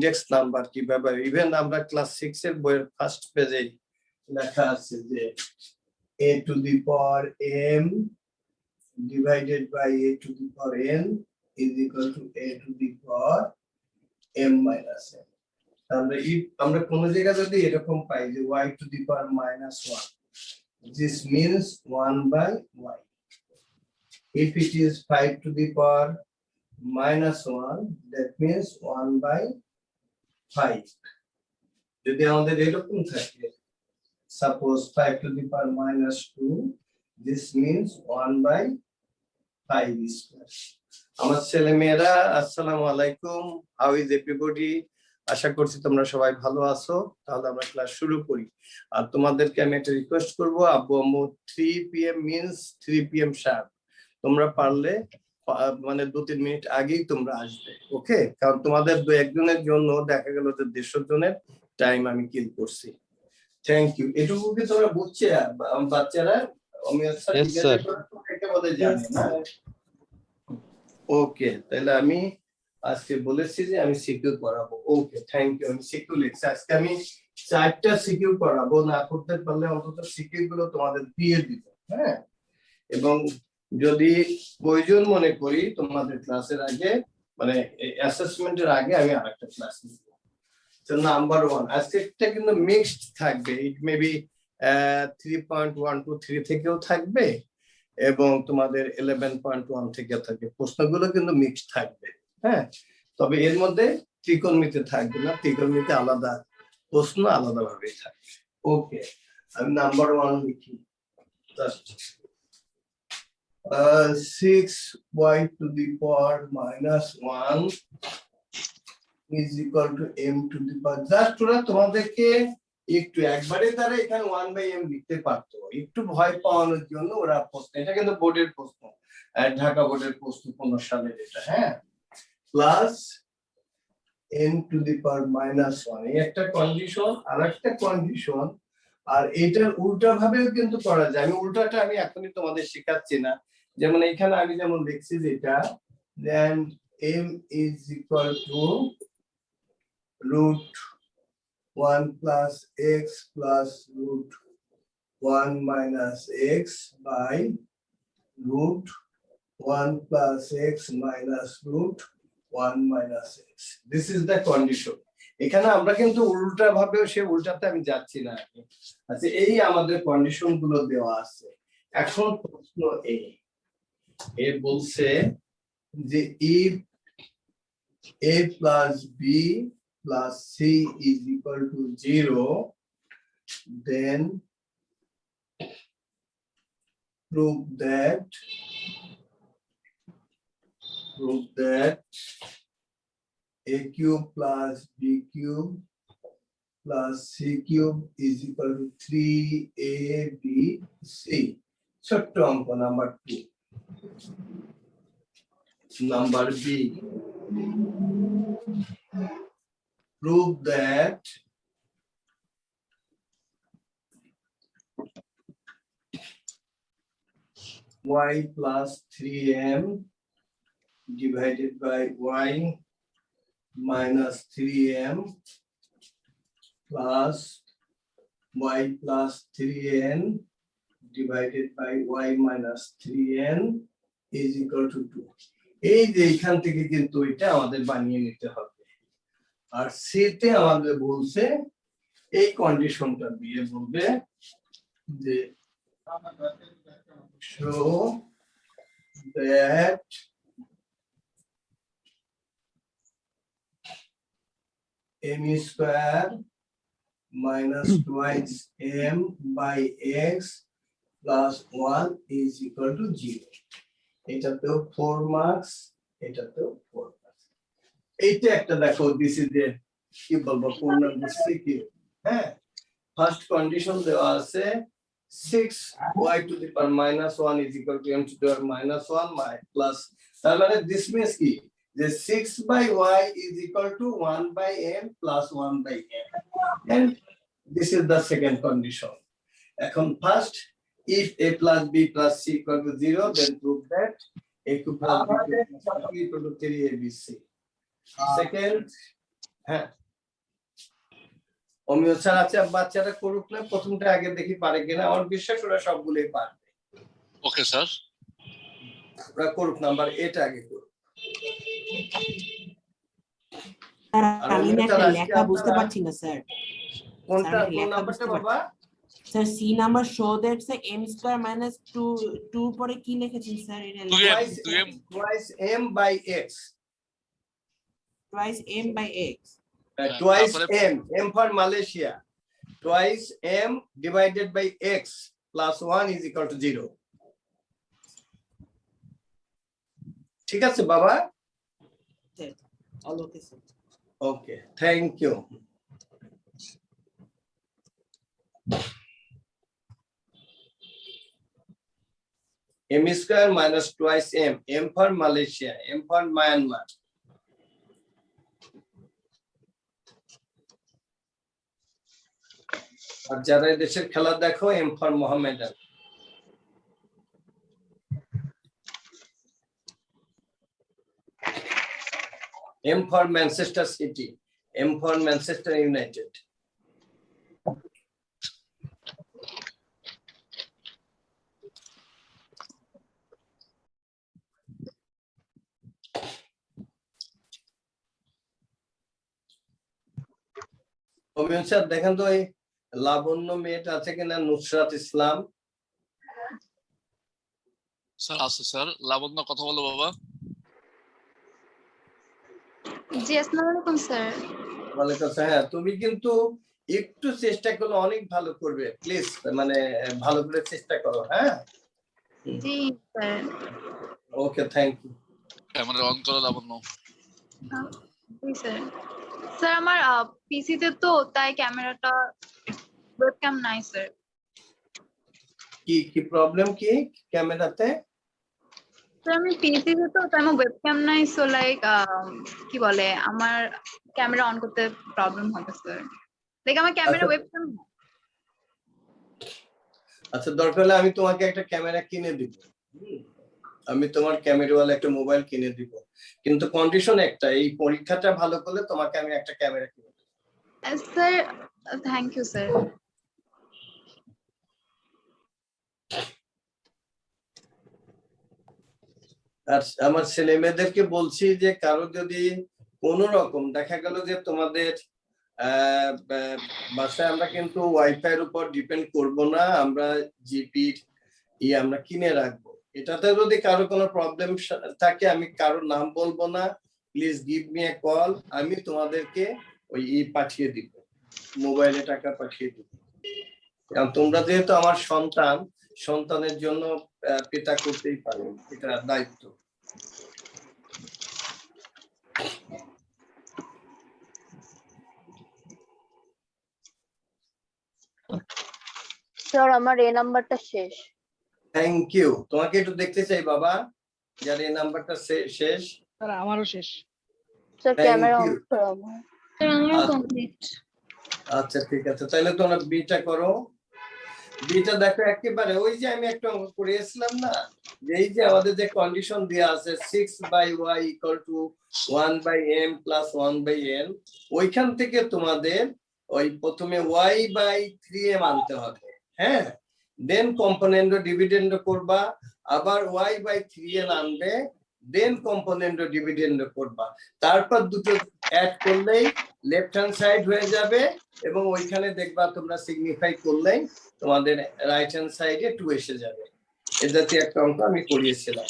Index number কিভাবে, even আমরা class 6 এর বইয়ের ফার্স্ট পেজে লেখা আছে যে a to the power m divided by a to the power n is equal to a to the power m minus n. আমরা কোন জায়গা যদি এরকম পাই যে y to the power minus 1, this means 1 by y. If it is 5 to the power minus 1, that means 1 by 5. যদি আমাদের এরকম থাকে, suppose 5 to the power minus 2, this means 1 by 5 square. আমার ছেলে মেয়েরা আসসালামু আলাইকুম, how is everybody? আশা করছি তোমরা সবাই ভালো আছো। তাহলে আমরা ক্লাস শুরু করি। আর তোমাদেরকে আমি একটা রিকোয়েস্ট করব, আব্বু আম্মু 3 PM means 3 PM sharp। তোমরা পারলে মানে 2-3 মিনিট আগেই তোমরা আসবে, ওকে? কারণ তোমাদের দু একজনের জন্য দেখা গেল যে 150 জনের টাইম আমি কিল করছি। Thank you. এটুকু কি তোমরা বুঝছো বাচ্চারা? অমিয় স্যার জিজ্ঞাসা করে এটা বলে জানে না? ওকে, তাহলে আমি আজকে বলেছি যে আমি সিকিউ করাবো। ওকে, থ্যাংক ইউ। আমি সিকিউ লিখছি। আজকে আমি 4টা সিকিউ করাবো, না করতে পারলে অন্তত সিকিউ গুলো তোমাদের দিয়ে দিব, হ্যাঁ? এবং যদি প্রয়োজন মনে করি তোমাদের ক্লাসের আগে, মানে অ্যাসেসমেন্টের আগে আমি আরেকটা ক্লাস নিব। তো নাম্বার 1 আজকেটা কিন্তু মিক্সড থাকবে। ইট মে বি 3.123 থেকেও থাকবে এবং তোমাদের 11.1 থেকে থাকবে। প্রশ্নগুলো কিন্তু মিক্সড থাকবে, হ্যাঁ? তবে এর মধ্যে ত্রিকোণমিতি থাকবে না, ত্রিকোণমিতি আলাদা প্রশ্ন আলাদা ভাবেই থাকবে। ওকে, আমি নাম্বার 1 লিখি। 6y to the power minus 1 is equal to m to the power। Just ওরা তোমাদেরকে একটু একবারে তারা এখানে 1/m লিখতে পারতো, একটু ভয় পাওয়ানোর জন্য ওরা প্রশ্ন, এটা কিন্তু বোর্ডের প্রশ্ন, ঢাকা বোর্ডের প্রশ্ন 15 সালের এটা, হ্যাঁ? Plus n to the power minus 1, এই একটা কন্ডিশন। আর একটা কন্ডিশন, আর এটার উল্টা ভাবেও কিন্তু করা যায়। আমি উল্টাটা আমি এখনই তোমাদের শেখাচ্ছি না। যেমন এখানে আমি যেমন লিখছি যেটা, then m is equal to root 1 plus x plus root 1 minus x by root 1 plus x minus root 1 minus x. This is the condition. এখানে আমরা কিন্তু উল্টা ভাবেও সে উল্টাতে আমি যাচ্ছি না। আচ্ছা, এই আমাদের কন্ডিশন গুলো দেওয়া আছে। এখন প্রশ্ন এ বলছে যে if a plus b plus c is equal to 0, then prove that a cube plus b cube plus c cube is equal to 3abc. ছোট্ট অঙ্ক number 2। Number b, prove that y plus 3m divided by y minus 3m plus y plus 3n divided by y minus 3n is equal to 2. এই যে এখান থেকে কিন্তু এটা আমাদের বানিয়ে নিতে হবে। আর সিতে আমাদের বলছে এই কন্ডিশনটা দিয়ে বলবে যে show that m square minus twice m by x plus 1 is equal to 0. এটাতেও 4 মার্কস, এটাতেও 4 মার্কস। এইটা একটা দেখো, দিস ইজ এ কি বলবো পূর্ণাঙ্গ সিকিউ, হ্যাঁ? ফার্স্ট কন্ডিশন দেওয়া আছে 6y to the power minus 1 is equal to m to the power minus 1 plus, তার মানে দিস মিন্স কি যে 6 by y is equal to 1 by m plus 1 by m, and this is the second condition. এখন first, if a plus b plus c equal to 0, then prove that a plus b plus c equal to 3abc. Second, হ্যাঁ অমিয় sir আছে, বাচ্চারা করুক না, প্রথমটা আগে দেখি পারে কিনা, আমার বিশ্বাস ওরা সবগুলোই পারবে। ওকে স্যার, ওরা করুক, নাম্বার এটা আগে করুক। আর আমি অমিয় না স্যার একটা আজকে লেখা বুঝতে আপনারা পারছি না স্যার। কোনটা স্যার, কোন লেখা নাম্বারটা বুঝতে বাবা? Sir see number show that sir m square minus 2 পরে কি লিখেছেন স্যার? এটা twice m by x, twice m by x. twice তারপরে m for Malaysia, twice m divided by x plus 1 is equal to 0. ঠিক আছে বাবা? All okay sir. Okay, thank you. M square minus twice m for Malaysia, m for Myanmar. আর যারা দেশের খেলা দেখো, m for Mohammedan. M for Manchester City, M for Manchester United. Amiya sir দেখেন তো এই লাবণ্য মেয়েটা আছে কিনা, নুসরাত ইসলাম। স্যার আছে স্যার, লাবণ্য কথা বলো বাবা। জি আসসালামু আলাইকুম স্যার। ওয়ালাইকুম আসসালাম। হ্যাঁ তুমি কিন্তু একটু চেষ্টা করলে অনেক ভালো করবে, প্লিজ মানে ভালো করে চেষ্টা করো। হ্যাঁ জি sir. Okay, thank you. Camera on করো লাবণ্য। জি স্যার। স্যার আমার পিসিতে তো তাই ক্যামেরাটা ওয়েবক্যাম নাই স্যার। কি কি প্রবলেম কি ক্যামেরাতে? স্যার আমি পিসিতে তো তাই আমার ওয়েবক্যাম নাই, সো লাইক কি বলে আমার ক্যামেরা অন করতে প্রবলেম হবে স্যার। লাইক আমার ক্যামেরা ওয়েবক্যাম। আচ্ছা দরকার হলে আমি তোমাকে একটা ক্যামেরা কিনে দিব। আমি তোমার ক্যামেরাওয়ালা একটা মোবাইল কিনে দিব, কিন্তু কন্ডিশন একটা, এই পরীক্ষাটা ভালো করলে তোমাকে আমি একটা ক্যামেরা কিনে দেব। Sir thank you sir. আর আমার ছেলে মেয়েদেরকে বলছি যে কারো যদি কোনো রকম দেখা গেল যে তোমাদের বাসায়, আমরা কিন্তু ওয়াইফাই এর উপর ডিপেন্ড করব না, আমরা জিপির আমরা কিনে রাখবো। এটাতে যদি কারো কোনো প্রবলেম থাকে, আমি কারোর নাম বলবো না, please give me a call, আমি তোমাদেরকে ওই পাঠিয়ে দিব, মোবাইলে টাকা পাঠিয়ে দিব। কারণ তোমরা যেহেতু আমার সন্তান, সন্তানের জন্য পিতা করতেই পারে, এটা দায়িত্ব। স্যার আমার এই নাম্বারটা শেষ। Thank you. তোমাকে একটু দেখতে চাই বাবা, যার এই নাম্বারটা শেষ। স্যার আমারও শেষ। Sir Thank camera you. On করো আমার। স্যার আমার কমপ্লিট। আচ্ছা ঠিক আছে, তাহলে তোমরা বিটা করো। বিটা দেখো একেবারে ওই যে আমি একটা অঙ্ক করিয়েছিলাম না, যে এই যে আমাদের যে কন্ডিশন দেয়া আছে 6/y = 1/m + 1/n, ওইখান থেকে তোমাদের ওই প্রথমে y/3m আনতে হবে। হ্যাঁ, দেন কম্পোনেন্ট ডিভিডেন্ড করবা, আবার y/3n আনবে, দেন কম্পোনেন্ট ডিভিডেন্ড করবা, তারপর দুটো অ্যাড করলেই লেফট হ্যান্ড সাইড হয়ে যাবে, এবং ওইখানে দেখবা তোমরা সিগনিফাই করলেই তোমাদের রাইট হ্যান্ড সাইডে 2 এসে যাবে। এর জাতীয় একটা অঙ্ক আমি করিয়েছিলাম,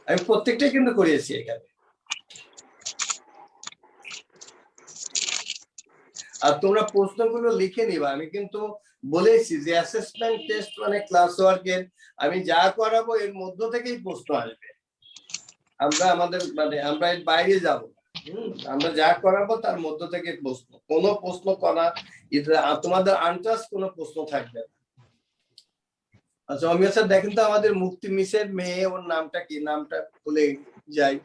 আমি প্রত্যেকটাই কিন্তু করিয়েছি এখানে। আর তোমরা প্রশ্নগুলো লিখে নিবা, আমি কিন্তু বলেছি যে অ্যাসেসমেন্ট টেস্ট মানে ক্লাস ওয়ার্কের, আমি যা করাবো এর মধ্য থেকেই প্রশ্ন আসবে, আমরা আমাদের মানে আমরা এর বাইরে যাব। আমরা যা করাবো তার মধ্য থেকে প্রশ্ন, কোনো প্রশ্ন করা তোমাদের আনটাস কোনো প্রশ্ন থাকবে না। আচ্ছা অমিয় স্যার দেখেন তো আমাদের মুক্তি মিসের মেয়ে, ওর নামটা কি, নামটা ভুলে যাই,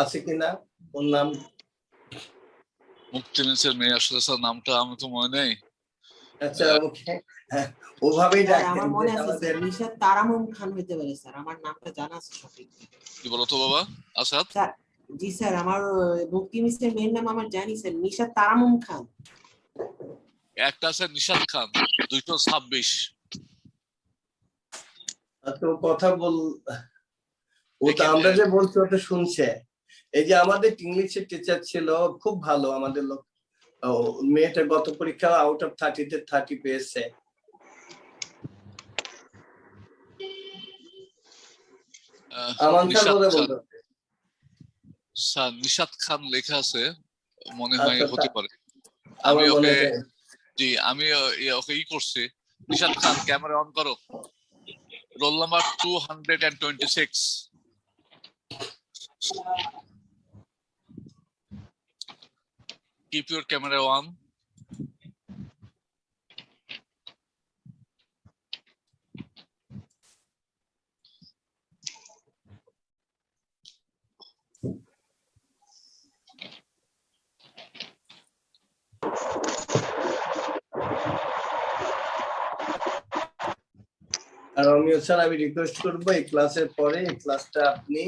আছে কিনা ওর নাম? মুক্তি মিসের মেয়ে, আসলে স্যার নামটা আমি তো মনে নেই। আচ্ছা ওকে, ওভাবেই স্যার ডাকেন। আমার মনে আছে স্যার নিশাত তারামুম খান হইতে পারে স্যার, আমার নামটা জানা আছে সঠিক। কি বলো তো বাবা আসাদ? স্যার জি স্যার, আমার মুক্তি মিসের মেয়ের নাম আমার জানি স্যার, নিশা তারামুম খান। একটা আছে নিশাদ খান 226। আর তো কথা বল, ও তো দেখেন, আমরা যে বলছি ও তো শুনছে। এই যে আমাদের ইংলিশের টিচার ছিল, খুব ভালো আমাদের লোক। ও, মেয়েটা গত পরীক্ষা আউট অফ 30-তে 30 পেয়েছে। আমান স্যার নিশাদ বলে খান, বলতো। স্যার নিশাদ খান লেখা আছে, মনে হয় আচ্ছা, হতে পারে। আমি আমার মনে ওকে, হয় জি আমি ওকে করছি। নিশাদ খান ক্যামেরা অন করো, roll number 226। Keep your camera on. আর অমিয় স্যার, আমি রিকোয়েস্ট করবো এই ক্লাসের পরে এই ক্লাসটা আপনি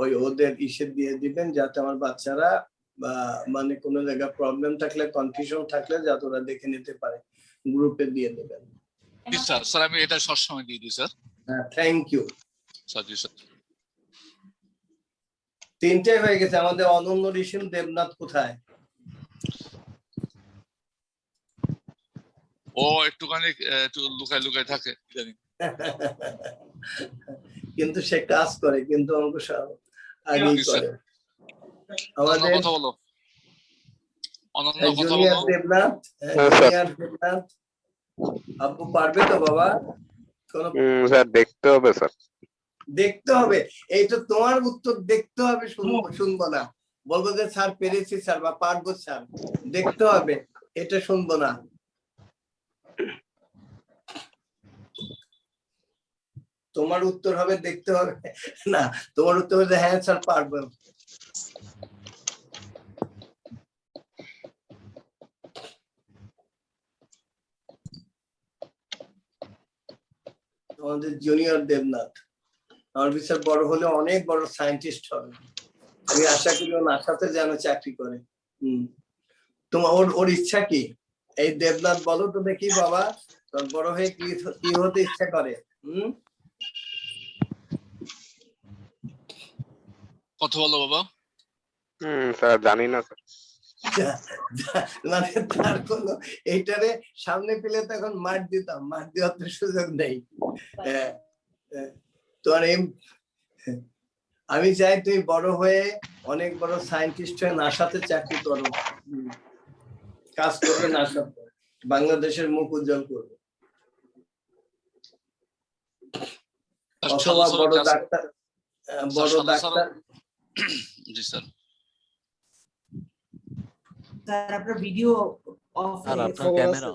ওই ওদের ইসে দিয়ে দিবেন, যাতে আমার বাচ্চারা বা মানে কোনো জায়গায় প্রবলেম থাকলে, কনফিউশন থাকলে যাতে ওরা দেখে নিতে পারে, গ্রুপে দিয়ে দেবেন। জি স্যার, স্যার আমি এটা সবসময় দিয়ে দিই স্যার। হ্যাঁ, থ্যাংক ইউ। স্যার জি স্যার। 3টে হয়ে গেছে। আমাদের অনন্য ঋষি দেবনাথ কোথায়? ও একটুখানি একটু লুকায় লুকায় থাকে জানি। কিন্তু সে কাজ করে, কিন্তু অঙ্ক আগেই জি, স্যার। করে। অনন্য আমাদের কথা বলো, অনন্য কথা জুনিয়র বলো। দেবনাথ, হ্যাঁ, স্যার। জুনিয়র দেবনাথ আপু পারবে তো বাবা? কোনো স্যার দেখতে হবে স্যার। দেখতে হবে, এই তো তোমার উত্তর দেখতে হবে, শুনবো না। বলবো যে স্যার পেরেছি স্যার বা পারবো স্যার, দেখতে হবে, এটা শুনবো না। তোমার উত্তর হবে দেখতে হবে না, তোমার উত্তর হবে হ্যাঁ স্যার পারবো। আমাদের জুনিয়র দেবনাথ আমার বিচার বড় হলে অনেক বড় সায়েন্টিস্ট হবে। আমি আশা করি ও নাসাতে যেন চাকরি করে। তোমার ওর ইচ্ছা কি? এই দেবনাথ বলো তো দেখি বাবা, তোর বড় হয়ে কি হতে ইচ্ছা করে? কথা বলো বাবা। স্যার জানি না স্যার। মানে তার কোনো এইটারে সামনে পেলে তখন মার দিতাম, মার দেওয়ার তো সুযোগ নেই। তোর আমি চাই তুই বড় হয়ে অনেক বড় সায়েন্টিস্ট হয়ে নাসাতে চাকরি করো, কাজ করবে নাসাতে, বাংলাদেশের মুখ উজ্জ্বল করবে, অথবা বড় ডাক্তার, বড় ডাক্তার। জি স্যার। স্যার আপনার ভিডিও অফ স্যার আপনার ক্যামেরা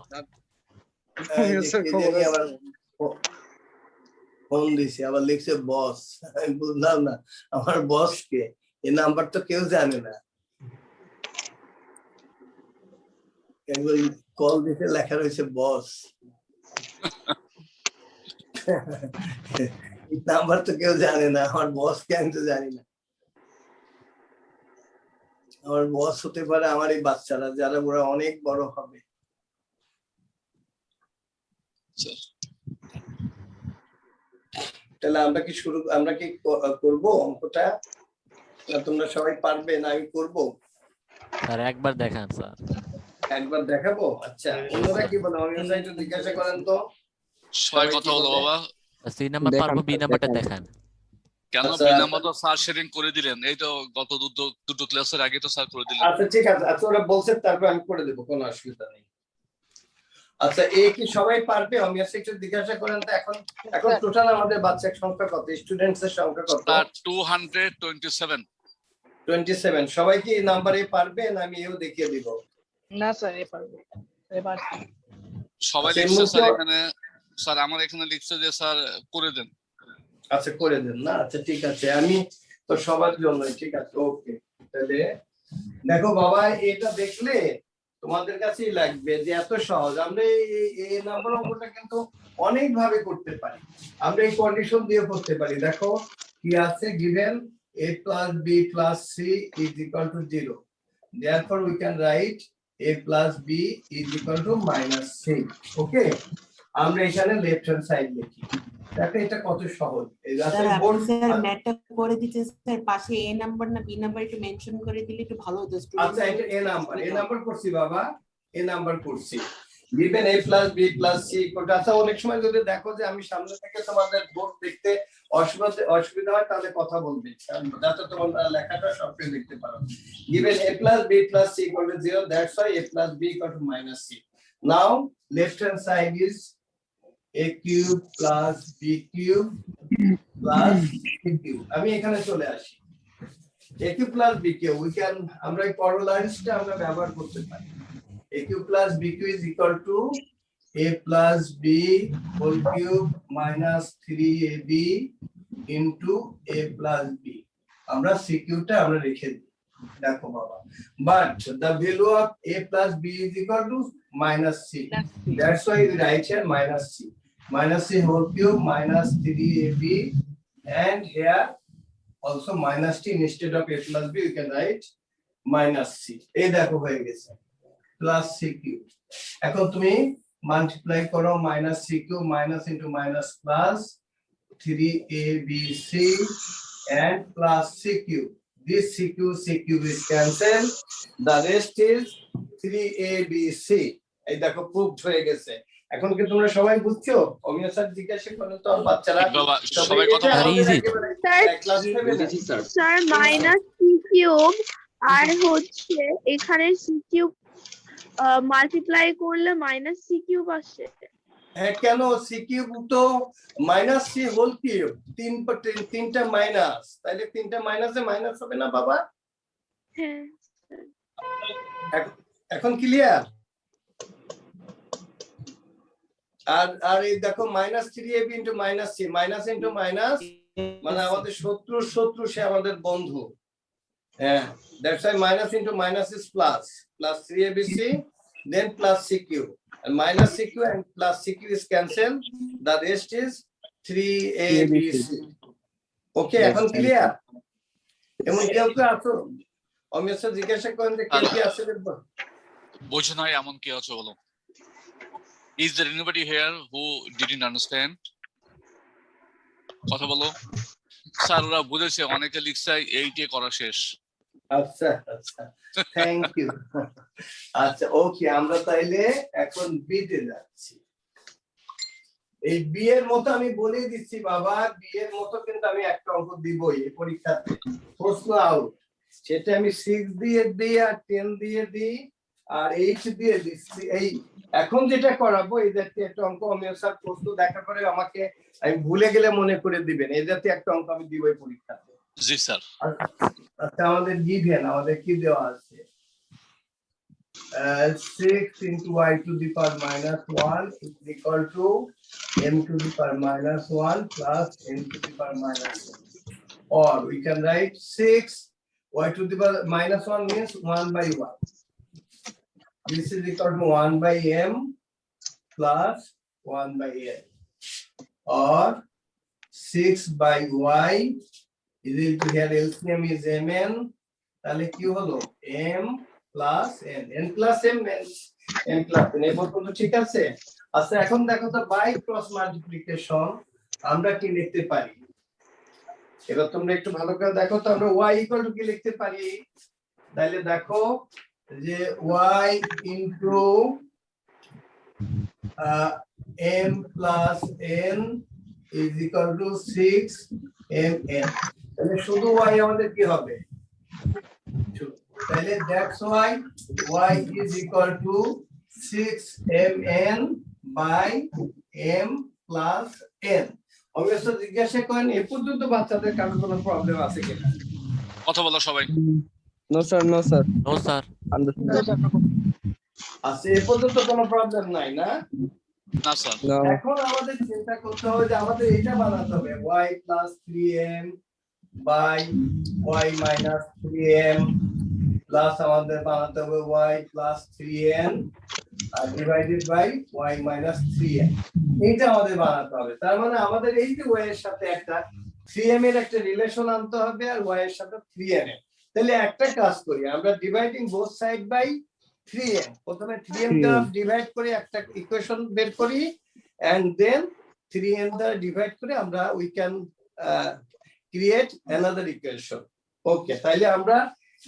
আবার ফোন দিছি, আবার লিখছে বস। আমি বুঝলাম না আমার বস কে, এই নাম্বার তো কেউ জানে না। কল দিতে লেখা রয়েছে বস। নাম্বার তো কেউ জানে না, আমার বস কে আমি তো জানি না। আমার বস হতে পারে আমার এই বাচ্চারা, যারা ওরা অনেক বড় হবে। তাহলে আমরা কি করবো অঙ্কটা? না তোমরা সবাই পারবে, না আমি করব? স্যার একবার দেখান স্যার। একবার দেখাবো? আচ্ছা, অন্যরা কি বলো? আমি একটু জিজ্ঞাসা করেন তো। সবাই কথা বলো বাবা। সি নাম্বার পারবো, বি নাম্বারটা দেখান। কেন আচ্ছা, বি নাম্বার তো স্যার শেয়ারিং করে দিলেন, এই তো গত দুটো ক্লাসের আগে তো স্যার করে দিলেন। আচ্ছা ঠিক আছে, আচ্ছা ওরা বলছে তারপর আমি করে দেবো, কোনো অসুবিধা নেই। আচ্ছা এই কি সবাই পারবে? আমি একটু জিজ্ঞাসা করেন তো। এখন টোটাল আমাদের বাচ্চার সংখ্যা কত, স্টুডেন্টস এর সংখ্যা কত? 227। 27। সবাই কি এই নাম্বারে পারবে, না আমি এও দেখিয়ে দিব? না স্যার এ পারবে, এবার সবাই আচ্ছা, লিখছে স্যার এখানে, স্যার আমার এখানে লিখছে যে স্যার করে দেন। আচ্ছা করে দেন না? আচ্ছা ঠিক আছে, আমি তো সবার জন্য ঠিক আছে, ওকে। তাহলে দেখো বাবা, এটা দেখলে তোমাদের কাছেই লাগবে যে এত সহজ। আমরা এই নাম্বার অঙ্কটা কিন্তু অনেক ভাবে করতে পারি, আমরা এই কন্ডিশন দিয়ে করতে পারি। দেখো কি আছে, given a plus b plus c is equal to 0. Therefore, we can write a plus b is equal to minus c. Okay? আমরা এখানে লেফট হ্যান্ড সাইড লিখি। দেখো এটা কত সহজ। এই স্যার রাতের আপনি বোর্ড স্যার ম্যাথটা করে দিচ্ছেন স্যার, পাশে এ নাম্বার না বি নাম্বার একটু মেনশন করে দিলে একটু ভালো হতো আচ্ছা এটা এ নাম্বার করছি বাবা, এ নাম্বার করছি। given a plus b plus c equal to, আচ্ছা অনেক সময় যদি দেখো যে আমি সামনে থেকে তোমাদের বোর্ড দেখতে অসুবিধা হয় তাহলে কথা বলবে, কারণ যাতে তোমরা লেখাটা সবকিছু দেখতে পারো। given a plus b plus c equal to 0, that's why a plus b equal to minus c. Now left hand side is a cube plus b cube plus c cube. আমি এখানে চলে আসি। a cube plus b cube, we can, আমরা এই corollaries-টা আমরা ব্যবহার করতে পারি। a cube plus b cube is equal to a plus b whole cube minus 3ab into a plus b. আমরা c cube-টা আমরা রেখে দিই। দেখো বাবা, but the value of a plus b is equal to minus c. That's why we write here minus c. Minus c whole cube minus 3ab, and here also minus t, instead of a plus b we can write minus c. এই দেখো হয়ে গেছে plus c cube. এখন তুমি multiply করো minus c cube minus into minus plus 3abc and plus c cube. This c cube is cancelled. The rest is 3abc. এই দেখো proved হয়ে গেছে। এখন কি তোমরা সবাই বুঝছো? অমিয় স্যার জিজ্ঞাসা করেন তো বাচ্চারা বাবা, সবাই কথা বলো। Easy। Sir minus C cube আর হচ্ছে এখানে সি কিউব মাল্টিপ্লাই করলে মাইনাস সি কিউব আসে। হ্যাঁ কেন, সি কিউব তো মাইনাস সি হোল কিউব, তিনটা মাইনাস, তাহলে তিনটা মাইনাসে মাইনাস হবে না বাবা? হ্যাঁ এখন ক্লিয়ার? আর এই দেখো minus 3ab into minus c, minus into minus মানে আমাদের শত্রু সে আমাদের বন্ধু। হ্যাঁ, that's why minus into minus is plus 3abc then plus c cube, and minus c cube and plus c cube is cancelled, the rest is 3abc. Okay, এখন clear? এমন কেউ তো আছো অমিয় স্যার জিজ্ঞাসা করেন যে কে কি আছে দেখবো বোঝো নাই এমন কি আছে বলো? Is there anybody here who didn't understand? কথা বলো। স্যার ওরা বুঝেছে, অনেকে লিখছে 8 এ করা শেষ। আচ্ছা আচ্ছা, থ্যাংক ইউ। আচ্ছা ওকে, আমরা তাইলে এখন বি তে যাচ্ছি। এই বি এর মতো আমি বলে দিচ্ছি বাবা, বি এর মতো কিন্তু আমি একটা অঙ্ক দিবই এই পরীক্ষাতে, প্রশ্ন আউট। সেটা আমি 6 দিয়ে দিই আর 10 দিয়ে দিই আর 8 দিয়ে দিচ্ছি। এই এখন যেটা করাবো এই জাতীয় একটা অঙ্ক অমিয় স্যার প্রশ্ন দেখার পরে আমাকে, আমি ভুলে গেলে মনে করে দিবেন, এই জাতীয় একটা অঙ্ক আমি দিব এই পরীক্ষাতে। জি স্যার। আচ্ছা আমাদের গিভেন, আমাদের কি দেওয়া আছে? 6 into y to the power minus 1 is equal to m to the power minus 1 plus n to the power minus 1. Or we can write 6 y to the power minus 1 means 1 by 1. This is equal to 1 by m plus 1 by n. Or 6 by y is equal to, here LCM is mn, তাহলে কি হলো m plus n, n plus m means m plus n, এই পর্যন্ত ঠিক আছে? আচ্ছা এখন দেখো তো বাই ক্রস মাল্টিপ্লিকেশন আমরা কি লিখতে পারি? এবার তোমরা একটু ভালো করে দেখো তো, আমরা y ইকুয়াল টু কি লিখতে পারি? তাহলে দেখো যে y into m plus n is equal to 6mn, তাহলে শুধু y আমাদের কি হবে? তাহলে that's why y is equal to 6mn by m plus n. অবশ্য জিজ্ঞাসা করেন এ পর্যন্ত বাচ্চাদের কারো কোনো প্রবলেম আছে কিনা? কথা বলো সবাই। No sir no sir no sir. আছে এ পর্যন্ত কোনো প্রবলেম নাই না? না স্যার। এখন আমাদের চিন্তা করতে হবে যে আমাদের এটা বানাতে হবে y plus 3m by y minus 3m plus আমাদের বানাতে হবে y plus 3n divided by y minus 3n, এইটা আমাদের বানাতে হবে। তার মানে আমাদের এই যে y এর সাথে একটা 3m এর একটা রিলেশন আনতে হবে আর y এর সাথে 3n এর। তাহলে একটা কাজ করি, আমরা dividing both side by 3m, প্রথমে 3m দ্বারা ডিভাইড করে একটা ইকুয়েশন বের করি and then 3m দ্বারা ডিভাইড করে আমরা we can create another equation. ওকে, তাহলে আমরা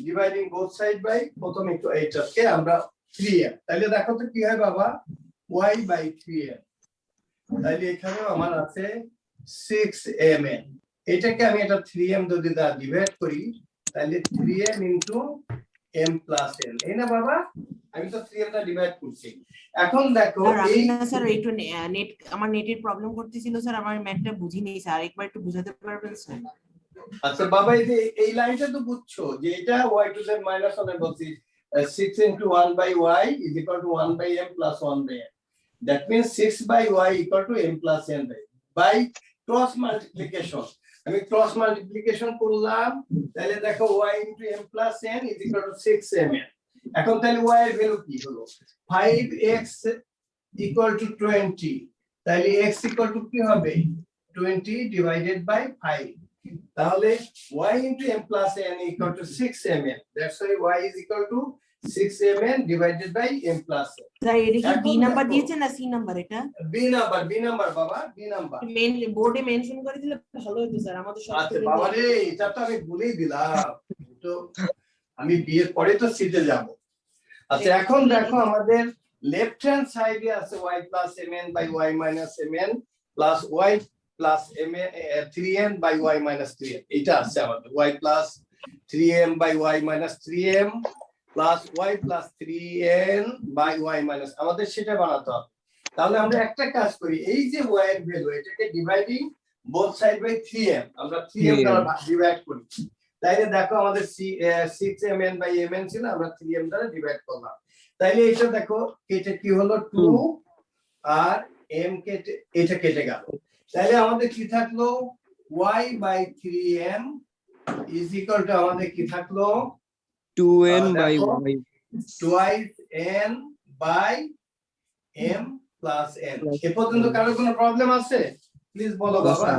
ডিভাইডিং বোথ সাইড বাই প্রথমে একটু এইটাকে আমরা 3m, তাহলে দেখো তো কি হয় বাবা, y বাই 3m, তাহলে এখানে আমার আছে 6mn, এটাকে আমি এটা 3m যদি দ্বারা ডিভাইড করি তাহলে 3m into m plus n, এই না বাবা, আমি তো 3m দ্বারা ডিভাইড করছি। এখন দেখো স্যার আমি এই না স্যার একটু নেট আমার নেটের প্রবলেম করতেছিল স্যার, আমার ম্যাথটা বুঝিনি স্যার, একবার একটু বুঝাতে পারবেন স্যার? আচ্ছা বাবা, এই লাইনটা তো বুঝছো যে এটা y টু z মাইনাস 1 এ বলছি 6 into 1 by y is equal to 1 by m plus 1 by n. That means 6 by y equal to m plus n by cross multiplication. আমি ক্রস মাল্টিপ্লিকেশন করলাম, তাহলে দেখো y into m plus n is equal to 6mn. এখন তাহলে y এর value কি হলো, 5x equal to 20, তাহলে x equal to কি হবে 20 divided by 5, তাহলে y into m plus n equal to 6mn. That's why y is equal to 6mn divided by m plus n. Sir এটা কি B এখন number দেখো, দিয়েছেন না সি নাম্বার? এটা b নাম্বার বাবা, b নাম্বার। মেন বোর্ডে মেনশন করে দিলে ভালো হতো স্যার, আমাদের সব আচ্ছা বাবা রে, এটা তো আমি ভুলেই দিলাম, তো আমি বিয়ের পরে তো সিটে যাব। আচ্ছা এখন দেখো আমাদের লেফট হ্যান্ড সাইডে আছে y plus mn by y minus mn plus y plus 3m by y minus 3m, এটা আছে আমাদের y plus 3m by y minus 3m plus y plus 3n by y minus, আমাদের সেটা বানাতে হবে। তাহলে আমরা একটা কাজ করি, এই যে y এর ভ্যালু এটাকে dividing both side by 3m, আমরা 3m দ্বারা ডিভাইড করি, তাইলে দেখো আমাদের 6mn by mn ছিল, আমরা 3m দ্বারা ডিভাইড করলাম, তাইলে এটা দেখো কেটে কি হলো 2 আর m কেটে এটা কেটে গেল, তাহলে আমাদের কি থাকলো y by 3m is equal to আমাদের কি থাকলো 2n by দেখো, y twice n by m plus n। এ পর্যন্ত কারো কোনো প্রবলেম আছে প্লিজ বলো বাবা।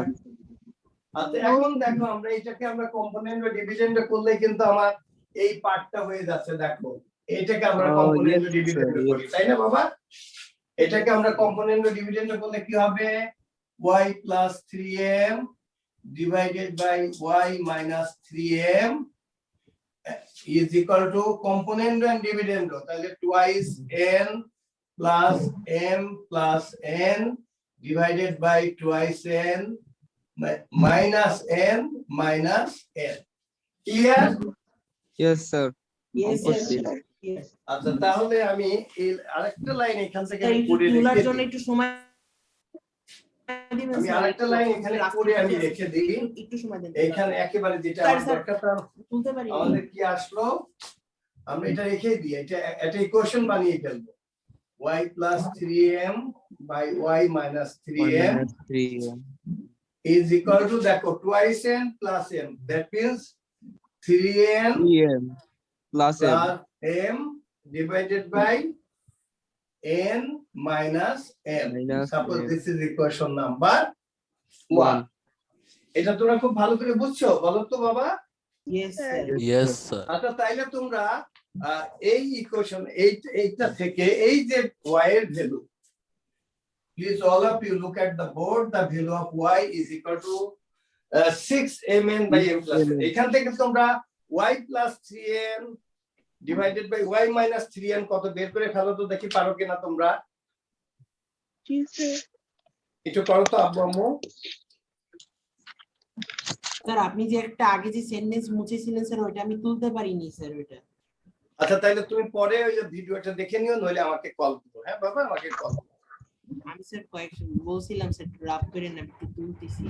আচ্ছা এখন দেখো আমরা এটাকে আমরা কম্পোনেন্ট ও ডিভিডেন্ড করলে কিন্তু আমার এই পার্টটা হয়ে যাচ্ছে, দেখো এটাকে আমরা কম্পোনেন্ট ও ডিভিডেন্ড করি, তাই না বাবা? এটাকে আমরা কম্পোনেন্ট ও ডিভিডেন্ড করলে কি হবে, y plus 3m divided by y minus 3m is equal to component and dividend, তাহলে twice n plus m plus n divided by twice n minus n minus n. Clear? yes sir yes Opposite. Yes. আচ্ছা তাহলে আমি এই আরেকটা line এখান থেকে sir আমি একটু করে তোলার রেখে জন্য দিই। একটু সময় দিবেন আমি স্যার? আরেকটা লাইন এখানে করে আমি রেখে দিই, একটু সময় দেন এখানে একেবারে যেটা স্যার, আমার স্যার। দরকার তার তুলতে পারি আমাদের কি আসলো, আমরা এটা রেখে দিই, এটা একটা ইকুয়েশন বানিয়ে ফেলবো, y plus 3m by y minus 3m minus 3m is equal to দেখো twice n plus m, that means 3n 3m plus m plus m divided by n minus m. Minus Suppose m. this is equation number 1. এটা তোমরা খুব ভালো করে বুঝছো, বলো তো বাবা? Yes sir. Yes sir. আচ্ছা তাইলে তোমরা এই ইকুয়েশন এইটা থেকে এই যে y এর value, please all of you look at the board, the value of y is equal to 6mn by m plus n. এখান থেকে তোমরা y plus 3m divided by y minus 3m কত বের করে ফেলো তো দেখি, পারো কিনা তোমরা? জি স্যার। একটু করো তো আব্বু আম্মু। স্যার আপনি যে একটা আগে যে সেন্টেন্স মুছেছিলেন স্যার, ওইটা আমি তুলতে পারিনি স্যার ওইটা। আচ্ছা তাইলে তুমি পরে ওই ভিডিওটা দেখে নিও, নইলে আমাকে কল করো। হ্যাঁ বাবা, আমাকে কল করো। আমি স্যার কয়েকজন বলছিলাম স্যার রাফ করে না একটু তুলতেছি।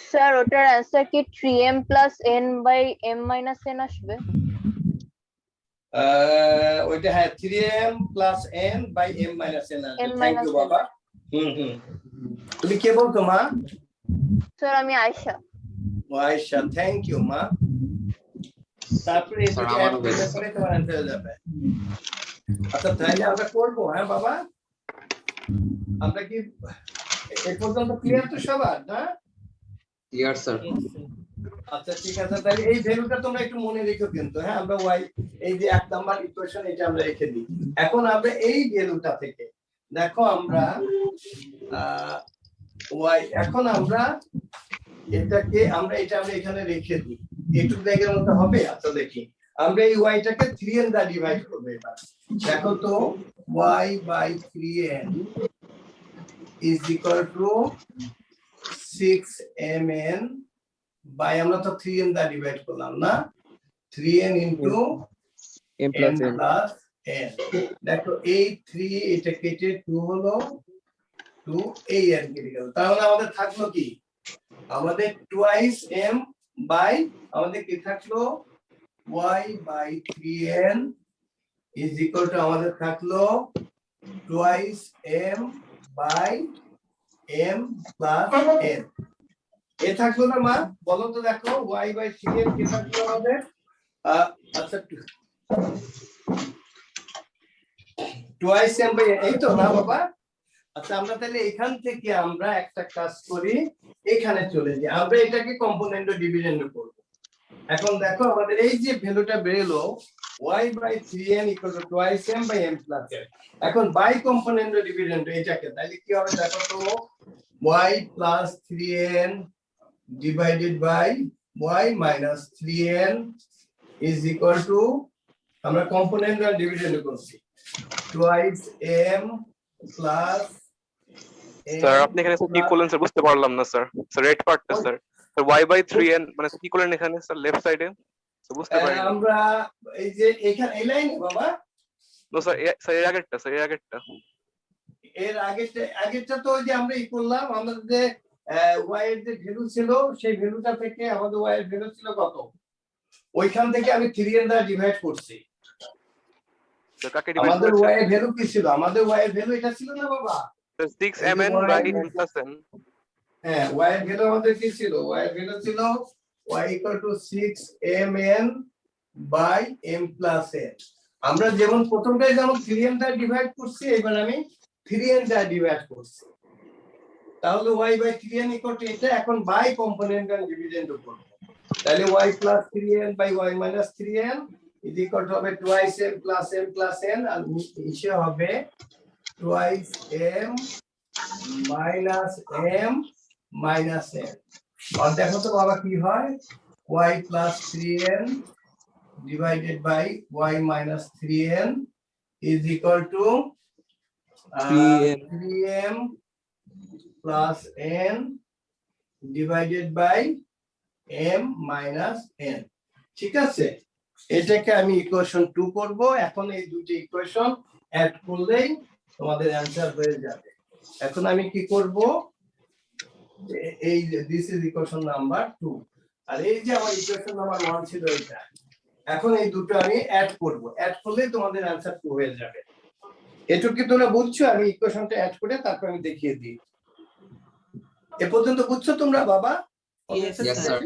স্যার ওটার অ্যান্সার কি 3m plus n by m minus n আসবে? ওইটা হ্যাঁ 3m plus n by m minus n আসবে। M thank you minus n। বাবা। তুমি কে বলতো মা? স্যার আমি আয়েশা। ও আয়েশা, থ্যাংক ইউ মা। তারপরে এটাকে অ্যাড করলে পরে তোমার অ্যান্সার হয়ে যাবে। আচ্ছা তাহলে আমরা করবো, হ্যাঁ বাবা? আমরা কি এই পর্যন্ত ক্লিয়ার তো সবার না? Yes, sir. আচ্ছা ঠিক আছে, তাহলে এই ভ্যালুটা তোমরা একটু মনে রেখো কিন্তু, হ্যাঁ আমরা y এই যে 1 নাম্বার ইকুয়েশন এটা আমরা রেখে দিই। এখন আমরা এই ভ্যালুটা থেকে দেখো আমরা y এখন আমরা এটাকে আমরা এখানে রেখে দিই, একটু জায়গার মধ্যে হবে। আচ্ছা দেখি আমরা এই y টাকে 3n দ্বারা ডিভাইড করব। এবার দেখো তো y by 3n is equal to 6mn by আমরা তো 3n দ্বারা ডিভাইড করলাম না, 3n into M plus n n. plus n। দেখো এই 3 এটা কেটে 2 হলো, 2 এই n কেটে গেল, তাহলে আমাদের থাকলো কি, আমাদের twice m বাই আমাদের কি থাকলো y by 3n is equal to আমাদের থাকলো twice m by m plus n। এ থাকলো না মা, বলো তো দেখো y বাই 3n কি থাকলো আমাদের? আচ্ছা twice m বাই এই তো না বাবা? আচ্ছা আমরা তাহলে এখান থেকে আমরা একটা কাজ করি, এখানে চলে যাই, আমরা এটাকে কম্পোনেন্ট ডিভিশন করব। এখন দেখো আমাদের এই যে ভ্যালুটা বেরোলো y by 3n equal to twice m by m plus n। এখন বাই কম্পোনেন্ট ডিভিশন এটাকে তাহলে কি হবে দেখো তো, y plus 3n divided by y minus 3n is equal to, আমরা কম্পোনেন্ট ডিভিশন করছি, twice m প্লাস স্যার আপনি এখানে কি করলেন স্যার বুঝতে পারলাম না স্যার। স্যার রেড পার্টটা sir, sir y by 3n মানে কি করলেন এখানে স্যার লেফট সাইডে? স্যার বুঝতে পারিনি আমরা এই যে এখানে এই লাইনে বাবা। নো স্যার স্যার এর আগেরটা স্যার এর আগেরটা এর আগেরটা তো ওই যে আমরা ই করলাম, আমাদের যে y এর যে ভ্যালু ছিল সেই ভ্যালুটা থেকে আমাদের y এর ভ্যালু ছিল কত, ওইখান থেকে আমি 3n দ্বারা ডিভাইড করছি। স্যার কাকে ডিভাইড আমাদের করেছেন? y এর ভ্যালু কি ছিল, আমাদের y এর ভ্যালু এটা ছিল না বাবা? Sir 6mn by m plus n। হ্যাঁ y এর ভ্যালু আমাদের কি ছিল, y এর ভ্যালু ছিল y equal to 6mn by m plus n। আমরা যেমন প্রথমটাই যেমন 3n দ্বারা ডিভাইড করছি, এবার আমি 3n দ্বারা ডিভাইড করছি, তাহলে y by 3n equal two এটা। এখন বাই কম্পোনেন্ট এন্ড ডিভিডেন্ড করব, তাহলে y plus 3n by y minus 3n is equal to হবে twice m plus n আর নিচে হবে twice m minus m minus n। আর দেখো তো বাবা কি হয়, y plus 3n divided by y minus 3n is equal to 3m plus n divided by m minus n। ঠিক আছে, এটাকে আমি ইকুয়েশন 2 করব। এখন এই দুটো ইকুয়েশন অ্যাড করলেই তোমাদের অ্যানসার হয়ে যাবে। এখন আমি কি করব, এই দিস ইজ ইকুয়েশন নাম্বার 2 আর এই যে আমার ইকুয়েশন নাম্বার 1 ছিল এটা, এখন এই দুটো আমি অ্যাড করব, অ্যাড করলেই তোমাদের অ্যানসার 2 হয়ে যাবে। এটুকু কি তোমরা বুঝছো? আমি ইকুয়েশনটা অ্যাড করে তারপর আমি দেখিয়ে দিই। এ পর্যন্ত বুঝছো তোমরা বাবা? Yes, sir.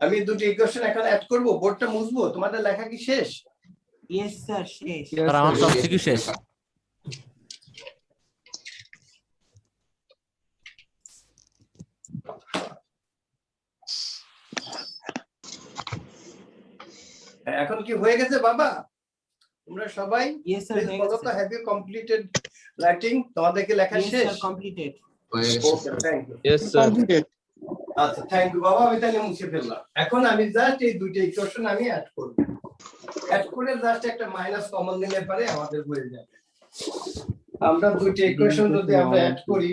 আমি দুটো ইকুয়েশন এখন অ্যাড করব, বোর্ডটা মুছবো, তোমাদের লেখা কি শেষ? Yes, sir. শেষ। স্যার আমার সব কিছু শেষ। এখন কি হয়ে গেছে বাবা? তোমরা সবাই Yes, sir. হয়ে বলো গেছে। তো, হ্যাভ ইউ কমপ্লিটেড রাইটিং? তোমাদেরকে লেখা Yes, শেষ? sir. Completed. Okay, thank you. Yes, sir. আচ্ছা থ্যাংক ইউ বাবা, আমি তাহলে মুছে ফেললাম। এখন আমি জাস্ট এই দুটো ইকুয়েশন আমি অ্যাড করব, অ্যাড করে জাস্ট একটা মাইনাস কমন নিলে পারে আমাদের হয়ে যাবে। আমরা দুটো ইকুয়েশন যদি আমরা অ্যাড করি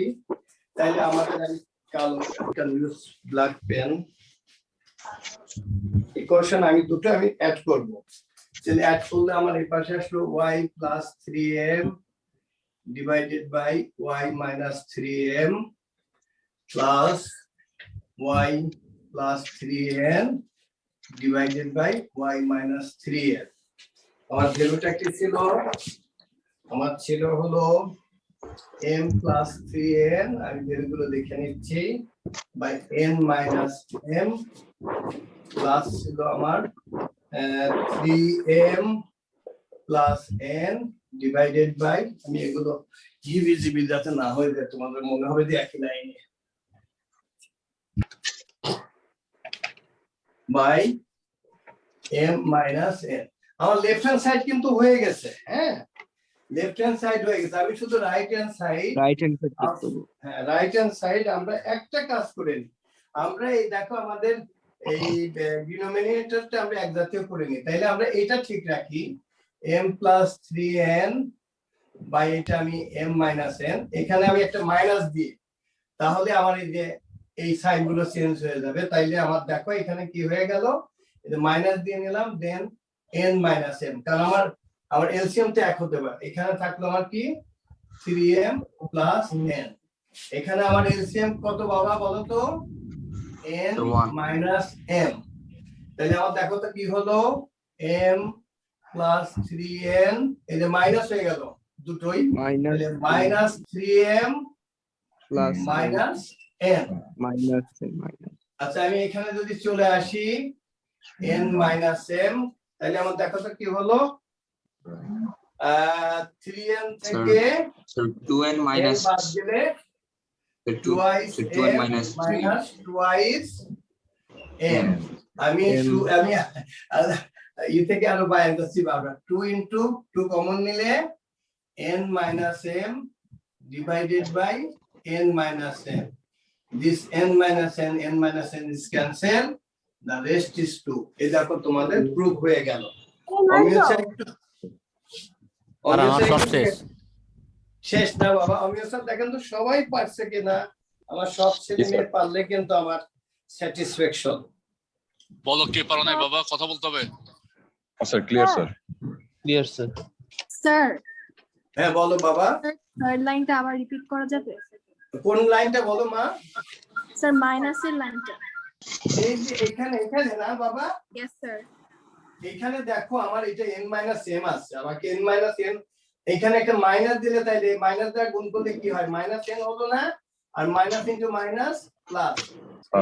তাহলে আমাদের, আমি কালো can use black pen, equation আমি দুটো আমি অ্যাড করব। তাহলে অ্যাড করলে আমার এই পাশে আসলো y plus 3m divided by y minus 3m plus y plus 3n divided by y minus 3n। আমার ভ্যালুটা কি ছিল? আমার ছিল হলো m plus 3n, আমি ভ্যালুগুলো দেখে নিচ্ছি, by n minus m plus ছিল আমার 3m plus N divided by, আমি এগুলো হিবিজিবি যাতে না হয়ে যায়, তোমাদের মনে হবে যে একই লাইনে, বাই এম মাইনাস এন। আমার লেফট হ্যান্ড সাইড কিন্তু হয়ে গেছে, হ্যাঁ লেফট হ্যান্ড সাইড হয়ে গেছে, আমি শুধু রাইট হ্যান্ড সাইড, হ্যাঁ রাইট হ্যান্ড সাইড আমরা একটা কাজ করে নিই, আমরা এই দেখো আমাদের এই ডিনোমিনেটরটা আমরা এক জাতীয় করে নিই, তাইলে আমরা এটা ঠিক রাখি m প্লাস 3n বাই এটা আমি m মাইনাস n, এখানে আমি একটা মাইনাস দিই, তাহলে আমার এই যে এই সাইন গুলো চেঞ্জ হয়ে যাবে, তাইলে আমার দেখো এখানে কি হয়ে গেল, এই যে মাইনাস দিয়ে নিলাম, দেন n মাইনাস m, কারণ আমার এলসিএম তো এক হতে পারে, এখানে থাকলো আমার কি 3m প্লাস n, এখানে আমার এলসিএম কত বাবা বলো তো, n মাইনাস m, তাহলে আমার দেখো তো কি হলো, m প্লাস 3n, এই যে মাইনাস হয়ে গেল দুটোই, minus 3m plus minus n, minus আচ্ছা আমি এখানে যদি চলে আসি n মাইনাস m, তাহলে আমার দেখো তো কি হলো, 3n থেকে 2n minus বাদ দিলে twice 2n m minus 3 minus twice m, আমি ই থেকে আরো বাইরে যাচ্ছি বাবা, 2 into 2 কমন নিলে n minus m divided by n minus m, this n minus n is cancelled, the rest is 2, এই দেখো তোমাদের প্রুফ হয়ে গেল। অমিয় স্যার আর আমার সব শেষ। শেষ না বাবা, অমিয় স্যার দেখেন তো সবাই পারছে কিনা, আমার সব ছেলে মেয়ে পারলে কিন্তু আমার স্যাটিসফ্যাকশন। বলো কে পারো নাই বাবা, কথা বলতে হবে। Sir clear sir, clear sir. Sir হ্যাঁ বলো বাবা, থার্ড লাইনটা আবার রিপিট করা যাবে? কোন লাইনটা বলো মা? স্যার মাইনাসের লাইনটা। এই যে এখানে না বাবা, ইয়েস স্যার। এখানে দেখো আমার এটা n মাইনাস m আছে, আমাকে n মাইনাস n, এখানে একটা মাইনাস দিলে তাইলে মাইনাস দ্বারা গুণ করলে কি হয়, মাইনাস n হলো না, আর মাইনাস ইনটু মাইনাস প্লাস,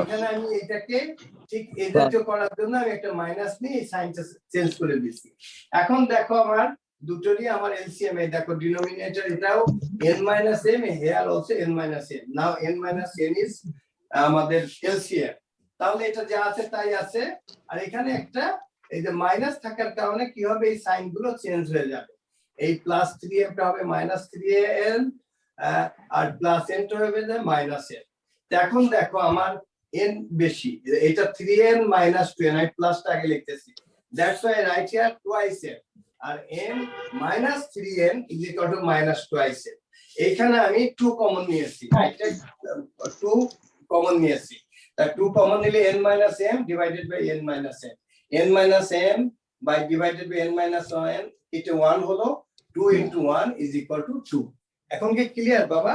এখানে আমি এটাকে ঠিক এই জাতীয় করার জন্য আমি একটা মাইনাস নিয়ে এই সাইনটা চেঞ্জ করে দিয়েছি। এখন দেখো আমার দুটোরই আমার এলসিএম, এই দেখো ডিনোমিনেটর এটাও n minus m, here also n minus m, now n minus n is আমাদের এলসিএম, তাহলে এটা যা আছে তাই আছে, আর এখানে একটা এই যে মাইনাস থাকার কারণে কি হবে, এই সাইন গুলো চেঞ্জ হয়ে যাবে, এই প্লাস 3m টা হবে মাইনাস 3n, আর প্লাস n টা হবে যে মাইনাস n। এখন দেখো আমার n বেশি, এটা 3n minus 2n, আমি প্লাসটা আগে লিখতেছি, that's why right here twice n, আর n minus 3n is equal to minus twice n, এখানে আমি 2 কমন নিয়েছি, এটা 2 কমন নিয়েছি, তা 2 কমন নিলে n minus m divided by n minus m, n minus m by divided by n minus 1, এটা 1 হলো, 2 into 1 is equal to 2, এখন কি ক্লিয়ার বাবা?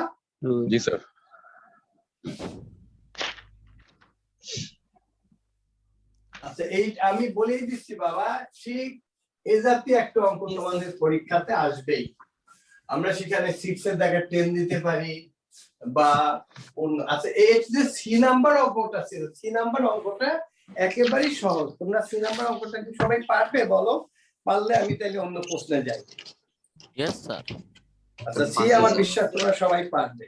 জি স্যার। আচ্ছা এই আমি বলেই দিচ্ছি বাবা, ঠিক এই জাতীয় একটা অঙ্ক তোমাদের পরীক্ষাতে আসবেই, আমরা সেখানে 6 এর জায়গায় 10 দিতে পারি, বা আচ্ছা এই যে সি নাম্বার অঙ্কটা ছিল, সি নাম্বার অঙ্কটা একেবারেই সহজ, তোমরা সি নাম্বার অঙ্কটা কি সবাই পারবে বলো? পারলে আমি তাহলে অন্য প্রশ্নে যাই। Yes sir. আচ্ছা সি আমার বিশ্বাস তোমরা সবাই পারবে।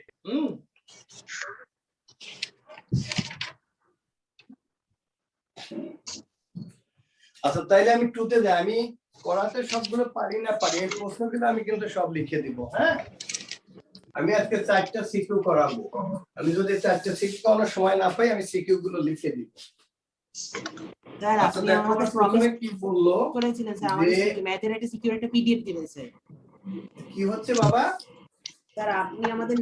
আচ্ছা তাইলে আমি 2 তে যাই, আমি করাতে সবগুলো পারি না পারি, এই প্রশ্নগুলো আমি কিন্তু সব লিখে দিব, হ্যাঁ আমি আজকে 4টা সিকিউ করাবো, আমি যদি 4টা সিকিউ করানোর সময় না পাই আমি সিকিউ গুলো লিখে দিব। স্যার আচ্ছা আপনি দেখো আমাকে প্রথমে প্রমিস কি বললো করেছিলেন স্যার, আমাদের ম্যাথের একটা সিকিউরিটি পিডিএফ দিবেন স্যার। কি হচ্ছে বাবা? স্যার আপনি আমাদের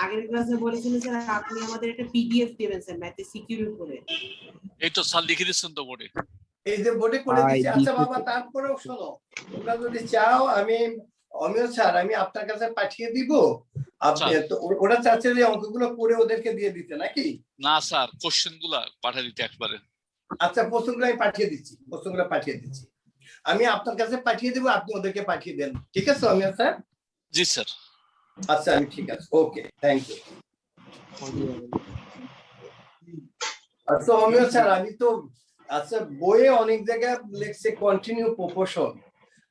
আগের ক্লাসে বলেছিলেন স্যার আপনি আমাদের একটা পিডিএফ দিবেন স্যার ম্যাথের সিকিউরিটি করে। এই তো স্যার লিখে দিচ্ছেন তো বোর্ডে। এই যে বোর্ডে করে দিচ্ছি। আচ্ছা বাবা তারপরেও শোনো, তোমরা যদি চাও আমি অমিয় স্যার আমি আপনার কাছে পাঠিয়ে দিব, আপনি তো ওরা চাচ্ছে যে অঙ্কগুলো করে ওদেরকে দিয়ে দিতে নাকি? না স্যার কোশ্চেন গুলা পাঠিয়ে দিতে একবারে। আচ্ছা প্রশ্নগুলো আমি পাঠিয়ে দিচ্ছি, প্রশ্নগুলো পাঠিয়ে দিচ্ছি, আমি আপনার কাছে পাঠিয়ে দেবো, আপনি ওদেরকে পাঠিয়ে দেন, ঠিক আছে অমিয় স্যার? জি স্যার। আচ্ছা আমি ঠিক আছে, ওকে থ্যাংক ইউ। আচ্ছা অমিয় স্যার আমি তো আচ্ছা বইয়ে অনেক জায়গায় লেখছে কন্টিনিউ প্রপোর্শন,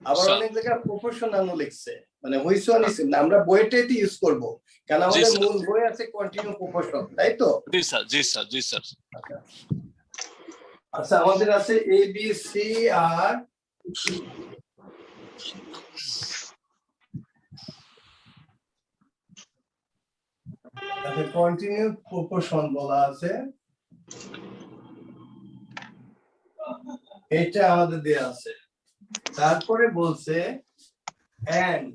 আবার স্যার। অনেক জায়গায় প্রপোর্শনালও লিখছে, মানে হুইসও নিছে না, আমরা বইটাইতে ইউজ করব, কারণ আমাদের স্যার। মূল বই আছে কন্টিনিউ প্রপোর্শন, তাই তো? জি স্যার, জি স্যার, জি স্যার। আচ্ছা, আমাদের আছে A B C R continue proportion বলা আছে, এটা আমাদের দেয়া আছে। তারপরে বলছে এন্ড,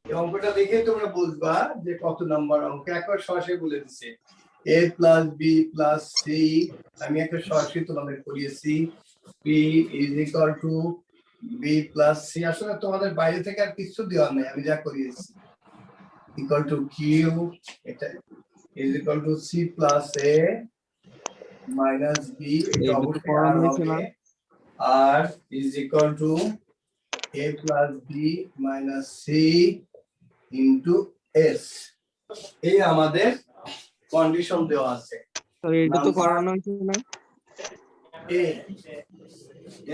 এই অঙ্কটা দেখে তোমরা বুঝবা যে কত নাম্বার অঙ্ক, একবার সরাসরি বলে দিচ্ছে a plus B plus C, আমি একটা সরাসরি তোমাদের করিয়েছি, p is equal to B plus C, আসলে তোমাদের বাইরে থেকে আর কিছু দেওয়া নেই, আমি যা করিয়েছি, ইকুয়াল টু কিউ, এটা is equal to C plus A minus B, এটা অবশ্যই আর হবে, R is equal to a plus b minus c into s, এই আমাদের কন্ডিশন দেওয়া আছে। এটা তো করানো হয়েছে না?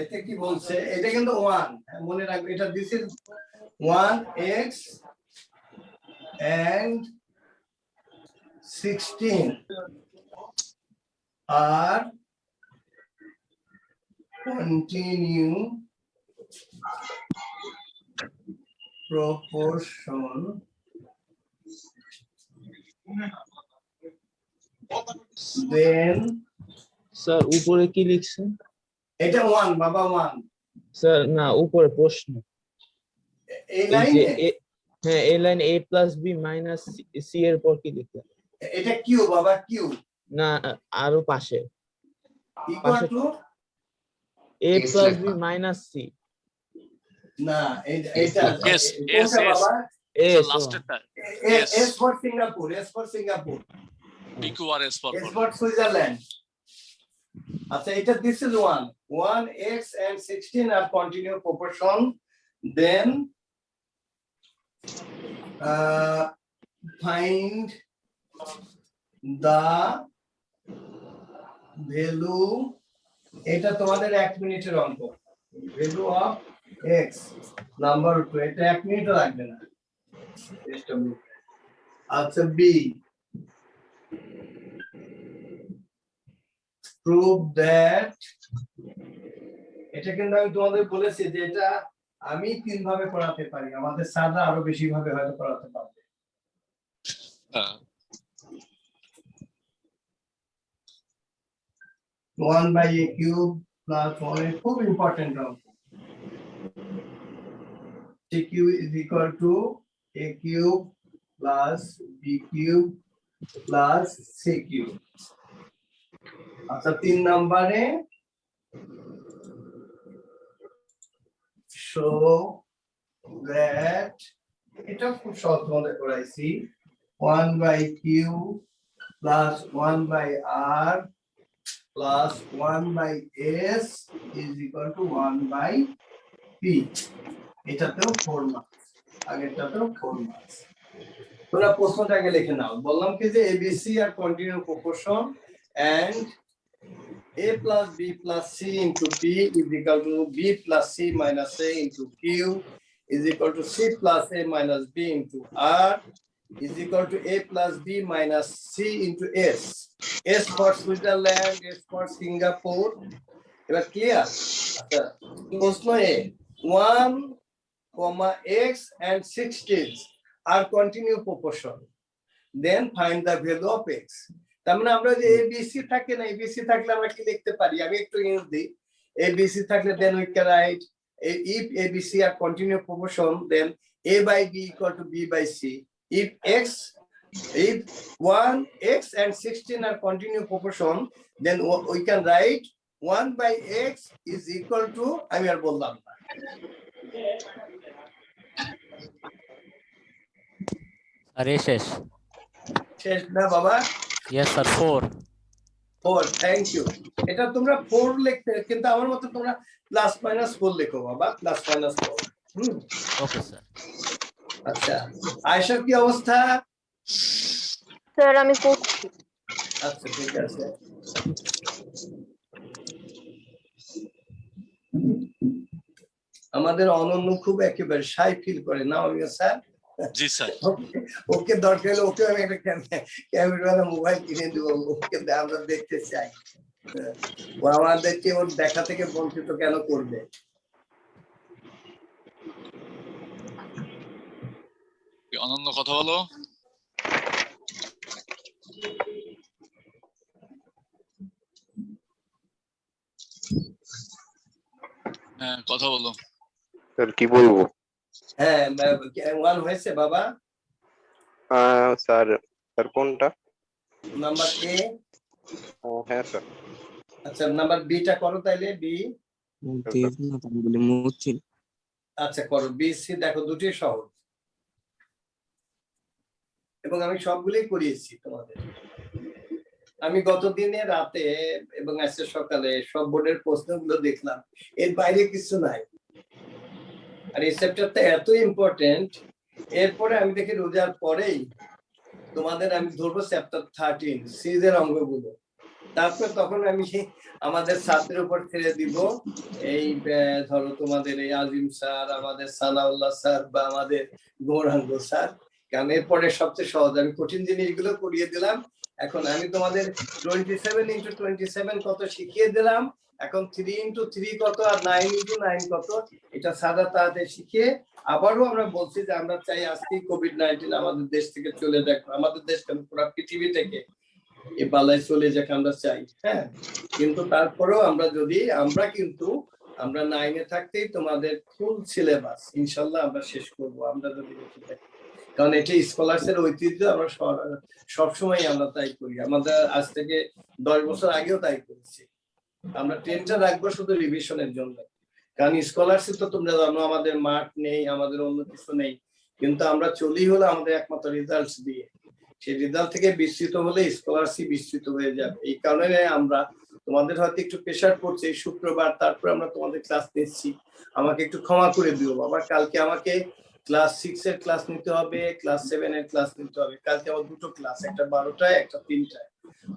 এতে কি বলছে, এটা কিন্তু 1, মনে রাখবে, এটা this is 1x and 16 are continue proportion then, sir উপরে কি লিখছেন? এটা 1 বাবা 1, স্যার না, উপরে প্রশ্ন এই লাইনে হ্যাঁ, এই line a plus B minus C এর পর কি লিখলেন? এটা কিউ বাবা, কিউ না, আরো পাশে equal to a plus B minus C. না, এটা Yes, কোনটা yes, yes. বাবা? লাস্টেরটা S for Singapore, S for Singapore, PQRS for S for Switzerland. আচ্ছা, এটা this is 1x and 16 are continuous proportion, then find the value, এটা তোমাদের 1 মিনিটের অঙ্ক, value of x নাম্বার 2, এটা 1 মিনিটও লাগবে না। আচ্ছা, b prove that, এটা কিন্তু আমি তোমাদের বলেছি যে এটা আমি 3 ভাবে করাতে পারি, আমাদের স্যাররা আরো বেশি ভাবে হয়তো করাতে পারবে। হ্যাঁ 1 by a cube plus 1, খুব ইম্পর্টেন্ট অঙ্ক, c cube is equal to a cube plus b cube plus c cube। আচ্ছা, 3 নম্বরে show that, এটা খুব সহজ তোমাদের করাইছি, 1 by q plus 1 by r plus 1 by s is equal to 1 by p, এটাতেও 4 মার্কস, আগেরটাতেও 4 মার্কস। তোমরা প্রশ্নটা আগে লিখে নাও, বললাম কি যে abc আর continue proportion and a plus b plus c into p is equal to b plus c minus a into q is equal to c plus a minus b into r is equal to a plus b minus c into s, s for Switzerland, s for Singapore। এবার clear? আচ্ছা, প্রশ্ন এ 1, x and 16 are continuous proportion, then find the value of x। তার মানে আমরা যে abc থাকে না, abc থাকলে আমরা কি লিখতে পারি, আমি একটু ইউজ দিই, abc থাকলে then we can write if abc are continuous proportion then a by b equal to b by c, if 1x and 16 are continuous proportion then we can write 1 by x is equal to, আমি আর বললাম না। আরে শেষ। শেষ না বাবা? Yes sir, 4। 4, thank you. এটা তোমরা 4 লিখতে, কিন্তু আমার মতে তোমরা প্লাস মাইনাস 4 লেখো বাবা, প্লাস মাইনাস 4। Okay sir. আচ্ছা, আয়েশার কি অবস্থা? স্যার আমি করছি। আচ্ছা, ঠিক আছে। আমাদের অনন্য খুব একেবারে শাই ফিল করে না অমিয় স্যার? জি স্যার। ওকে দরকার হলে ওকে আমি একটা ক্যামেরা মোবাইল কিনে দেবো, ওকে আমরা দেখতে চাই। ও আমাদেরকে ওর দেখা থেকে বঞ্চিত কেন করবে? অনন্য কথা বলো। হ্যাঁ কথা বলো। স্যার কি বলবো? হ্যাঁ ওয়ান হয়েছে বাবা? স্যার স্যার কোনটা? Number A. হ্যাঁ স্যার। আচ্ছা নাম্বার বিটা করো তাইলে, বি। আচ্ছা করো বি সি, দেখো দুটি সহজ এবং আমি সবগুলোই করিয়েছি তোমাদের। আমি গত দিনে রাতে এবং আজকে সকালে সব বোর্ডের প্রশ্নগুলো দেখলাম, এর বাইরে কিছু নাই। আর এই চ্যাপ্টারটা এত ইম্পর্টেন্ট, এরপরে আমি দেখি রোজার পরেই তোমাদের আমি ধরবো চ্যাপ্টার 13 সিজের অঙ্গগুলো। তারপর তখন আমি আমাদের ছাত্রের উপর ছেড়ে দিব, এই ধরো তোমাদের এই আজিম স্যার, আমাদের সানাউল্লাহ স্যার বা আমাদের গৌরাঙ্গ স্যার, কারণ এরপরে সবচেয়ে সহজ। আমি কঠিন জিনিসগুলো করিয়ে দিলাম। এখন আমি তোমাদের 27 into 27 কত শিখিয়ে দিলাম। এখন 3 into 3 কত আর 9 into 9 কত, এটা সাদা তাড়াতাড়ি শিখিয়ে আবারও আমরা বলছি যে আমরা চাই আজকেই কোভিড-19 আমাদের দেশ থেকে চলে যাক, আমাদের দেশ কেন পুরো পৃথিবী থেকে এই বালায় চলে যাক আমরা চাই। হ্যাঁ, কিন্তু তারপরেও আমরা কিন্তু 9-এ থাকতেই তোমাদের ফুল সিলেবাস ইনশাল্লাহ আমরা শেষ করব, আমরা যদি বেঁচে থাকি। কারণ এটি স্কলারশিপের ঐতিহ্য, আমরা সবসময় আমরা তাই করি। আমাদের আজ থেকে 10 বছর আগেও তাই করেছি। আমরা 10টা রাখবো শুধু রিভিশনের জন্য, কারণ স্কলারশিপ তো তোমরা জানো আমাদের মাঠ নেই, আমাদের অন্য কিছু নেই, কিন্তু আমরা চলি হলো আমাদের একমাত্র রেজাল্ট দিয়ে। সেই রেজাল্ট থেকে বিস্তৃত হলে স্কলারশিপ বিস্তৃত হয়ে যাবে। এই কারণে আমরা তোমাদের হয়তো একটু প্রেশার পড়ছে শুক্রবার, তারপর আমরা তোমাদের ক্লাস নিচ্ছি, আমাকে একটু ক্ষমা করে দিও বাবা। কালকে আমাকে ক্লাস 6 এর ক্লাস নিতে হবে, ক্লাস 7 এর ক্লাস নিতে হবে। কালকে আমার দুটো ক্লাস, একটা 12টায় একটা 3টায়।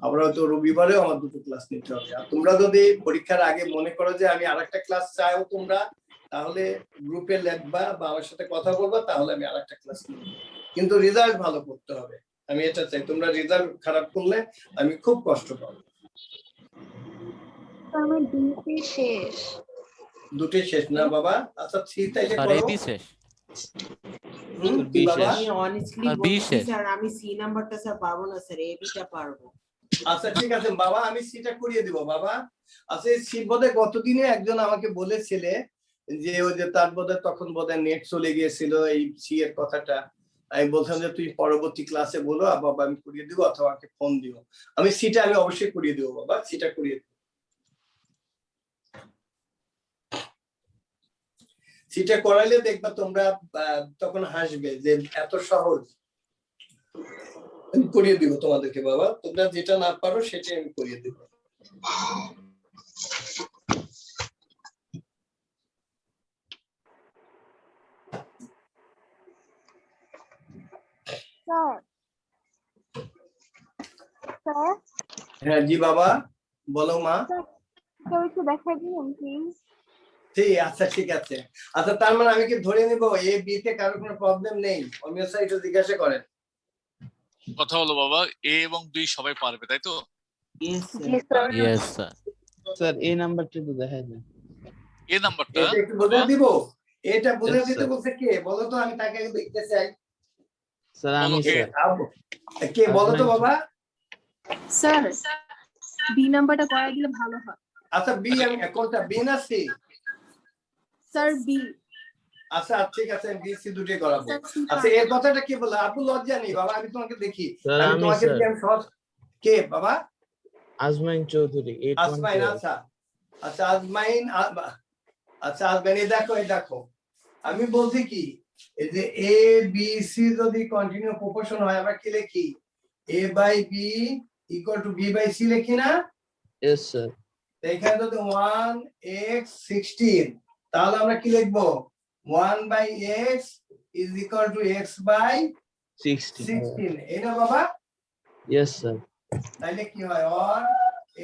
আবার হয়তো রবিবারেও আমার দুটো ক্লাস নিতে হবে। আর তোমরা যদি পরীক্ষার আগে মনে করো যে আমি আরেকটা ক্লাস চাইও তোমরা, তাহলে গ্রুপে লিখবা বা আমার সাথে কথা বলবা, তাহলে আমি আরেকটা ক্লাস নিব। কিন্তু রেজাল্ট ভালো করতে হবে, আমি এটা চাই। তোমরা রেজাল্ট খারাপ করলে আমি খুব কষ্ট পাবো। আমার দুটি শেষ। দুটি শেষ না বাবা? আচ্ছা ঠিক তাইলে স্যার করো। এবি শেষ। কি বাবা? আমি অনেস্টলি আর বি বলছি শেষ। স্যার, আমি সি নাম্বারটা স্যার পারবো না স্যার, এ বিটা পারবো। আচ্ছা ঠিক আছে বাবা, আমি সিটা করিয়ে দিব বাবা। আচ্ছা সি বোধহয় গতদিনে একজন আমাকে বলেছিলে যে ওই যে তার বোধহয় তখন বোধহয় নেট চলে গিয়েছিল এই সি এর কথাটা। আমি বলছিলাম যে তুই পরবর্তী ক্লাসে বলো, বাবা আমি করিয়ে দিব অথবা আমাকে ফোন দিও। আমি সিটা আমি অবশ্যই করিয়ে দিব বাবা, সিটা করিয়ে দিব। সিটা করাইলে দেখবা তোমরা তখন হাসবে যে এত সহজ। আমি করিয়ে দিব তোমাদেরকে বাবা, তোমরা যেটা না পারো সেটাই আমি করিয়ে দিব। হ্যাঁ জি বাবা বলো মা। একটু দেখাই দিন প্লিজ। ঠিক আচ্ছা ঠিক আছে। আচ্ছা তার মানে আমি কি ধরে নিব এ বি তে কারো কোনো প্রবলেম নেই? অমিয় স্যার একটু জিজ্ঞাসা করেন। কথা বলো বাবা, এ এবং বি সবাই পারবে তাই তো? ইয়েস জি স্যার। Yes sir. স্যার এই নাম্বারটা তো দেখাই দেন। এ নাম্বারটা এটা একটু বলে দিব। এটা বলে Yes, দিতে sir. বলছে কে বলো তো, আমি তাকে দেখতে চাই। স্যার আমি বলো কে? স্যার। কে বলো তো বাবা। স্যার বি নাম্বারটা করাই দিলে ভালো হয়। আচ্ছা বি, আমি কোনটা বি না সি? Sir B. আচ্ছা ঠিক আছে আমি বি সি দুটোই করাবো। আচ্ছা এর কথাটা কি বলে? আপু লজ্জা নেই বাবা, আমি তোমাকে দেখি। স্যার আমি আমি তোমাকে স্যার দেখি, আমি সহজ। কে বাবা? আজমাইন চৌধুরী আসমাইন। 812। আচ্ছা আচ্ছা আজমাইন। আচ্ছা আজমাইন এই দেখো আমি বলছি কি, এই যে এ বি সি যদি কন্টিনিউ প্রপোর্শন হয় আমরা কি লিখি? a by B equal to B by C লিখি না? Yes sir. এখানে যদি 1x16, তাহলে আমরা কি লিখবো? 1/x is equal to x by 16 এই না বাবা? Yes sir. তাহলে কি হয়? or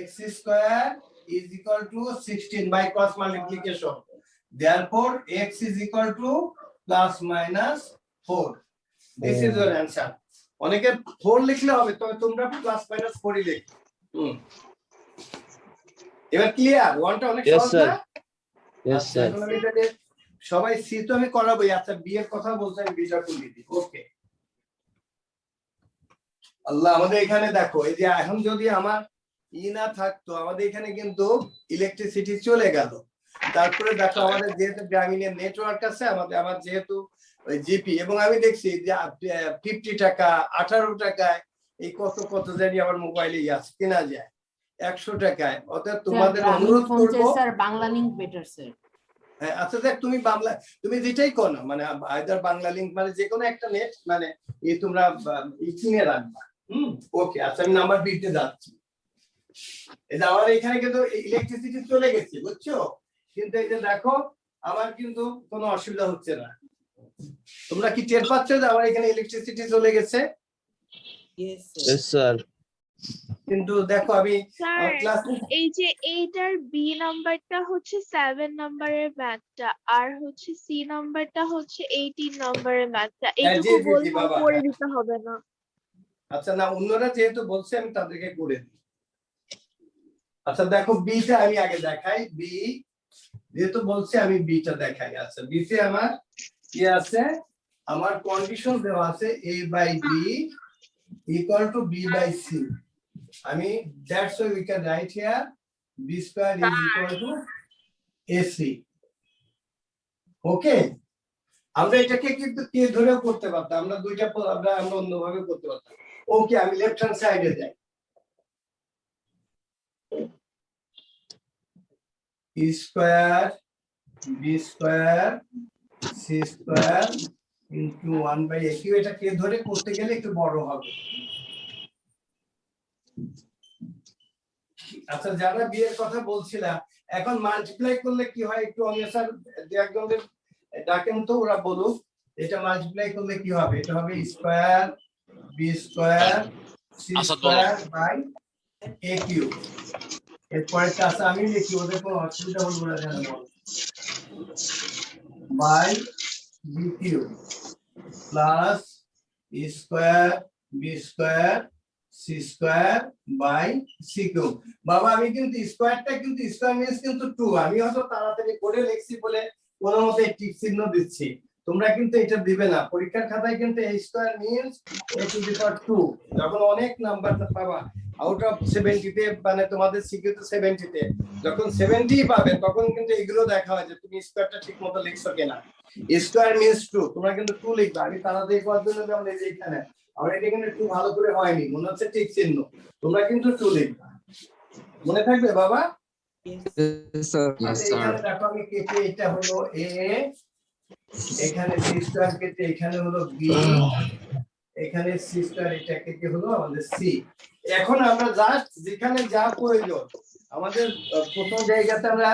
x square is equal to 16 by cross multiplication। therefore x is equal to plus minus 4. This is your answer. অনেকে 4 লিখলে হবে, তবে তোমরা প্লাস মাইনাস 4ই লিখো। এবার ক্লিয়ার? ওয়ানটা অনেক Yes, সহজ sir. না? Yes, আচ্ছা, sir. এখন আমি এটাকে সবাই সি তো আমি করাবোই। আচ্ছা, বি এর কথা বলতে আমি বিটা করে দিই। ওকে, আল্লাহ, আমাদের এখানে দেখো, এই যে এখন যদি আমার না থাকতো, আমাদের এখানে কিন্তু ইলেকট্রিসিটি চলে গেল। তারপরে দেখো আমাদের যেহেতু গ্রামীণের নেটওয়ার্ক আছে, আমার যেহেতু ওই জিপি, এবং আমি দেখছি যে 50 টাকা 18 টাকায় এই কত জানি আমার মোবাইলে আছে কেনা যায় 100 টাকায়। অর্থাৎ তোমাদের অনুরোধ করবো, sir Bangla link better sir. হ্যাঁ, আচ্ছা দেখ, তুমি যেটাই করো, মানে আইদার বাংলা লিংক, মানে যে কোনো একটা নেট, মানে এই তোমরা কিনে রাখবা। ওকে, আচ্ছা, আমি নাম্বার বিতে যাচ্ছি। এই যে আমার এখানে কিন্তু ইলেকট্রিসিটি চলে গেছে, বুঝছো? কিন্তু এই যে দেখো, আমার কিন্তু কোনো অসুবিধা হচ্ছে না। তোমরা কি টের পাচ্ছ যে আমার এখানে ইলেকট্রিসিটি চলে গেছে? Yes, sir. কিন্তু দেখো আমি স্যার ক্লাস, এই যে এইটার বি নাম্বারটা হচ্ছে 7 নাম্বারের ম্যাথটা, আর হচ্ছে সি নাম্বারটা হচ্ছে 18 নাম্বারের ম্যাথটা। এইটুকু জি, বললে বাবা, করে দিতে হবে না? আচ্ছা, না, অন্যরা যেহেতু বলছে আমি তাদেরকে করে দিই। আচ্ছা দেখো, বিটা আমি আগে দেখাই। বি যেহেতু বলছে, আমি বিটা দেখাই। আচ্ছা, বিতে আমার কি আছে? আমার কন্ডিশন দেওয়া আছে a by b equal to b by c. আমি that's why we can write here b square is equal to ac. ওকে, আমরা এটাকে কিন্তু কে ধরেও করতে পারতাম, আমরা দুইটা আমরা অন্যভাবে করতে পারতাম। ওকে, আমি লেফট হ্যান্ড সাইডে যাই। e square b square c square into 1 by a Q. এটা কে ধরে করতে গেলে একটু বড় হবে। আচ্ছা, যারা বি এর কথা বলছিলাম, এখন মাল্টিপ্লাই করলে কি হয় একটু অনেসার একজনের ডাকেন তো, ওরা বলুক এটা মাল্টিপ্লাই করলে কি হবে। এটা হবে square B square C square by A Q. এরপরে কাছে আমি লিখি, ওদের কোনো অসুবিধা হলো না যেন, by B Q plus square B square C square by C cube. বাবা, আমি কিন্তু স্কয়ারটা কিন্তু স্কয়ার মিন্স কিন্তু 2, আমি হয়তো তাড়াতাড়ি করে লিখছি বলে কোনো মতে টিক চিহ্ন দিচ্ছি। তোমরা কিন্তু এটা দিবে না পরীক্ষার খাতায়, কিন্তু a square means a to the power 2। যখন অনেক নাম্বার পাবা আউট অফ 70 তে, মানে তোমাদের সিকিউ তে 70 তে যখন 70 পাবে, তখন কিন্তু এগুলো দেখা হয় যে তুমি স্কয়ারটা ঠিকমতো লিখছো কিনা। স্কয়ার মিন্স 2, তোমরা কিন্তু 2 লিখবা। আমি তাড়াতাড়ি করার জন্য যেমন এই যে এখানে আমার এটা কিন্তু একটু ভালো করে হয়নি, মনে হচ্ছে ঠিক চিহ্ন, তোমরা কিন্তু 2 লিখবা। মনে থাকবে বাবা? এখানে দেখো আমি কেটে, এটা হলো a, এখানে b স্কয়ার কেটে এখানে হলো b, এখানে c স্কয়ার এটা কেটে হলো আমাদের c। এখন আমরা জাস্ট যেখানে যা প্রয়োজন, আমাদের প্রথম জায়গাতে আমরা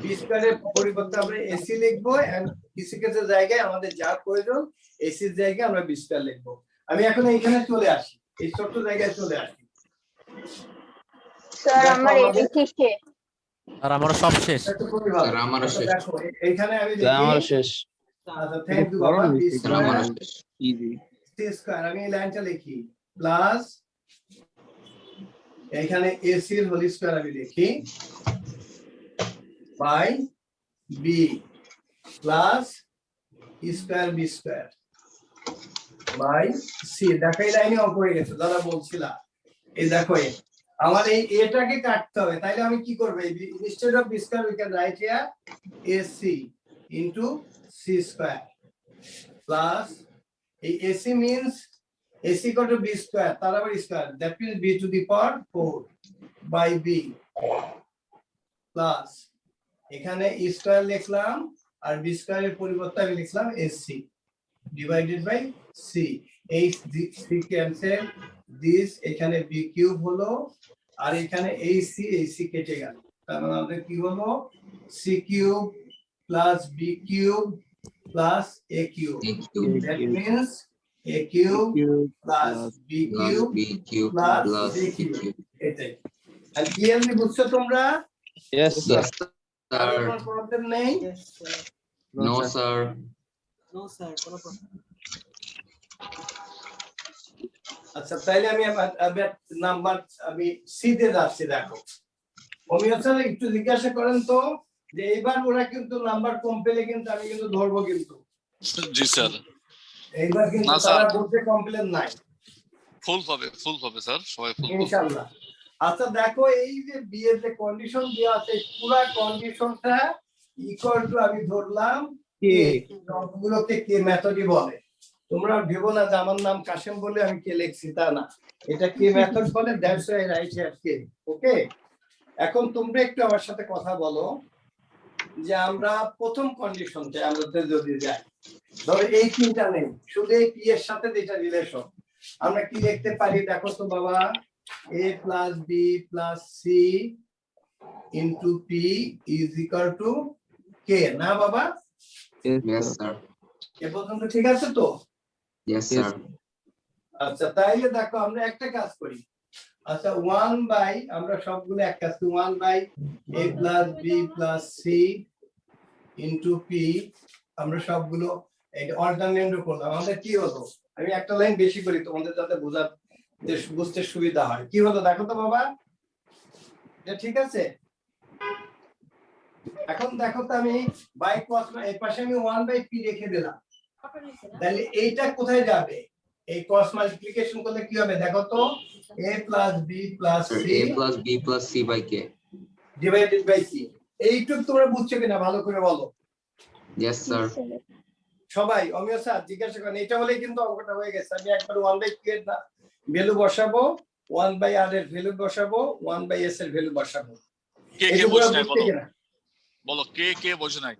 b স্কয়ারের পরিবর্তে আমরা ac লিখবো, এন্ড কিছু কিছু জায়গায় আমাদের যা প্রয়োজন ac এর জায়গায় আমরা b স্কয়ার লিখবো। আমি এখন এইখানে চলে আসি, এই ছোট জায়গায় চলে আসি। স্যার আমার এবিসি শেষ। আর আমারও সব শেষ। স্যার আমারও শেষ। দেখো এইখানে আমি লিখি, আমার শেষ। আচ্ছা, থ্যাংক ইউ বাবা। b square easy c square, আমি এই লাইনটা লিখি, প্লাস এখানে ac এর হোল স্কয়ার আমি লিখি by b plus square b square by c। দেখো এই লাইনে অঙ্ক হয়ে গেছে, দাদা বলছিলাম। এই দেখো আমার এই এটাকে কাটতে হবে, তাইলে আমি কি করব? Instead of b square we can write here ac into c square plus এই ac means ac equal to b square, তার আবার square, that means b to the power 4 by b plus এখানে স্কয়ার লিখলাম, আর b স্কয়ারের পরিবর্তে আমি লিখলাম ac divided by c। এই c cancel, this এখানে b কিউব হলো, আর এখানে ac কেটে গেল, তার মানে আমাদের কি হলো c cube plus b cube plus a cube. that means a cube plus b cube plus c cube. এটাই। আর ক্লিয়ারলি বুঝছো তোমরা? Yes, sir. তাহলে কোনো প্রবলেম নেই? Yes, sir. No, sir. No, sir. কোনো problem. আচ্ছা তাইলে আমি নাম্বার আমি সি তে যাচ্ছি। দেখো অমিয় স্যার একটু জিজ্ঞাসা করেন তো যে এইবার ওরা কিন্তু নাম্বার কম পেলে কিন্তু আমি কিন্তু ধরবো, কিন্তু জি স্যার, এইবার কিন্তু না, স্যার। তারা বলতে কমপ্লেন নাই ফুল পাবে স্যার, সবাই ফুল পাবে। ইনশাআল্লাহ। আচ্ছা দেখো এই যে বি এর যে কন্ডিশন দেওয়া আছে পুরো কন্ডিশনটা ইকুয়াল টু আমি ধরলাম কে, সবগুলোকে কে মেথডই বলে। তোমরা ভেবো না যে আমার নাম কাশেম বলে আমি কে লিখছি, তা না, এটা কে মেথড বলে, দ্যাটস ওয়াই রাইট হিয়ার কে। ওকে, এখন তোমরা একটু আমার সাথে কথা বলো যে আমরা প্রথম কন্ডিশনতে আমরা যদি যাই, ধরো এই তিনটা নেই, শুধু এই পি এর সাথে যেটা রিলেশন, আমরা কি লিখতে পারি দেখো তো বাবা, a plus b plus c into p is equal to k, না বাবা? Yes, sir. এ পর্যন্ত ঠিক আছে তো? Yes, sir. আচ্ছা তাইলে দেখো আমরা একটা কাজ করি, আচ্ছা 1 বাই, আমরা সবগুলো এক কাজ করি, 1 by a plus b plus c into p, আমরা সবগুলো এটা অল্টারনেট করলাম। আমাদের কি হলো, আমি একটা লাইন বেশি করি তোমাদের যাতে বুঝতে সুবিধা হয়। কি হলো দেখো তো বাবা, এটা ঠিক আছে? এখন দেখো তো আমি বাই cos এই পাশে আমি 1 বাই p রেখে দিলাম, তাহলে এইটা কোথায় যাবে? এই ক্রস মাল্টিপ্লিকেশন করলে কি হবে দেখো তো, a plus b plus Sir, c a plus b plus c by k. Divided by c। এইটুকু তোমরা বুঝছো কিনা ভালো করে বলো Yes, sir. সবাই। অমিয় স্যার জিজ্ঞাসা করেন, এটা হলে কিন্তু অঙ্কটা হয়ে গেছে। আমি একবার 1 বাই q এর ভ্যালু বসাবো, 1 বাই r এর ভ্যালু বসাবো, 1 বাই s এর ভ্যালু বসাবো। কে এইটুকু বোঝে নাই বুঝছো বলো, কিনা? বলো কে বোঝে নাই?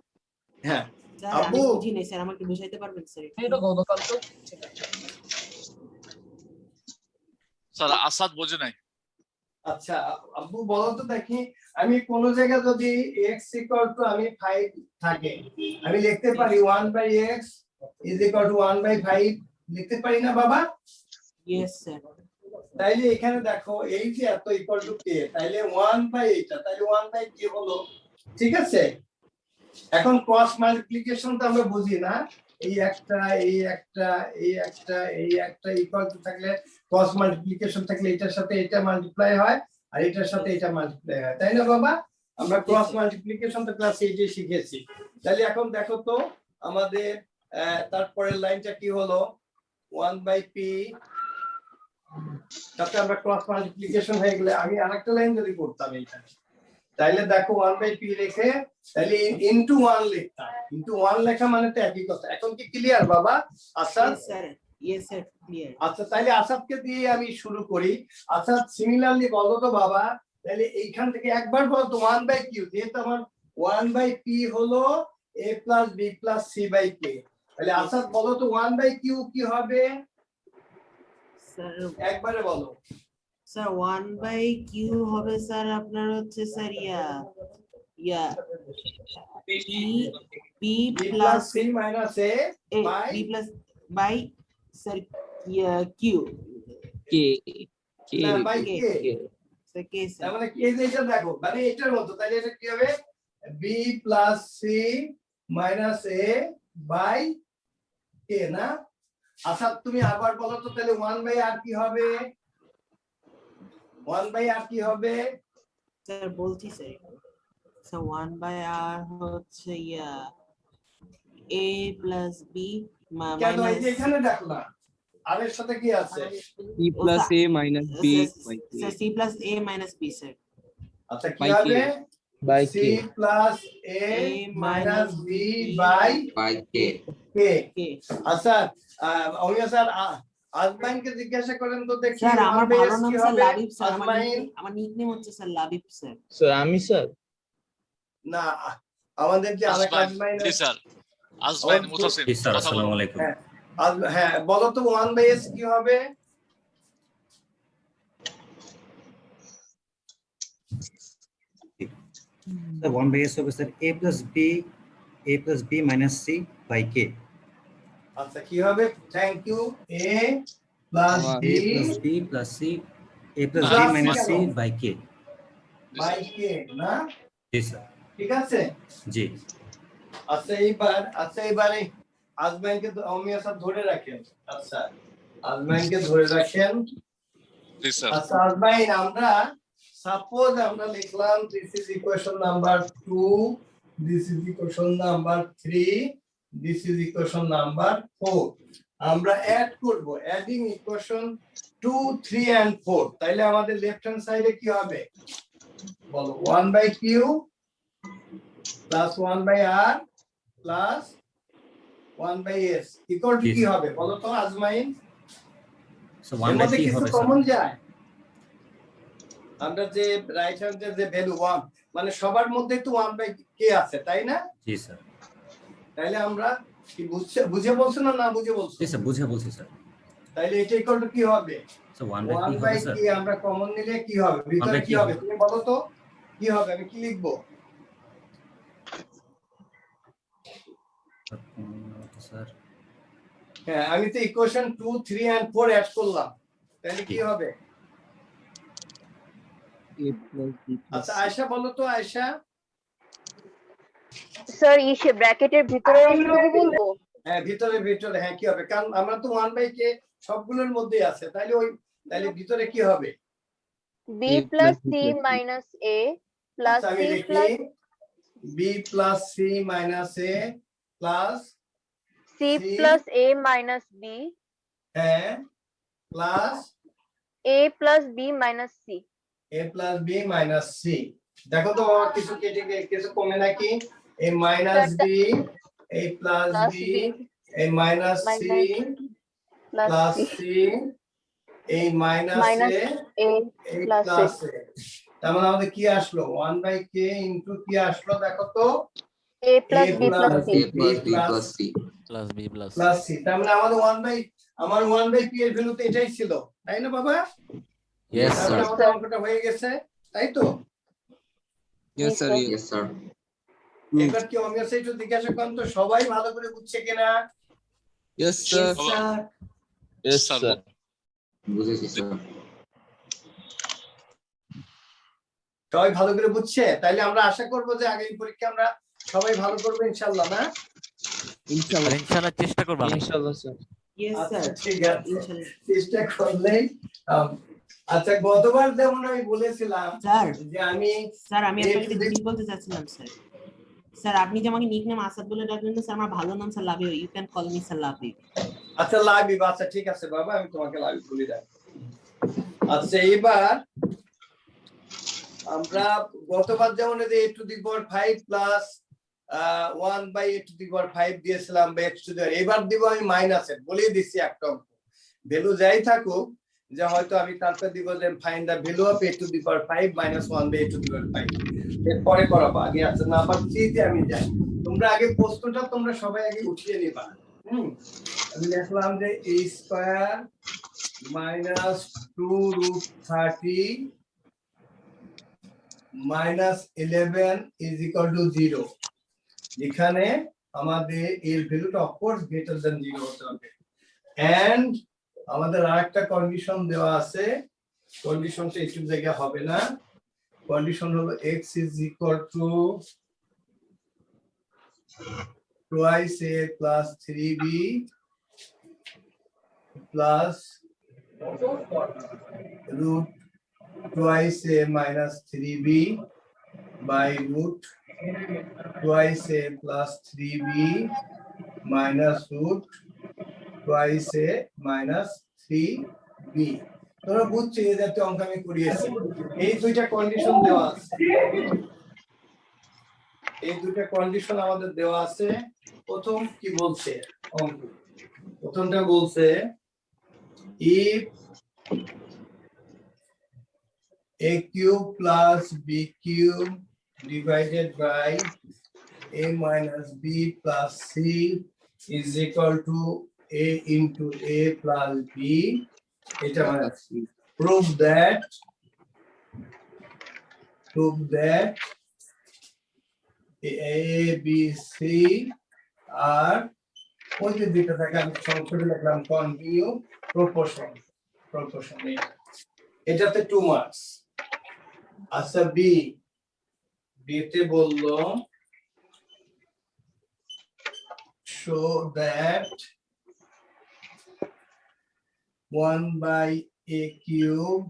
হ্যাঁ স্যার আমি আব্বু। বুঝি নাই স্যার, আমাকে বুঝাইতে পারবেন স্যার? এটা গতকাল তো স্যার আসাদ বোঝে নাই। আচ্ছা আব্বু বলো তো দেখি, আমি কোন জায়গায় যদি x ইকুয়াল টু আমি 5 থাকে, আমি লিখতে পারি 1 by x is equal to 1 by 5, লিখতে পারি না বাবা? Yes sir. তাইলে এখানে দেখো এই যে এত ইকুয়াল টু k, তাইলে 1 বাই এটা, তাইলে 1 বাই k হলো, ঠিক আছে? এখন ক্রস মাল্টিপ্লিকেশন তো আমরা বুঝি না, এই একটা এই একটা এই একটা এই একটা ইকুয়াল টু থাকলে ক্রস মাল্টিপ্লিকেশন থাকলে এটার সাথে এটা মাল্টিপ্লাই হয় আর এটার সাথে এটা মাল্টিপ্লাই হয়, তাই না বাবা? আমরা ক্রস মাল্টিপ্লিকেশন তো ক্লাস 8 এ শিখেছি। তাহলে এখন দেখো তো আমাদের তারপরের লাইনটা কি হলো, 1 বাই p, তাতে আমরা ক্রস মাল্টিপ্লিকেশন হয়ে গেলে আমি আরেকটা লাইন যদি করতাম এইখানে, তাইলে দেখো 1 বাই p রেখে তাহলে ইনটু 1 লিখতাম, ইনটু 1 লেখা মানে তো একই কথা। এখন কি ক্লিয়ার বাবা? Asad yes sir, yes sir clear. আচ্ছা তাইলে আসাদকে দিয়ে আমি শুরু করি। আসাদ সিমিলারলি বলো তো বাবা, তাহলে এইখান থেকে একবার বলো তো 1 বাই q, যেহেতু আমার 1 বাই p হলো a plus b plus c by k, তাহলে আসাদ বলো তো 1 বাই q কি হবে? স্যার একবারে বলো। স্যার 1 বাই কিউ হবে স্যার আপনার হচ্ছে sir P b plus plus c minus a by B plus by sir Q না বাই k, স্যার কে তার স্যার। মানে কি এই যে এটা দেখো, মানে এটার মতো, তাহলে এটা কি হবে, b plus c minus a by k না? আচ্ছা তুমি আবার বলো তো তাহলে 1 বাই r কি হবে? 1 বাই r কি হবে? স্যার বলছি স্যার, স্যার 1 বাই আর হচ্ছে a প্লাস বি কেন এই যে মাইনাস এখানে দেখো না r এর সাথে কি আছে? c plus a minus b sir c plus a minus b sir. আচ্ছা কি হবে? By c k plus a minus b by By k. k। আচ্ছা অমিয় স্যার আজমাইনকে জিজ্ঞাসা করেন তো দেখি স্যার আমার 1 বাই ভালো s নাম কি স্যার হবে? লাবিব স্যার, আজমাইন আমার নিকনেম হচ্ছে স্যার লাবিব স্যার। স্যার আমি স্যার না, আমাদের যে আরেক আজমাইন, আজমাইন জি স্যার, আজমাইন মুতাসিম, জি স্যার, কথা বলো। আসসালামু আলাইকুম। হ্যাঁ বলো তো 1 বাই s কি হবে? স্যার 1 বাই s হবে sir a plus b minus c by k। আচ্ছা কি হবে? Thank you. a plus b a plus b plus c a plus b Plus minus c কেন? By k। বাই k না? জি স্যার। ঠিক আছে? জি আচ্ছা এবারে আজমাইনকে অমিয়া স্যার ধরে রাখেন। আচ্ছা আজমাইনকে ধরে রাখেন। জি স্যার। আচ্ছা আজমাইন, আমরা সাপোজ আমরা লিখলাম this is equation number 2, this is equation number 3, this is equation number 4। আমরা অ্যাড করব, অ্যাডিং ইকুয়েশন 2, 3 and 4। তাইলে আমাদের লেফট হ্যান্ড সাইডে কি হবে বলো? 1/q plus 1/r plus 1/s equal to কি হবে বলো তো আজমাইন? সো এর 1/3 মধ্যে কিছু হবে কমন যায়? আমরা যে রাইট হ্যান্ডের যে ভ্যালু 1 মানে সবার মধ্যে তো 1/k আছে তাই না? জি স্যার। তাইলে আমরা কি বুঝে বলছো না বুঝে বলছো? জি স্যার বুঝে বলছি স্যার। তাইলে এটা ইকুয়াল টু কি হবে? সো 1/3 হবে স্যার। 1/k আমরা কমন নিলে কি হবে? ভিতরে কি হবে তুমি বলো তো? কি হবে? আমি কি লিখবো? স্যার হ্যাঁ আমি তো ইকুয়েশন 2, 3 and 4 অ্যাড করলাম। তাহলে কি হবে? আচ্ছা আয়েশা বলো তো, আয়েশা। স্যার ইসে ব্র্যাকেটের ভিতরে অংশটুকু বলবো? হ্যাঁ ভিতরে হ্যাঁ কি হবে? কারণ আমরা তো 1/k সবগুলোর মধ্যেই আছে, তাহলে ভিতরে কি হবে? b plus c minus a plus আচ্ছা, c আমি লিখি plus b plus c minus a plus c plus a minus b হ্যাঁ plus a plus b minus c a plus b minus c। দেখো তো বাবা কিছু কিছু কমে নাকি? a minus b, a plus b, a minus c plus c, a minus a plus a। তার মানে আমাদের কি আসলো? 1/k ইনটু কি আসলো দেখো তো? a plus b plus c plus B plus plus c। তার মানে আমাদের 1/p এর ভ্যালু তো এটাই ছিল তাই না বাবা? ইয়েস তাহলে স্যার। আমাদের অঙ্কটা হয়ে গেছে তাই তো? Yes, sir. Yes, sir. এবার কি অমিয়া একটু জিজ্ঞাসা করেন তো সবাই ভালো করে বুঝছে কিনা? Yes, Yes, sir. sir. Yes, sir. বুঝেছি স্যার। সবাই ভালো করে বুঝছে? তাইলে আমরা আশা করব যে আগামী পরীক্ষা আমরা সবাই ভালো করবো ইনশাআল্লাহ না? ইনশাআল্লাহ চেষ্টা করব আমি। ইনশাআল্লাহ স্যার। Yes, আচ্ছা, sir. ঠিক আছে। Inshallah. চেষ্টা করলেই আচ্ছা গতবার যেমন আমি বলেছিলাম স্যার যে আমি স্যার আমি আপনাকে একটা জিনিস বলতে চাচ্ছিলাম স্যার। স্যার আপনি যে আমাকে নিকনেম আসাদ বলে ডাকলেন না স্যার, আমার ভালো নাম sir love you, you can call me sir love you. আচ্ছা লাভি আচ্ছা ঠিক আছে বাবা, আমি তোমাকে লাভি বলে দেব। আচ্ছা এবার আমরা গতবার যেমন এই a to the power 5 plus 1/a to the power 5 দিয়েছিলাম বা x to the power, এবার দিব আমি মাইনাসের বলেই দিছি একটা অঙ্ক। ভ্যালু যাই থাকুক যে হয়তো আমি তারপর দিব যে find the value of a to the power 5 minus 1/a to the power 5। এরপরে করাবো, আগে আচ্ছা নাম্বার 3 তে আমি যাই। তোমরা আগে প্রশ্নটা তোমরা সবাই আগে উঠিয়ে নিবা। আমি লিখলাম যে a square minus 2 root 30 minus 11 is equal to 0। এখানে আমাদের এর ভ্যালুটা অফ কোর্স গ্রেটার দ্যান 0 হতে হবে। এন্ড আমাদের আরেকটা কন্ডিশন দেওয়া আছে, কন্ডিশনটা একটু জায়গা হবে না। কন্ডিশন হলো x is equal to twice a plus 3b plus root twice a minus 3b by root twice a plus 3b minus root twice a minus 3b। তোমরা বুঝছো এই জাতীয় অঙ্ক আমি করিয়েছি। এই দুইটা কন্ডিশন দেওয়া আছে, এই দুইটা কন্ডিশন আমাদের দেওয়া আছে। প্রথম কি বলছে অঙ্ক? প্রথমটা বলছে if a cube plus b cube divided by a minus b plus c is equal to a into a plus b, এটা মানে prove that a b c are ওই যে দুইটা থাকে আমি সংক্ষেপে লিখলাম কন্টিনিউ প্রপোর্শন এটাতে 2 মার্কস। আচ্ছা বি বিতে বললো show that 1/a cube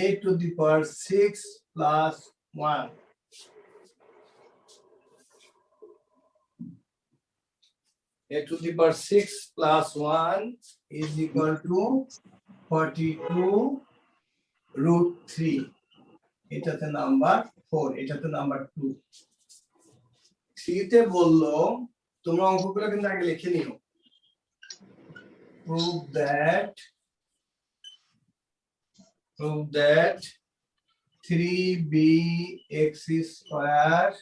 a to the power 6 plus 1 a to the power 6 plus 1 is equal to 42 root 3. এটাতে নাম্বার 4, এটাতে নাম্বার 2. 3 তে বললো তোমরা অঙ্কগুলো কিন্তু আগে লিখে নিও। prove that 3bx square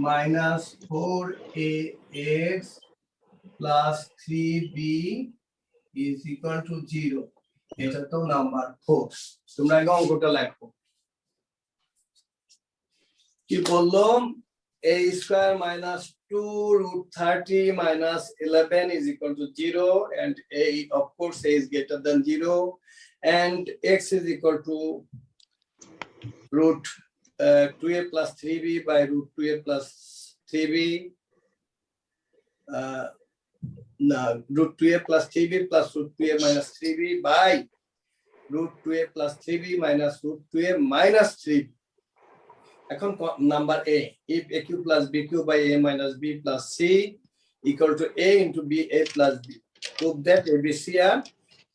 minus 4ax plus 3b is equal to 0. এটা তো নাম্বার 4। তোমরা আগে অঙ্কটা লেখো। কি বললো? a square minus 2 root 30 minus 11 is equal to 0, and a, of course, a is greater than 0, and x is equal to root 2a plus 3b by root 2a plus 3b. No, root 2a plus 3b plus root 2a minus 3b by root 2a plus 3b minus root 2a minus 3b. এখন number a, if a cube plus b cube by a minus b plus c equal to a into b a plus b, prove that abc are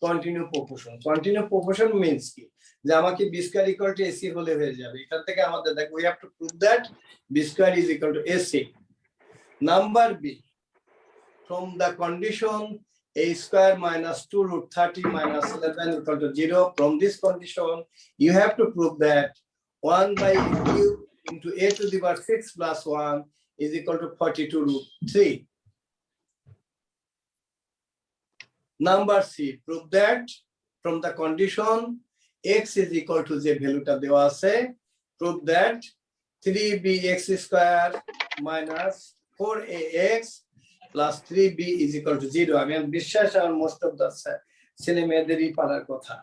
continue proportion. Continue proportion means কি? যে আমাকে b square equal to ac হলে হয়ে যাবে। এখান থেকে আমাদের দেখো we have to prove that b square is equal to ac. Number b, from the condition a square minus 2 root 30 minus 11 equal to 0, from this condition you have to prove that 1/a cube into a to the power 6 plus 1 is equal to 42 root 3. Number c, prove that from the condition x is equal to যে ভ্যালুটা দেওয়া আছে, prove that 3bx square minus 4ax plus 3b is equal to 0. আমি বিশ্বাস আমার most of the ছেলে মেয়েদেরই পারার কথা।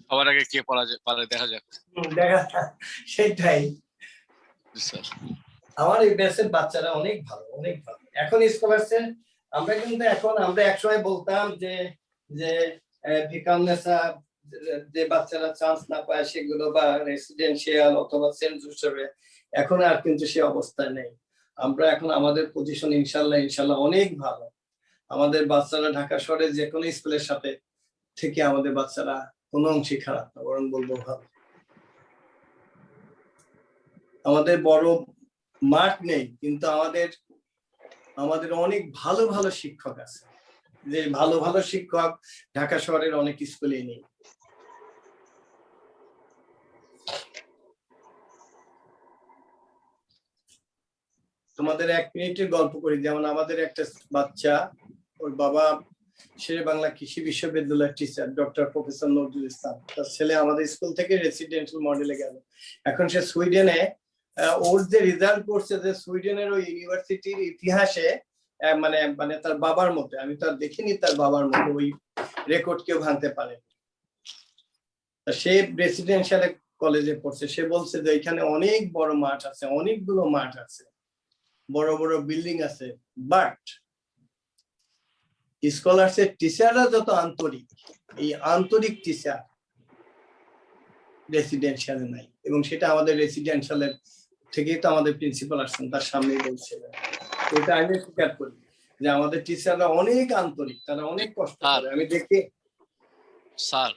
সবার আগে কে পারে দেখা যাক। দেখা সেটাই। স্যার আমার এই ব্যাচের বাচ্চারা অনেক ভালো, অনেক ভালো। এখন স্কলারশিপ আমরা কিন্তু আমরা একসময় বলতাম যে যে ভিকামনেসা যে বাচ্চারা চান্স না পায় সেগুলো বা রেসিডেন্সিয়াল অথবা সেন্ট জোসেফে, এখন আর কিন্তু সে অবস্থায় নেই। আমরা এখন আমাদের পজিশন ইনশাল্লাহ অনেক ভালো। আমাদের বাচ্চারা ঢাকা শহরে যে কোনো স্কুলের সাথে থেকে আমাদের বাচ্চারা কোনো অংশে খারাপ না, বরং বলবো ভালো। আমাদের বড় মাঠ নেই, কিন্তু আমাদের অনেক ভালো ভালো শিক্ষক আছে, যে ভালো ভালো শিক্ষক ঢাকা শহরের অনেক স্কুলে নেই। তোমাদের 1 মিনিটের গল্প করি। যেমন আমাদের একটা বাচ্চা, ওর বাবা শেরে বাংলা কৃষি বিশ্ববিদ্যালয়ের teacher doctor professor Nazrul Islam. তার ছেলে আমাদের স্কুল থেকে রেসিডেন্সিয়াল মডেলে গেল। এখন সে সুইডেনে, ওর যে রেজাল্ট করছে যে সুইডেনের ওই ইউনিভার্সিটির ইতিহাসে মানে তার বাবার মতো, আমি তো আর দেখিনি তার বাবার মতো ওই রেকর্ড কেউ ভাঙতে পারে। সে রেসিডেন্সিয়াল কলেজে পড়ছে। সে বলছে যে এখানে অনেক বড় মাঠ আছে, অনেকগুলো মাঠ আছে, বড় বড় বিল্ডিং আছে, বাট স্কলারশিপ টিচাররা যত আন্তরিক, এই আন্তরিক টিচার রেসিডেন্সিয়ালে নাই। এবং সেটা আমাদের রেসিডেন্সিয়ালের থেকেই তো আমাদের প্রিন্সিপাল আসছেন, তার সামনেই বলছিলেন। এটা আমি স্বীকার করি যে আমাদের টিচাররা অনেক আন্তরিক, তারা অনেক কষ্ট করে। আমি দেখি স্যার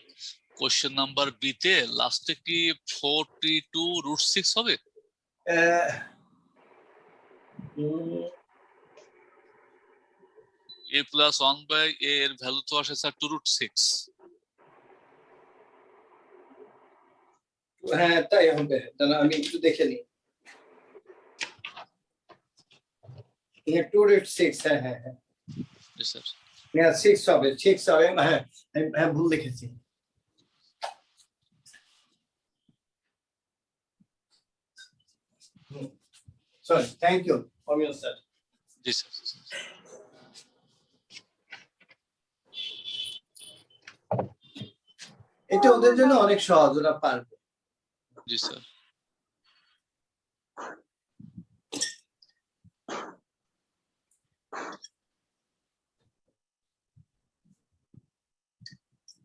কোশ্চেন নাম্বার বি তে লাস্টে কি 42 রুট 6 হবে? a plus 1/a এর ভ্যালু তো আসে স্যার 2 root 6। হ্যাঁ তাই হবে, তাহলে আমি একটু দেখে নিই। 2 root 6, হ্যাঁ হ্যাঁ হ্যাঁ জি স্যার হ্যাঁ 6 হবে 6 হবে হ্যাঁ হ্যাঁ ভুল লিখেছি sorry thank you Amiya sir জি স্যার এটা ওদের জন্য অনেক সহজ ওরা পারবে জি স্যার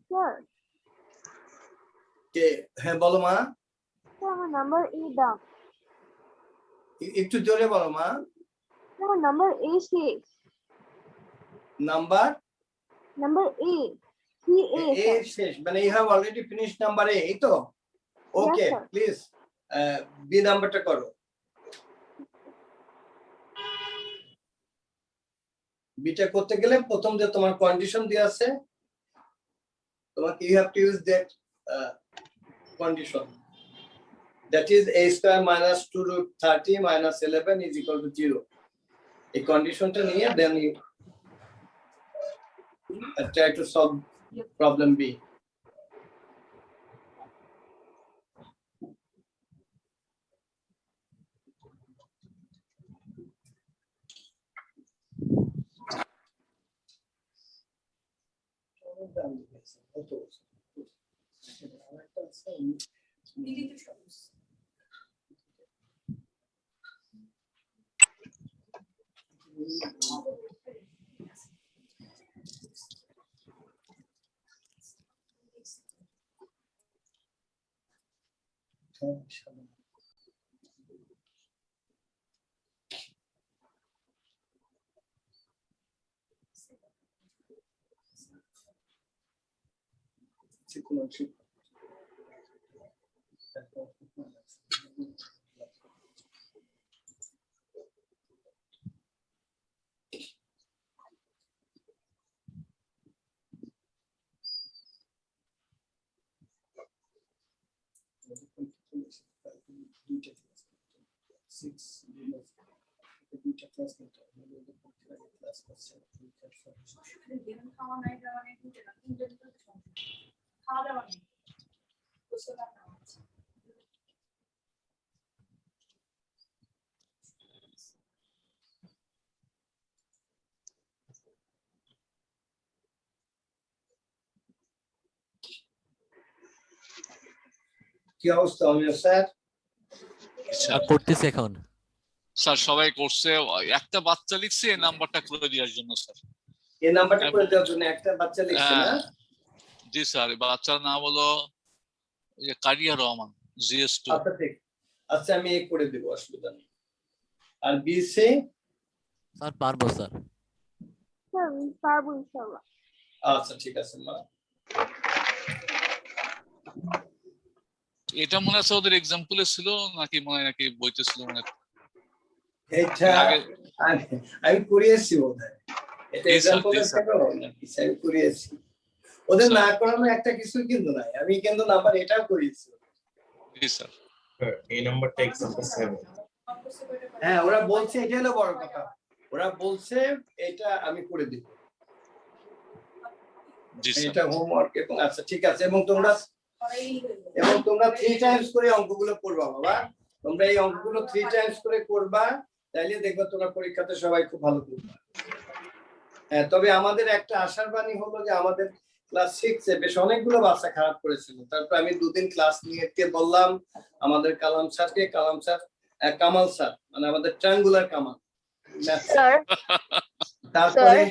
স্যার কে হ্যাঁ বলো মা আমার নাম্বার এ দাও একটু জোরে বলো মা আমার নাম্বার এ শেষ নাম্বার এ সি এ এ শেষ মানে you have already finish number এ এই তো ওকে sir. প্লিজ বি নাম্বারটা করো বিটা করতে গেলে প্রথম যে তোমার কন্ডিশন দেয়া আছে তোমাকে you have to use that condition that is a square minus 2 root 30 minus 11 is equal to 0 এই কন্ডিশনটা নিয়ে then you try to solve problem B কি অবস্থা অমিয় স্যার স্যার করতেছি এখন স্যার সবাই করছে একটা বাচ্চা লিখছে এই নাম্বারটা করে দেওয়ার জন্য স্যার এই নাম্বারটা করে দেওয়ার জন্য একটা বাচ্চা লিখছে না জি স্যার বাচ্চার নাম হলো কারিয়া রহমান জিএস2 আচ্ছা ঠিক আচ্ছা আমি এক করে দেব অসুবিধা নেই আর বি সে স্যার পারবো স্যার স্যার পারবো ইনশাআল্লাহ আচ্ছা ঠিক আছে মা এটা মনে আছে ওদের এক্সাম্পলে ছিল নাকি মনে নাকি বইতে ছিল মনে এটা আমি করিয়েছি বোধহয় এটা এক্সাম্পল থেকে নাকি আমি করিয়েছি ওদের না করানো একটা কিছু কিন্তু নাই আমি কিন্তু নাম্বার এটাও করিয়েছি জি স্যার এই নাম্বারটা এক্সাম্পল 7 হ্যাঁ ওরা বলছে এটা হলো বড় কথা ওরা বলছে এটা আমি করে দিব জি স্যার এটা হোমওয়ার্ক এবং আচ্ছা ঠিক আছে এবং তোমরা 3 টাইমস করে অঙ্কগুলো করবা বাবা তোমরা এই অঙ্কগুলো 3 টাইমস করে করবা তাইলে দেখবে তোমরা পরীক্ষাতে সবাই খুব ভালো করবে হ্যাঁ তবে আমাদের একটা আশার বাণী হলো যে আমাদের ক্লাস 6 এ বেশ অনেকগুলো বাচ্চা খারাপ করেছিল তারপর আমি দুদিন ক্লাস নিয়ে বললাম আমাদের কালাম স্যারকে কালাম স্যার কামাল স্যার মানে আমাদের ট্রায়াঙ্গুলার কামাল স্যার তারপরে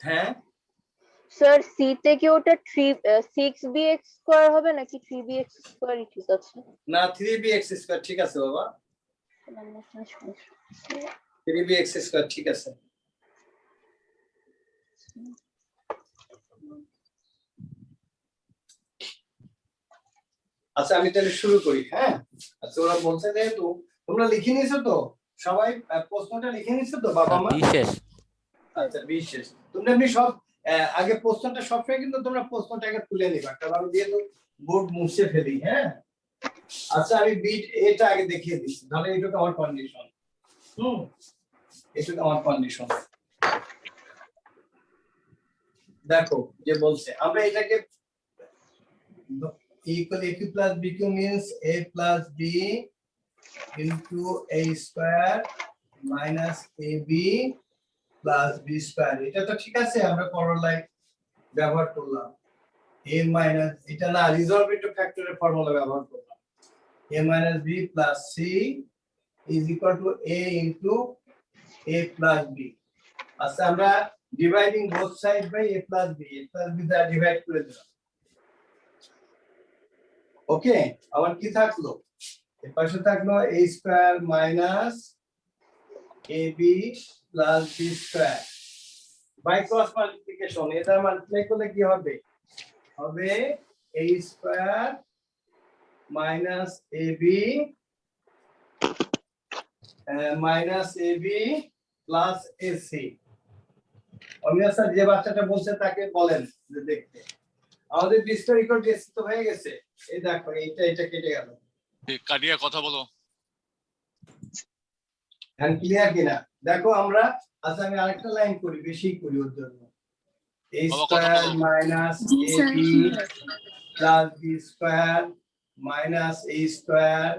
হ্যাঁ স্যার সি থেকে ওটা 6bx স্কয়ার হবে নাকি 3bx স্কয়ারই ঠিক আছে না 3bx স্কয়ার ঠিক আছে বাবা 3bx স্কয়ার ঠিক আছে আচ্ছা আমি তাহলে শুরু করি হ্যাঁ আচ্ছা ওরা বলছে যেহেতু তোমরা লিখে নিয়েছো তো সবাই প্রশ্নটা লিখে নিয়েছো তো বাবা মা বিশেষ আচ্ছা বিশেষ তোমরা এমনি সব আগে প্রশ্নটা সবসময় কিন্তু তোমরা প্রশ্নটাকে তুলে নিবা কারণ আমি যেহেতু বোর্ড মুছে ফেলি হ্যাঁ আচ্ছা আমি বিট এটা আগে দেখিয়ে দিচ্ছি তাহলে এটুকু আমার কন্ডিশন এটুকু আমার কন্ডিশন দেখো যে বলছে আমরা এটাকে equal a q plus b q means a plus b into a square minus ab plus b square, এটা তো ঠিক আছে, আমরা পরলাই ব্যবহার করলাম a minus, এটা না রিজলভ ইনটু ফ্যাক্টরের ফর্মুলা ব্যবহার করলাম, a minus b plus c is equal to a into a plus b। আচ্ছা আমরা dividing both side by a plus b দ্বারা ডিভাইড করে দিলাম। ওকে, আবার কি থাকলো, এর পাশে থাকলো a square minus ab plus b square by cross multiplication, এটা মাল্টিপ্লাই করলে কি হবে, হবে a square minus ab plus ac। Amiya sir যে বাচ্চাটা বলছে তাকে বলেন যে দেখতে, আমাদের b square equal to ac তো হয়ে গেছে, এই দেখো এটা কেটে গেল, কাটিয়ে কথা বলো। এখন ক্লিয়ার কিনা দেখো আমরা। আচ্ছা আমি আরেকটা লাইন করি, বেশি করি ওর জন্য, a square minus ab plus b square minus a square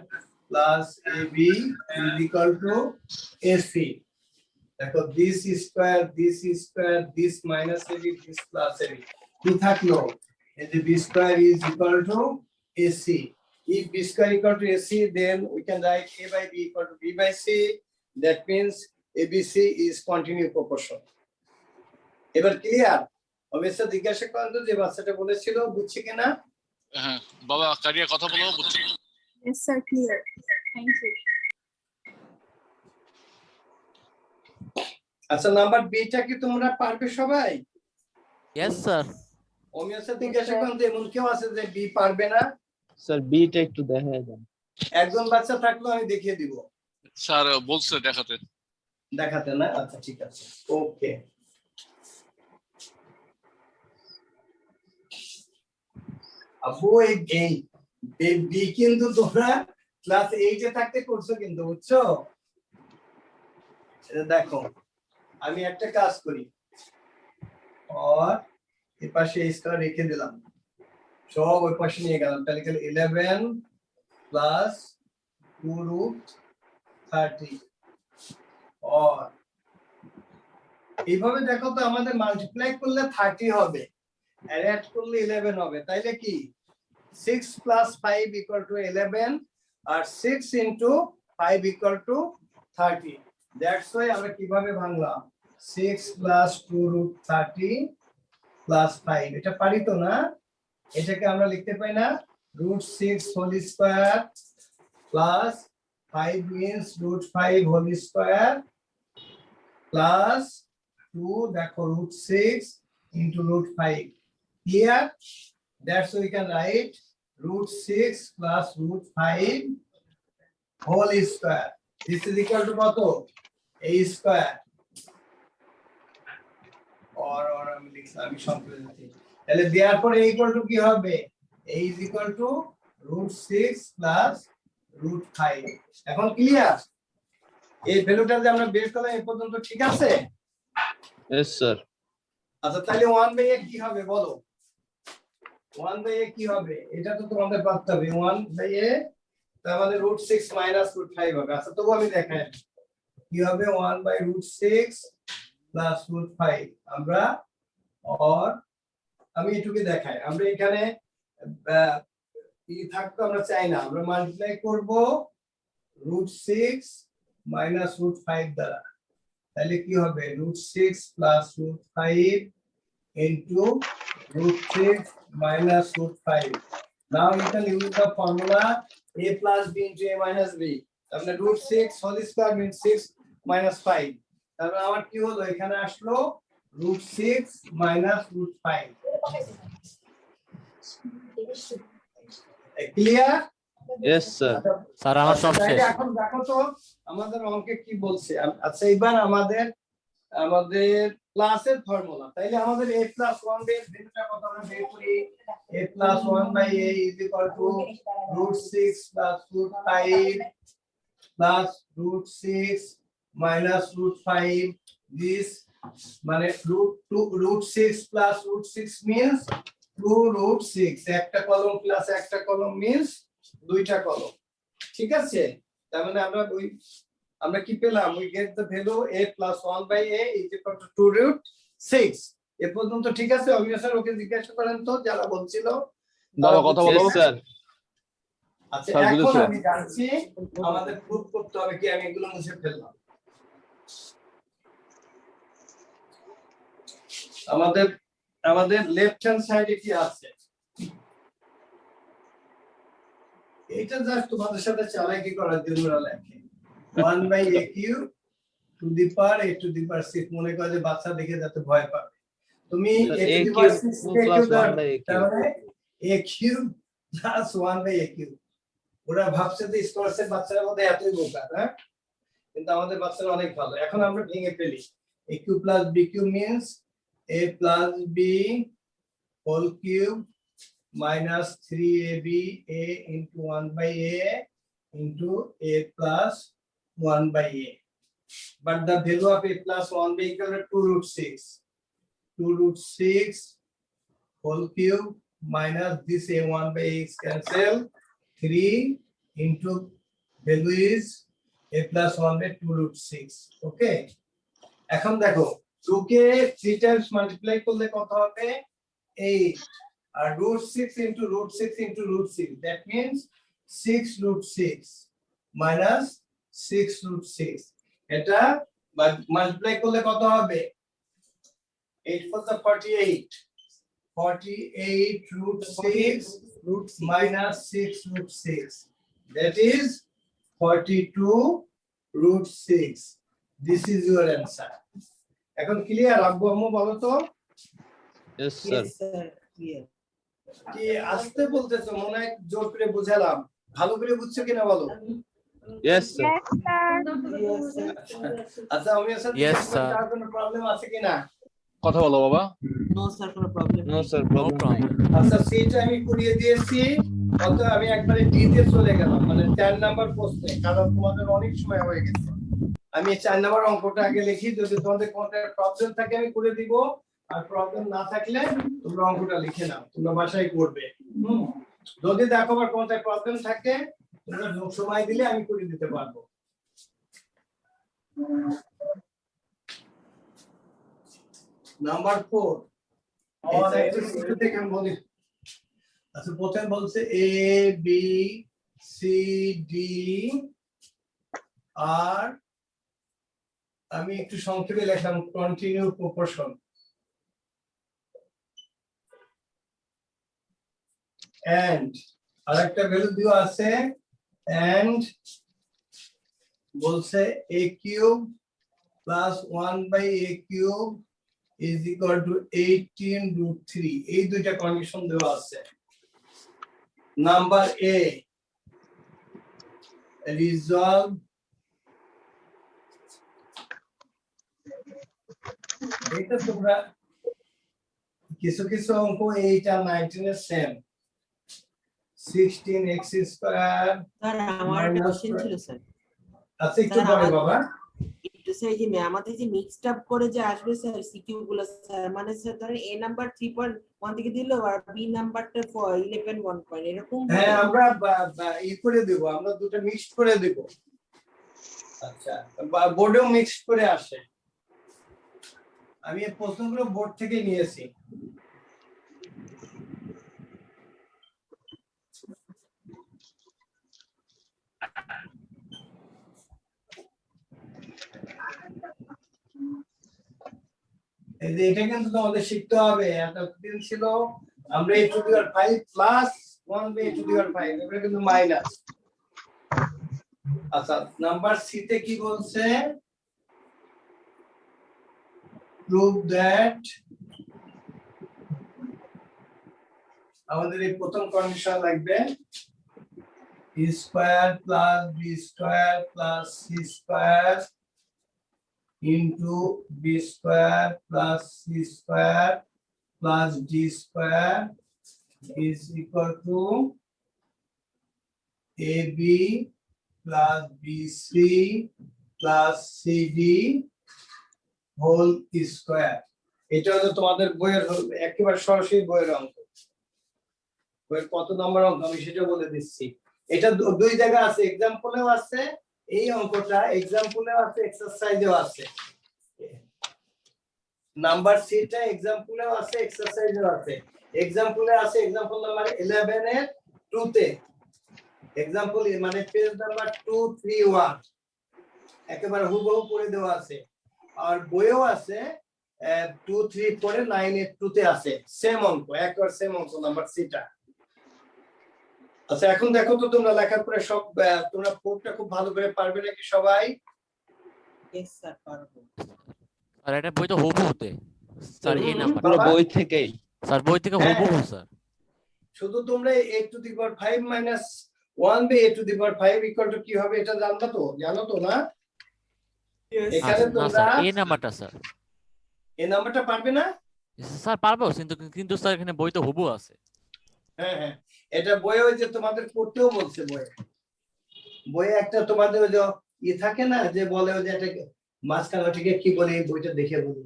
plus ab is equal to ac। দেখো this square this minus ab this plus ab কি থাকলো, এই যে b square is equal to ac। If b square equal to ac, then we can write a by b equal to b by c. That means abc is continuous proportion। এবার clear? অবশ্যই জিজ্ঞাসা করেন তো যে বাচ্চাটা বলেছিল বুঝছে কিনা। হ্যাঁ বাবা কাটিয়ে কথা বলো, বুঝছি। Yes sir, clear. Thank you. আচ্ছা নাম্বার বিটা কি তোমরা পারবে সবাই? Yes sir. অমিয়া স্যার জিজ্ঞাসা করেন যে এমন কেউ আছে যে বি পারবে না? স্যার বিটা একটু দেখায় দেন। একজন বাচ্চা থাকলে আমি দেখিয়ে দিব। স্যার বলছে দেখাতে না, আচ্ছা ঠিক আছে, ওকে। আবু এই বি কিন্তু তোমরা ক্লাস 8 এ থাকতে করছো কিন্তু, বুঝছো? এটা দেখো আমি একটা কাজ করি, আর এই পাশে স্কয়ার রেখে দিলাম, সব ওই পাশে নিয়ে গেলাম, তাহলে 11 প্লাস 2 রুট 30। আর এইভাবে দেখো তো আমাদের মাল্টিপ্লাই করলে 30 হবে, অ্যাড করলে 11 হবে, তাইলে কি 6 plus 5 equal to 11 আর 6 into 5 equal to 30। That's why আমরা কিভাবে ভাঙলাম, 6 plus 2 root 30 plus 5, এটা পারি তো না? এটাকে আমরা লিখতে পাই না root 6 whole square plus 5 means root 5 whole square plus 2 দেখো root 6 into root 5। Here that's why we can write root 6 plus root 5 whole square. This is equal to কত, a square, or আমি লিখলাম আমি সংক্ষেপে লিখি, তাহলে দেওয়ার পরে a equal to কি হবে, a is equal to root 6 plus root 5। এখন ক্লিয়ার? এই ভ্যালুটা যে আমরা বের করলাম এই পর্যন্ত ঠিক আছে? Yes sir. আচ্ছা তাহলে 1/a কি হবে বলো, 1/a কি হবে, এটা তো তোমাদের পারতে হবে। 1/a তার মানে √6 মাইনাস √5 হবে। আচ্ছা তবু আমি দেখাই কি হবে, 1/√6 প্লাস √5 আমরা, আর আমি এটুকু দেখাই, আমরা এখানে কি থাকতো আমরা চাই না, আমরা মাল্টিপ্লাই করব √6 মাইনাস √5 দ্বারা, তাহলে কি হবে √6 plus √5 into √6 minus √5। Now you can use the formula a plus b into a minus b। তাহলে √6 whole square means 6 minus 5, তাহলে আমার কি হলো, এখানে আসলো √6 minus √5। Clear? Yes sir. Sir আমার সব শেষ। এখন দেখো তো আমাদের অঙ্কে কি বলছে। আচ্ছা এবার আমাদের প্লাসের ফর্মুলা, তাইলে আমাদের a plus 1 এর ভ্যালুটা কত আমরা বের করি, a plus 1/a is equal to √6 plus √5 plus √6 minus √5 this মানে √2 √6 means 2√6 একটা কলম প্লাস একটা কলম means দুইটা কলম ঠিক আছে তার মানে আমরা কি পেলাম we get the value a plus 1 by a is equal to 2√6 এ পর্যন্ত ঠিক আছে অভিনয় স্যার ওকে জিজ্ঞাসা করেন তো যারা বলছিল বাবা কথা বলো স্যার আচ্ছা স্যার, এখন বুঝেছি। আমি জানছি আমাদের প্রুফ করতে হবে কি আমি এগুলো মুছে ফেললাম আমাদের লেফট হ্যান্ড সাইডে কি আছে এটা জাস্ট তোমাদের সাথে চালাকি করার জন্য ওরা লেখে 1 by a cube to the power a to the power 6 মনে করে যে বাচ্চা দেখে যাতে ভয় পাবে তুমি a to the power 6 K plus cube 1 by a cube। তাহলে a cube plus 1 by a cube ওরা ভাবছে যে স্কয়ারসের বাচ্চারা মধ্যে এতই বোকা হ্যাঁ কিন্তু আমাদের বাচ্চারা অনেক ভালো এখন আমরা ভেঙে ফেলি a cube plus b cube means a plus b whole cube minus 3ab a into 1 by a into a plus 1 by a but the value of a plus 1 by equal to 2√6 2√6 whole cube minus this a 1 by a is cancel 3 into value is a plus 1 by 2√6 okay এখন দেখো 2 কে 3 times multiply করলে কত হবে 8 আর √6 into √6 into √6 that means 6√6 minus 6√6 এটা multiply করলে কত হবে 8 for the 48 48√6 minus 6√6 that is 42√6 this is your answer এখন ক্লিয়ার আব্বু আম্মু বলো তো yes sir Yes, sir. Clear. কি আসতে বলতেছো মনে হয় জোর করে বুঝালাম ভালো করে বুঝছো কিনা বলো yes sir Yes, sir. আচ্ছা আমি আসলে Yes, sir. তার কোনো প্রবলেম আছে কিনা কথা বলো বাবা No, sir, no problem. no sir No problem নাই। problem. আচ্ছা সেইটা আমি করিয়ে দিয়েছি অত আমি একবারে ডি তে চলে গেলাম মানে 4 নাম্বার প্রশ্নে কারণ তোমাদের অনেক সময় হয়ে গেছে আমি 4 নাম্বার অঙ্কটা আগে লিখি যদি তোমাদের কোনো প্রবলেম থাকে আমি করে দিব আর প্রবলেম না থাকলে তোমরা অঙ্কটা লিখে নাও তোমরা বাসায় করবে যদি দেখো আবার কোনো প্রবলেম থাকে তোমরা সময় দিলে আমি করে দিতে পারবো নাম্বার 4 और একটা সূত্র থেকে আমি বলি আচ্ছা প্রথমে বলছে a b c d আর আমি একটু সংক্ষেপে লিখলাম কন্টিনিউ প্রপোর্শন and আরেকটা ভ্যালু দেওয়া আছে and বলছে a cube plus 1 by a cube is equal to 18√3 এই দুইটা কন্ডিশন দেওয়া আছে নাম্বার a resolve এটা তোমরা কিছু কিছু অঙ্ক 8 আর 19 এর সেম 16x স্কয়ার স্যার আমার একটা কোশ্চেন ছিল স্যার আচ্ছা একটু স্যার, পরে আমার- বাবা একটু স্যার এই যে আমাদের যে মিক্সড আপ করে যে আসবে স্যার সিকিউ গুলো স্যার মানে স্যার ধরেন এ নাম্বার 3.1 থেকে দিল আর বি নাম্বারটা 11 1 পয়েন্ট এরকম হ্যাঁ আমরা ই করে দেব আমরা দুটো মিক্সড করে দেব আচ্ছা বোর্ডেও মিক্সড করে আসে আমি এই প্রশ্নগুলো বোর্ড থেকে নিয়েছি এই যে এটা কিন্তু তোমাদের শিখতে হবে এতদিন ছিল আমরা a to the power 5 plus 1 by a to the power 5 এটা কিন্তু মাইনাস আচ্ছা নাম্বার সি তে কি বলছে prove that আমাদের এই প্রথম কন্ডিশন লাগবে a square plus b square plus c square into b square plus c square plus d square is equal to ab plus bc plus cd whole square. এটা হলো তোমাদের বইয়ের একেবারে সরাসরি বইয়ের অঙ্ক। বইয়ের কত নম্বর অঙ্ক আমি সেটা বলে দিচ্ছি। এটা দুই জায়গা আছে, এক্সাম্পলেও আছে, এই অঙ্কটা এক্সাম্পলেও আছে, এক্সারসাইজেও আছে। নাম্বার সিটা এক্সাম্পলেও আছে, এক্সারসাইজেও আছে। এক্সাম্পলে আছে এক্সাম্পল নাম্বার 11 এর 2 তে, এক্সাম্পল মানে পেজ নাম্বার 231 একেবারে হুবহু করে দেওয়া আছে। আর বইয়েও আছে 2 3 4 9 এর 2 তে আছে, সেম অঙ্ক, একবার সেম অঙ্ক নাম্বার সিটা। আচ্ছা এখন দেখো তো তোমরা লেখার পরে সব তোমরা কোডটা খুব ভালো করে পারবে নাকি সবাই? Yes, sir, পারবো। স্যার এটা বই তো হুবহুতে স্যার, এই নাম্বার পুরো বই থেকেই স্যার, বই থেকে হুবহু স্যার। শুধু তোমরা a to the power 5 minus 1 by a to the power 5 equal to কি হবে এটা জানবা তো? জানো তো না? এখানে না তোমরা স্যার, এই নাম্বারটা স্যার। এই নাম্বারটা পারবে না? স্যার পারবো, কিন্তু স্যার এখানে বই তো হুবহু আছে। হ্যাঁ হ্যাঁ, এটা বইয়ে ওই যে তোমাদের করতেও বলছে, বইয়ে একটা তোমাদের ওই যে থাকে না যে বলে ওই যে একটা মাঝখানে থেকে কি বলে এই বইটা দেখে বলি,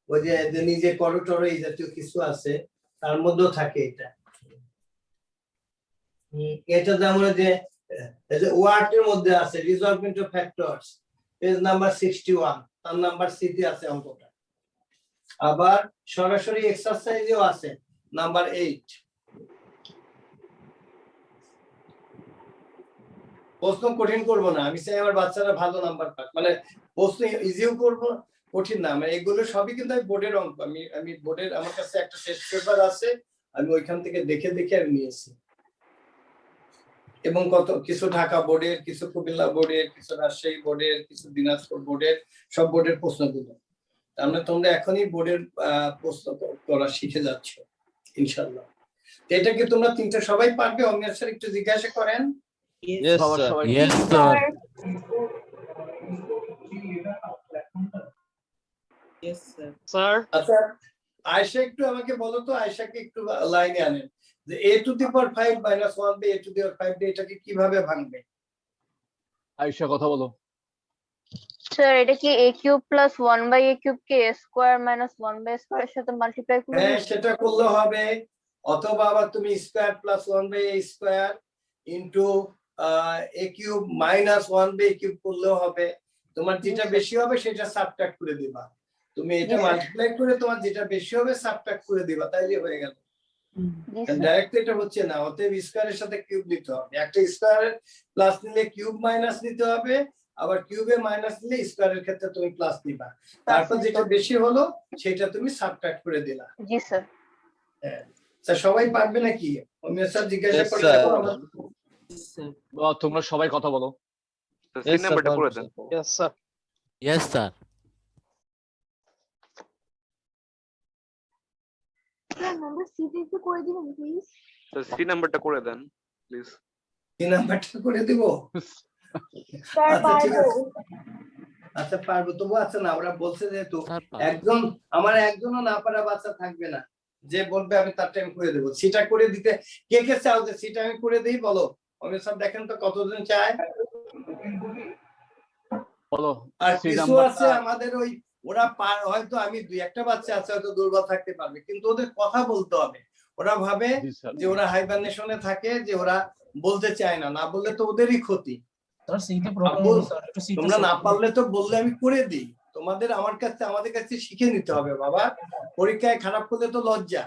ওই যে নিজে করো টরো এই জাতীয় কিছু আছে, তার মধ্যেও থাকে এটা। এটা যেমন যে ওয়ার্ডের মধ্যে আছে রিজলভমেন্ট অফ ফ্যাক্টরস, পেজ নাম্বার 61, তার নাম্বার সি তে আছে অঙ্কটা। আবার সরাসরি এক্সারসাইজেও আছে নাম্বার 8। প্রশ্ন কঠিন করব না, আমি চাই আমার বাচ্চারা ভালো নাম্বার পাক, মানে প্রশ্ন ইজিও করব, কঠিন না। মানে এগুলো সবই কিন্তু আমি বোর্ডের অঙ্ক, আমি বোর্ডের, আমার কাছে একটা টেস্ট পেপার আছে, আমি ওইখান থেকে দেখে দেখে আমি নিয়েছি। এবং কত কিছু ঢাকা বোর্ডের, কিছু কুমিল্লা বোর্ডের, কিছু রাজশাহী বোর্ডের, কিছু দিনাজপুর বোর্ডের, সব বোর্ডের প্রশ্নগুলো। তার মানে তোমরা এখনই বোর্ডের প্রশ্ন করা শিখে যাচ্ছ ইনশাআল্লাহ। এটা কি তোমরা তিনটা সবাই পারবে? অমিয় স্যার একটু জিজ্ঞাসা করেন। Yes, sir. Yes, sir. Yes, sir. Sir আচ্ছা আয়েশা একটু আমাকে বলো তো, আয়েশাকে একটু লাইনে আনেন যে a to the power 5 minus 1 by a to the power 5 এটাকে কিভাবে ভাঙবে? আয়েশা কথা বলো। স্যার এটা কি a cube plus 1 by a cube কে a square minus 1 by square এর সাথে মাল্টিপ্লাই করে হ্যাঁ সেটা করলে হবে, অথবা আবার তুমি square plus 1 by a square into a cube minus 1 by a cube করলেও হবে। তোমার যেটা বেশি হবে সেটা সাবট্রাক্ট করে দিবা, তুমি এটা মাল্টিপ্লাই করে তোমার যেটা বেশি হবে সাবট্রাক্ট করে দিবা, তাইলে হয়ে গেল। ডাইরেক্ট এটা হচ্ছে না, অতএব স্কয়ারের সাথে কিউব নিতে হবে, একটা স্কয়ারের প্লাস নিলে কিউব মাইনাস নিতে হবে, আবার কিউবে মাইনাস নিলে স্কয়ারের ক্ষেত্রে তুমি প্লাস নিবা, তারপর যেটা বেশি হলো সেটা তুমি সাবট্রাক্ট করে দিলা। জি স্যার। হ্যাঁ স্যার সবাই পারবে নাকি? অমিয় স্যার জিজ্ঞাসা Yes, করে sir. দেখো আমার। Yes, sir. তোমরা সবাই কথা বলো। সি Yes, sir, নাম্বারটা করে পারবো, দেন। sir. Yes sir. Yes, sir. Sir number সিটা একটু করে দিবেন প্লিজ। স্যার সি নাম্বারটা করে দেন প্লিজ। এই নাম্বারটা করে দিব? স্যার আচ্ছা ঠিক পারবো। আছে, আচ্ছা পারবো তবু। আচ্ছা না, ওরা বলছে যেহেতু স্যার একজন, আমার একজনও না পারা বাচ্চা থাকবে না, যে বলবে আমি তার টাইম করে দেবো। সেটা করে দিতে কে কে চাও যে সেটা আমি করে দিই? বলো অমিয় স্যার, দেখেন তো কতজন চায়। বলো। আর সি কিছু নাম্বারটা আছে আমাদের ওই ওরা হয়তো আমি দুই একটা বাচ্চা আছে হয়তো দুর্বল থাকতে পারবে, কিন্তু ওদের কথা বলতে হবে। ওরা ভাবে জি স্যার। যে ওরা হাইবারনেশনে থাকে, যে ওরা বলতে চায় না, না বললে তো ওদেরই ক্ষতি। তোমরা না পারলে তো বললে আমি করে দিই, তোমাদের আমাদের কাছে শিখে নিতে হবে বাবা। পরীক্ষায় খারাপ করলে তো লজ্জা,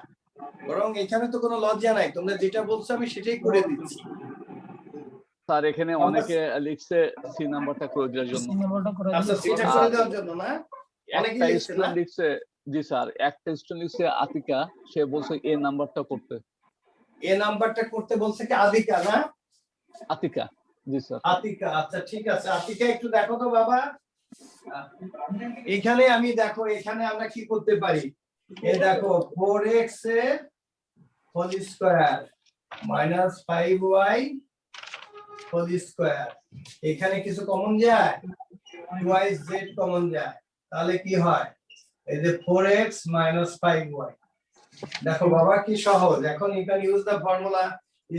বরং এখানে তো কোনো লজ্জা নাই, তোমরা যেটা বলছো আমি সেটাই করে দিচ্ছি। স্যার এখানে অনেকে লিখছে সি নাম্বারটা করে দেওয়ার জন্য। আচ্ছা সেটা করে দেওয়ার জন্য না, অনেকে একটা লিখছে না। স্টুডেন্ট লিখছে, জি স্যার, একটা স্টুডেন্ট লিখছে আতিকা, সে বলছে এ নাম্বারটা করতে। এ নাম্বারটা করতে বলছে কি আদিকা না? আতিকা, জি স্যার। আতিকা, আচ্ছা ঠিক আছে। আতিকা একটু দেখো তো বাবা, এখানে আমি দেখো, এখানে আমরা কি করতে পারি? এই দেখো 4x এর whole square minus 5y whole square, এখানে কিছু কমন যায়, 2z কমন যায়, তাহলে কি হয়? এই যে 4x minus 5y। দেখো বাবা কি সহজ। এখন you can use the formula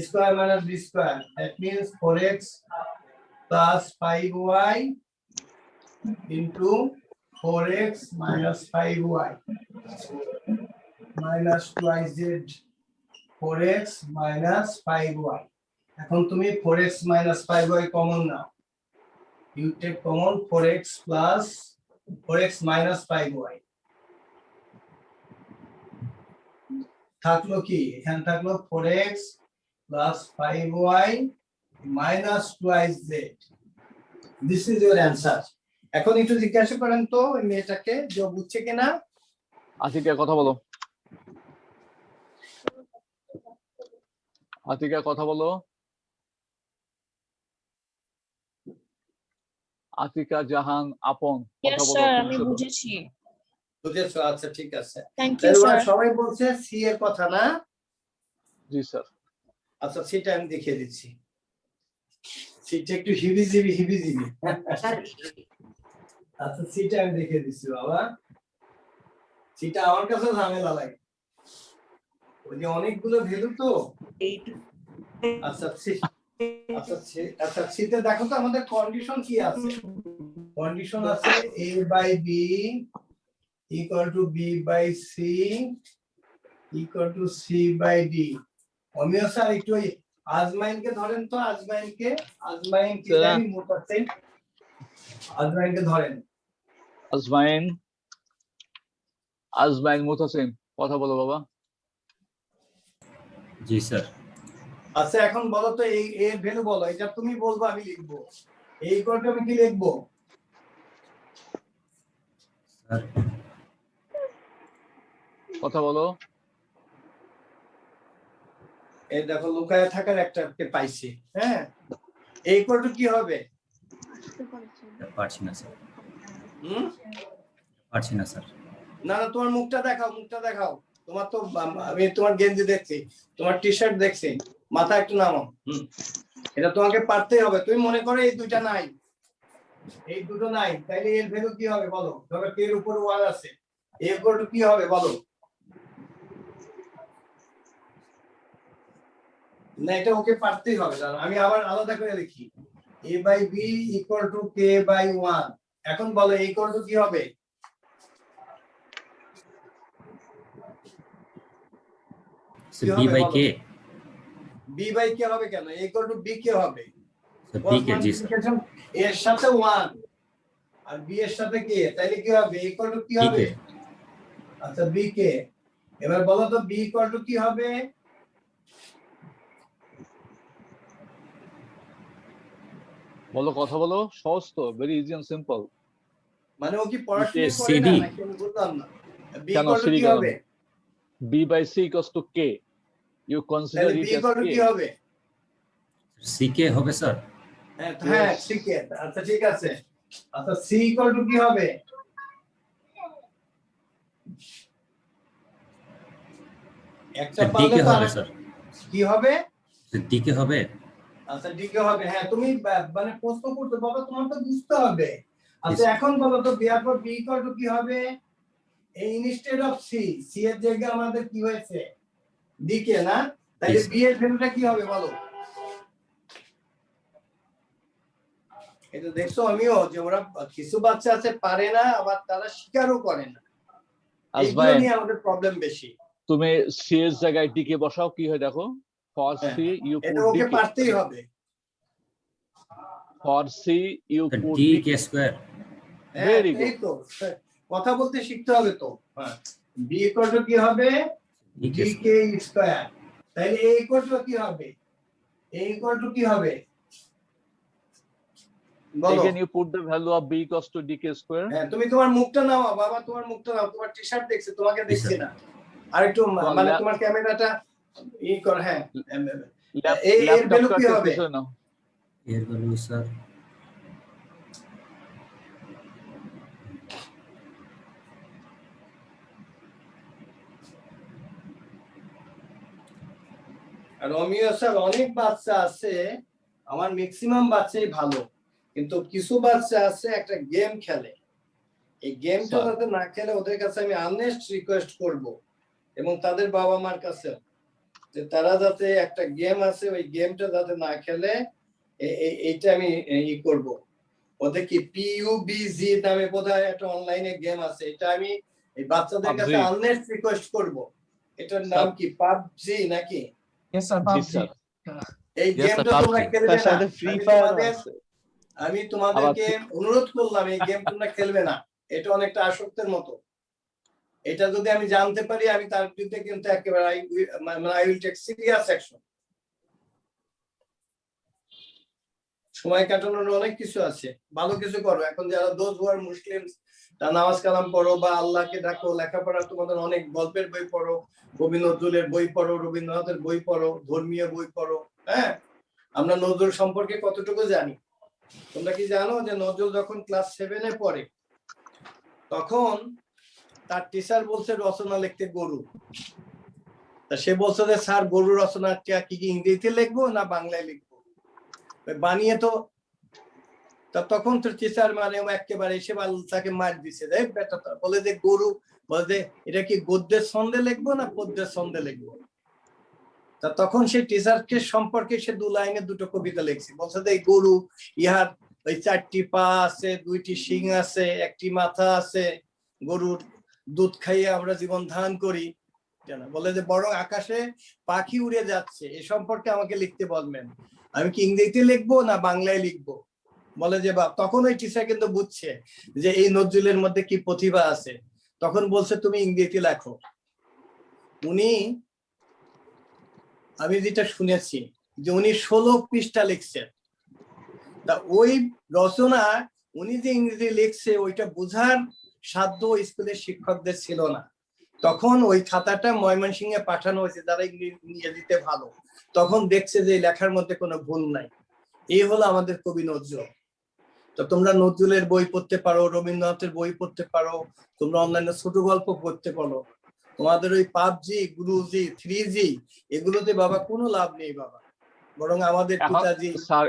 square minus b square, that means 4x plus 5y into 4x minus 5y minus 2iz 4x minus 5y এখন তুমি 4x minus 5y common now you take common 4x plus 4x minus 5y থাকলো কি এখানে থাকলো 4x plus 5y minus 2iz this is your answer এখন একটু জিজ্ঞাসা করেন তো ওই মেয়েটাকে যে বুঝছে কিনা আতিকা কথা বলো, আতিকা কথা বলো, আতিকা জাহান আপন কথা বলো। আমি বুঝেছি। বুঝেছো আচ্ছা ঠিক আছে থ্যাংক ইউ তাহলে ওরা স্যার। সবাই বলছে সি এর কথা না জি স্যার। আচ্ছা সেটা আমি দেখিয়ে দিচ্ছি সেটা একটু হিবিজিবি আচ্ছা সেটা আমি দেখিয়ে দিচ্ছি বাবা সেটা আমার কাছে ঝামেলা লাগে ওই যে অনেকগুলো ভ্যালু তো আচ্ছা আচ্ছা সেটা দেখো তো আমাদের কন্ডিশন কি আছে কন্ডিশন আছে a by b equal to b by c equal to c by d Amiya sir একটু আজমাইনকে ধরেন তো আজমাইন কি জানি মোটাছেন আজমাইনকে ধরেন আজমাইন মুতাসিম কথা বলো বাবা। জি স্যার। আচ্ছা এখন বলো তো এই এর ভ্যালু বলো এটা তুমি বলবো আমি লিখবো এই কোডটা আমি কি লিখবো স্যার কথা বলো। এই দেখো লুকায় থাকার একটা পাইছি হ্যাঁ এই কোডটা কি হবে পারছি না স্যার, পারছি না স্যার। না না তোমার মুখটা দেখাও তোমার তো আমি তোমার গেঞ্জি দেখছি তোমার টি শার্ট দেখছি মাথা একটু নামাও এটা তোমাকে পারতেই হবে তুমি মনে করো এই দুটো নাই তাইলে এর ভ্যালু কি হবে বলো ধরো কে এর উপর 1 আছে এর কোড কি হবে বলো না এটা ওকে পারতেই হবে জানো আমি আবার আলাদা করে লিখি a by b equal to k by 1 এখন বলো এই কোড কি হবে b by k হবে কেন equal to b k হবে b k জি স্যার এর সাথে 1 আর b এর সাথে k তাইলে কি হবে equal to কি হবে আচ্ছা b k এবার বলো তো b equal to কি হবে বলো কথা বলো সহজ তো ভেরি ইজি এন্ড সিম্পল মানে ও কি পড়াশোনা করে না নাকি আমি বুঝলাম না b equal to কি হবে b by c equals to k you consider it as কি হবে ck হবে স্যার হ্যাঁ ck আচ্ছা ঠিক আছে আচ্ছা c equal to কি হবে একটা dk হবে স্যার কি হবে dk হবে আচ্ছা dk হবে হ্যাঁ তুমি মানে প্রশ্ন করতে বাবা তোমার তো বুঝতে হবে আচ্ছা এখন বলো তো বিয়ার পর b equal to কি হবে এই ইনস্টেড অফ c c এর জায়গায় আমাদের কি হয়েছে dk না তাহলে b এর ভ্যালুটা কি হবে বলো এটা দেখছো আমিও যে ওরা কিছু বাচ্চা আছে পারে না আবার তারা স্বীকারও করে না এইগুলো নিয়ে আমাদের প্রবলেম বেশি তুমি c এর জায়গায় dk বসাও কি হয় দেখো for c you put এটা ওকে পারতেই হবে for c you put dk square very good এই তো কথা বলতে শিখতে হবে তো হ্যাঁ b equal to কি হবে dk স্কয়ার তাহলে a equal to কি হবে a equal to কি হবে again you put the value of b equals to dk square হ্যাঁ তুমি তোমার মুখটা নাও বাবা তোমার মুখটা নাও তোমার টি-শার্ট দেখছে তোমাকে দেখছি না আর একটু মানে তোমার ক্যামেরাটা ই কর হ্যাঁ এর ভ্যালু কি হবে এর ভ্যালু স্যার রোমিও স্যার অনেক বাচ্চা আছে আমার ম্যাক্সিমাম বাচ্চাই ভালো কিন্তু কিছু বাচ্চা আছে একটা গেম খেলে এই গেমটা যাতে না খেলে ওদের কাছে আমি আর্নেস্ট রিকোয়েস্ট করব এবং তাদের বাবা মার কাছে যে তারা যাতে একটা গেম আছে ওই গেমটা যাতে না খেলে এইটা আমি ই করব ওদের কি PUBG নামে বোধহয় একটা অনলাইনে গেম আছে, এটা আমি এই বাচ্চাদের কাছে PUBG। আনলেট রিকোয়েস্ট করব, এটার নাম কি পাবজি নাকি? জি স্যার। এই Yes, sir, গেমটা তোমরা PUBG। খেলবে তার না। সাথে ফ্রি আমি ফায়ার তোমাদের- আছে। আমি তোমাদেরকে অনুরোধ করলাম এই গেম তোমরা খেলবে না, এটা অনেকটা আসক্তের মতো। এটা যদি আমি জানতে পারি আমি তার বিরুদ্ধে কিন্তু একেবারে I will take serious action. সময় কাটানোর অনেক কিছু আছে, ভালো কিছু করো। এখন যারা দোজ হু আর মুসলিম, তা নামাজ কালাম পড়ো বা আল্লাহকে ডাকো, লেখাপড়া তোমাদের অনেক গল্পের বই পড়ো, কবি নজরুলের বই পড়ো, রবীন্দ্রনাথের বই পড়ো, ধর্মীয় বই পড়ো। হ্যাঁ, আমরা নজরুল সম্পর্কে কতটুকু জানি? তোমরা কি জানো যে নজরুল যখন ক্লাস 7-এ পড়ে তখন তার টিচার বলছে রচনা লিখতে গরু। তা সে বলছে যে স্যার গরু রচনা কি ইংরেজিতে লিখবো না বাংলায় লিখবো? বানিয়ে তো তখন তো টিচার মানে একেবারে এসে তাকে মার দিছে, বলে যে গরু, বলে যে এটা কি গদ্যের ছন্দে লিখবো না পদ্যের ছন্দে লিখবো? তা তখন সেই টিচারকে সম্পর্কে সে 2 লাইনে 2টো কবিতা লিখছে, বলছে যে এই গরু, ইহার ওই 4টি পা আছে, 2টি শিং আছে, 1টি মাথা আছে, গরুর দুধ খাইয়ে আমরা জীবন ধারণ করি। বলে যে বড় আকাশে পাখি উড়ে যাচ্ছে, এ সম্পর্কে আমাকে লিখতে বলবেন, আমি কি ইংরেজিতে লিখবো না বাংলায় লিখবো? বলে যে বাপ, তখন ওই টিচার কিন্তু বুঝছে যে এই নজরুলের মধ্যে কি প্রতিভা আছে, তখন বলছে তুমি ইংরেজিতে লেখো। উনি, আমি যেটা শুনেছি যে উনি 16 পৃষ্ঠা লিখছেন। তা ওই রচনা উনি যে ইংরেজি লিখছে ওইটা বোঝার সাধ্য স্কুলের শিক্ষকদের ছিল না। তখন ওই খাতাটা ময়মনসিংহে পাঠানো হয়েছে, যারা ইংরেজিতে ভালো, তখন দেখছে যে লেখার মধ্যে কোনো ভুল নাই। এই হলো আমাদের কবি নজরুল। তো তোমরা নজরুলের বই পড়তে পারো, রবীন্দ্রনাথের বই পড়তে পারো, তোমরা অন্যান্য ছোট গল্প পড়তে পারো। তোমাদের ওই পাবজি, গুরুজি, 3G এগুলোতে বাবা কোনো লাভ নেই বাবা, বরং আমাদের পিতাজি, স্যার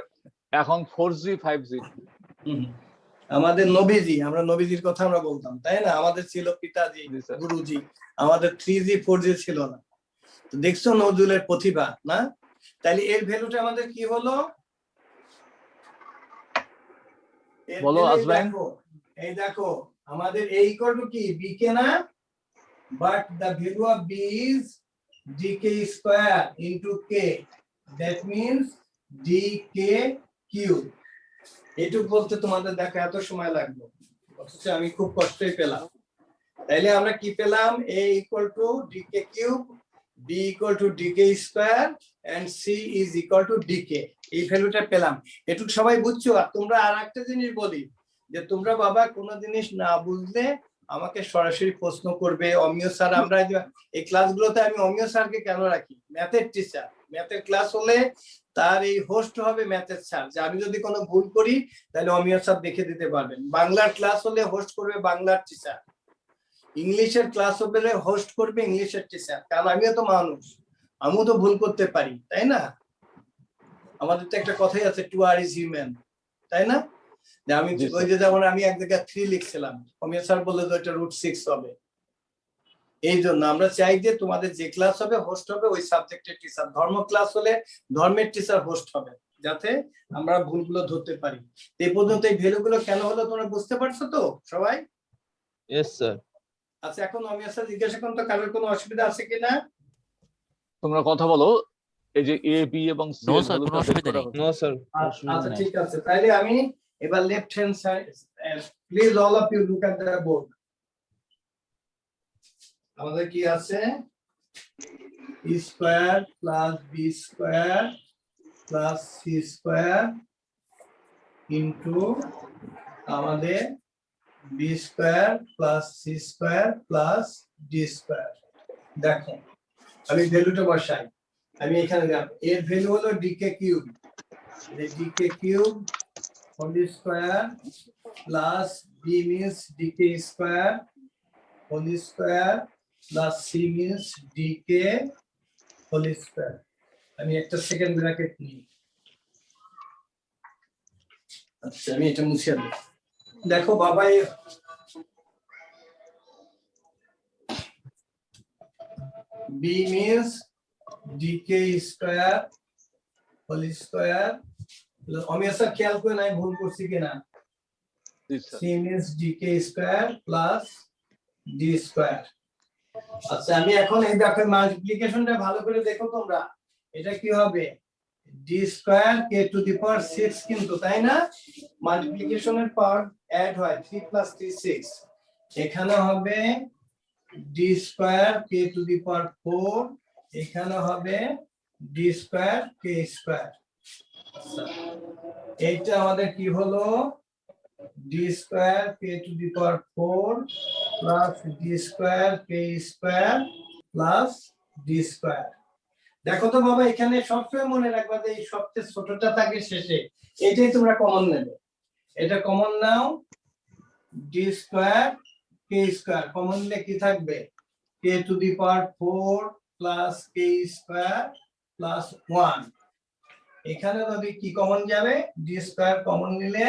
এখন 4G 5G। আমাদের নবীজি, আমরা নবীজির কথা আমরা বলতাম, তাই না? আমাদের ছিল পিতাজি, গুরুজি, আমাদের 3G 4G ছিল না। তো দেখছো নজরুলের প্রতিভা না? তাইলে এর ভ্যালুটা আমাদের কি হলো? বলো আজমাইন। এই দেখো আমাদের a equal to কি bk না, but the value of b is dk square into k, that means dk cube। এটুকু বলতে তোমাদের দেখো এত সময় লাগবে, অথচ আমি খুব কষ্টই পেলাম। তাইলে আমরা কি পেলাম? a equal to dk cube, b equal to dk square and c is equal to dk। এই ভ্যালুটা পেলাম, এটুকু সবাই বুঝছো? আর তোমরা আর একটা জিনিস বলি, যে তোমরা বাবা কোনো জিনিস না বুঝলে আমাকে সরাসরি প্রশ্ন করবে। অমিয় স্যার, আমরা এই ক্লাসগুলোতে আমি অমিয় স্যারকে কেন রাখি? ম্যাথের টিচার, ম্যাথের ক্লাস হলে তার এই হোস্ট হবে ম্যাথের স্যার, যে আমি যদি কোনো ভুল করি তাহলে অমিয় স্যার দেখে দিতে পারবেন। বাংলার ক্লাস হলে হোস্ট করবে বাংলার টিচার, ইংলিশের ক্লাস হলে হোস্ট করবে ইংলিশের টিচার, কারণ আমিও তো মানুষ, আমিও তো ভুল করতে পারি, তাই না? আমাদের তো একটা কথাই আছে, টু আর ইজ হিউম্যান, তাই না? যে আমি ওই যে যেমন আমি এক জায়গায় 3 লিখছিলাম, অমিয় স্যার বললো যে ওইটা √6 হবে। এই জন্য আমরা চাই যে তোমাদের যে ক্লাস হবে হোস্ট হবে ওই সাবজেক্টের টিচার, ধর্ম ক্লাস হলে ধর্মের টিচার হোস্ট হবে, যাতে আমরা ভুলগুলো ধরতে পারি। এই পর্যন্ত এই ভ্যালুগুলো কেন হলো তোমরা বুঝতে পারছো তো সবাই? Yes sir. আচ্ছা, এখন অমিয় স্যার জিজ্ঞাসা করুন তো কারোর কোনো অসুবিধা আছে কিনা? তোমরা কথা বলো, এই যে a b এবং c No, এর sir, কোনো অসুবিধা নেই। No sir. আচ্ছা ঠিক আছে, তাহলে আমি এবার left hand side, please all of you look at the board. আমাদের কি আছে? e square plus b square plus c square into আমাদের b square plus c square plus d square. দেখো আমি ভ্যালুটা বসাই, আমি এখানে যাব, এর ভ্যালু হলো dk cube, dk cube whole square plus b means dk square whole square plus c means dk whole square. আমি একটা সেকেন্ড ব্র্যাকেট নিই, আচ্ছা আমি এটা মুছে দিই। দেখো বাবা, b means dk square whole square. Amiya sir খেয়াল করে নাই ভুল করছি কিনা? জি sir c means dk square plus d square. আচ্ছা আমি এখন এই দেখো মাল্টিপ্লিকেশনটা ভালো করে দেখো তোমরা, এটা কি হবে d square k to the power 6 কিন্তু, তাই না? মাল্টিপ্লিকেশনের পাওয়ার অ্যাড হয় 3 প্লাস 3 6, এখানে হবে d square k to the power 4, এখানে হবে d স্কয়ার k স্কয়ার। আচ্ছা এইটা আমাদের কি হলো d square k to the power 4 plus d square k square plus d square. দেখো তো বাবা এখানে সবসময় মনে রাখবা যে এই সবচেয়ে ছোটটা থাকে শেষে, এটাই তোমরা কমন নেবে। এটা কমন নাও, d square k square common নিলে কি থাকবে k to the power 4 plus k square plus 1। এখানে যদি কি কমন যাবে d স্কয়ার কমন নিলে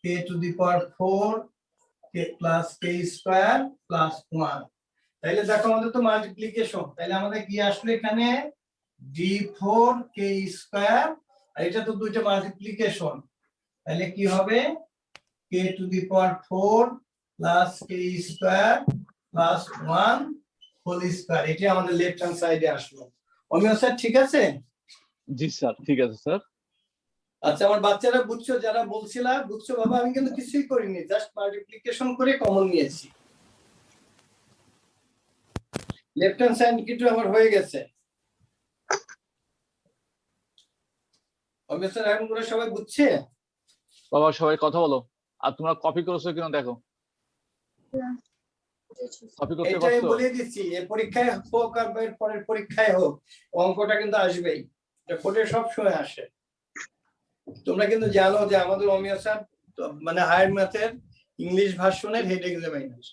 k to the power 4 k plus k square plus 1। তাহলে দেখো আমাদের তো মাল্টিপ্লিকেশন, তাহলে আমাদের কি আসলো এখানে d4 k স্কয়ার, আর এটা তো দুইটা মাল্টিপ্লিকেশন, তাহলে কি হবে k to the power 4 plus k square plus 1 whole square. এটা আমাদের লেফট হ্যান্ড সাইডে আসলো। অমিয় স্যার ঠিক আছে? জি স্যার ঠিক আছে স্যার। আচ্ছা আমার বাচ্চারা বুঝছো, যারা বলছিলা বুঝছো বাবা, আমি কিন্তু কিছুই করিনি, জাস্ট মাল্টিপ্লিকেশন করে কমন নিয়েছি। লেফট হ্যান্ড সাইড কিন্তু আমার হয়ে গেছে। অমিয় স্যার এখন পুরো সবাই বুঝছে? বাবা সবাই কথা বলো, আর তোমরা কপি করেছো কিনা দেখো। কপি করতে এইটাই পারছো? বলে দিচ্ছি, এই পরীক্ষায় হোক আর এর পরের পরীক্ষায় হোক, অঙ্কটা কিন্তু আসবেই, এটা কোটে সব সময় আসে। তোমরা কিন্তু জানো যে আমাদের অমিয় স্যার মানে হায়ার ম্যাথের ইংলিশ ভার্সনের হেড এক্সামিনার।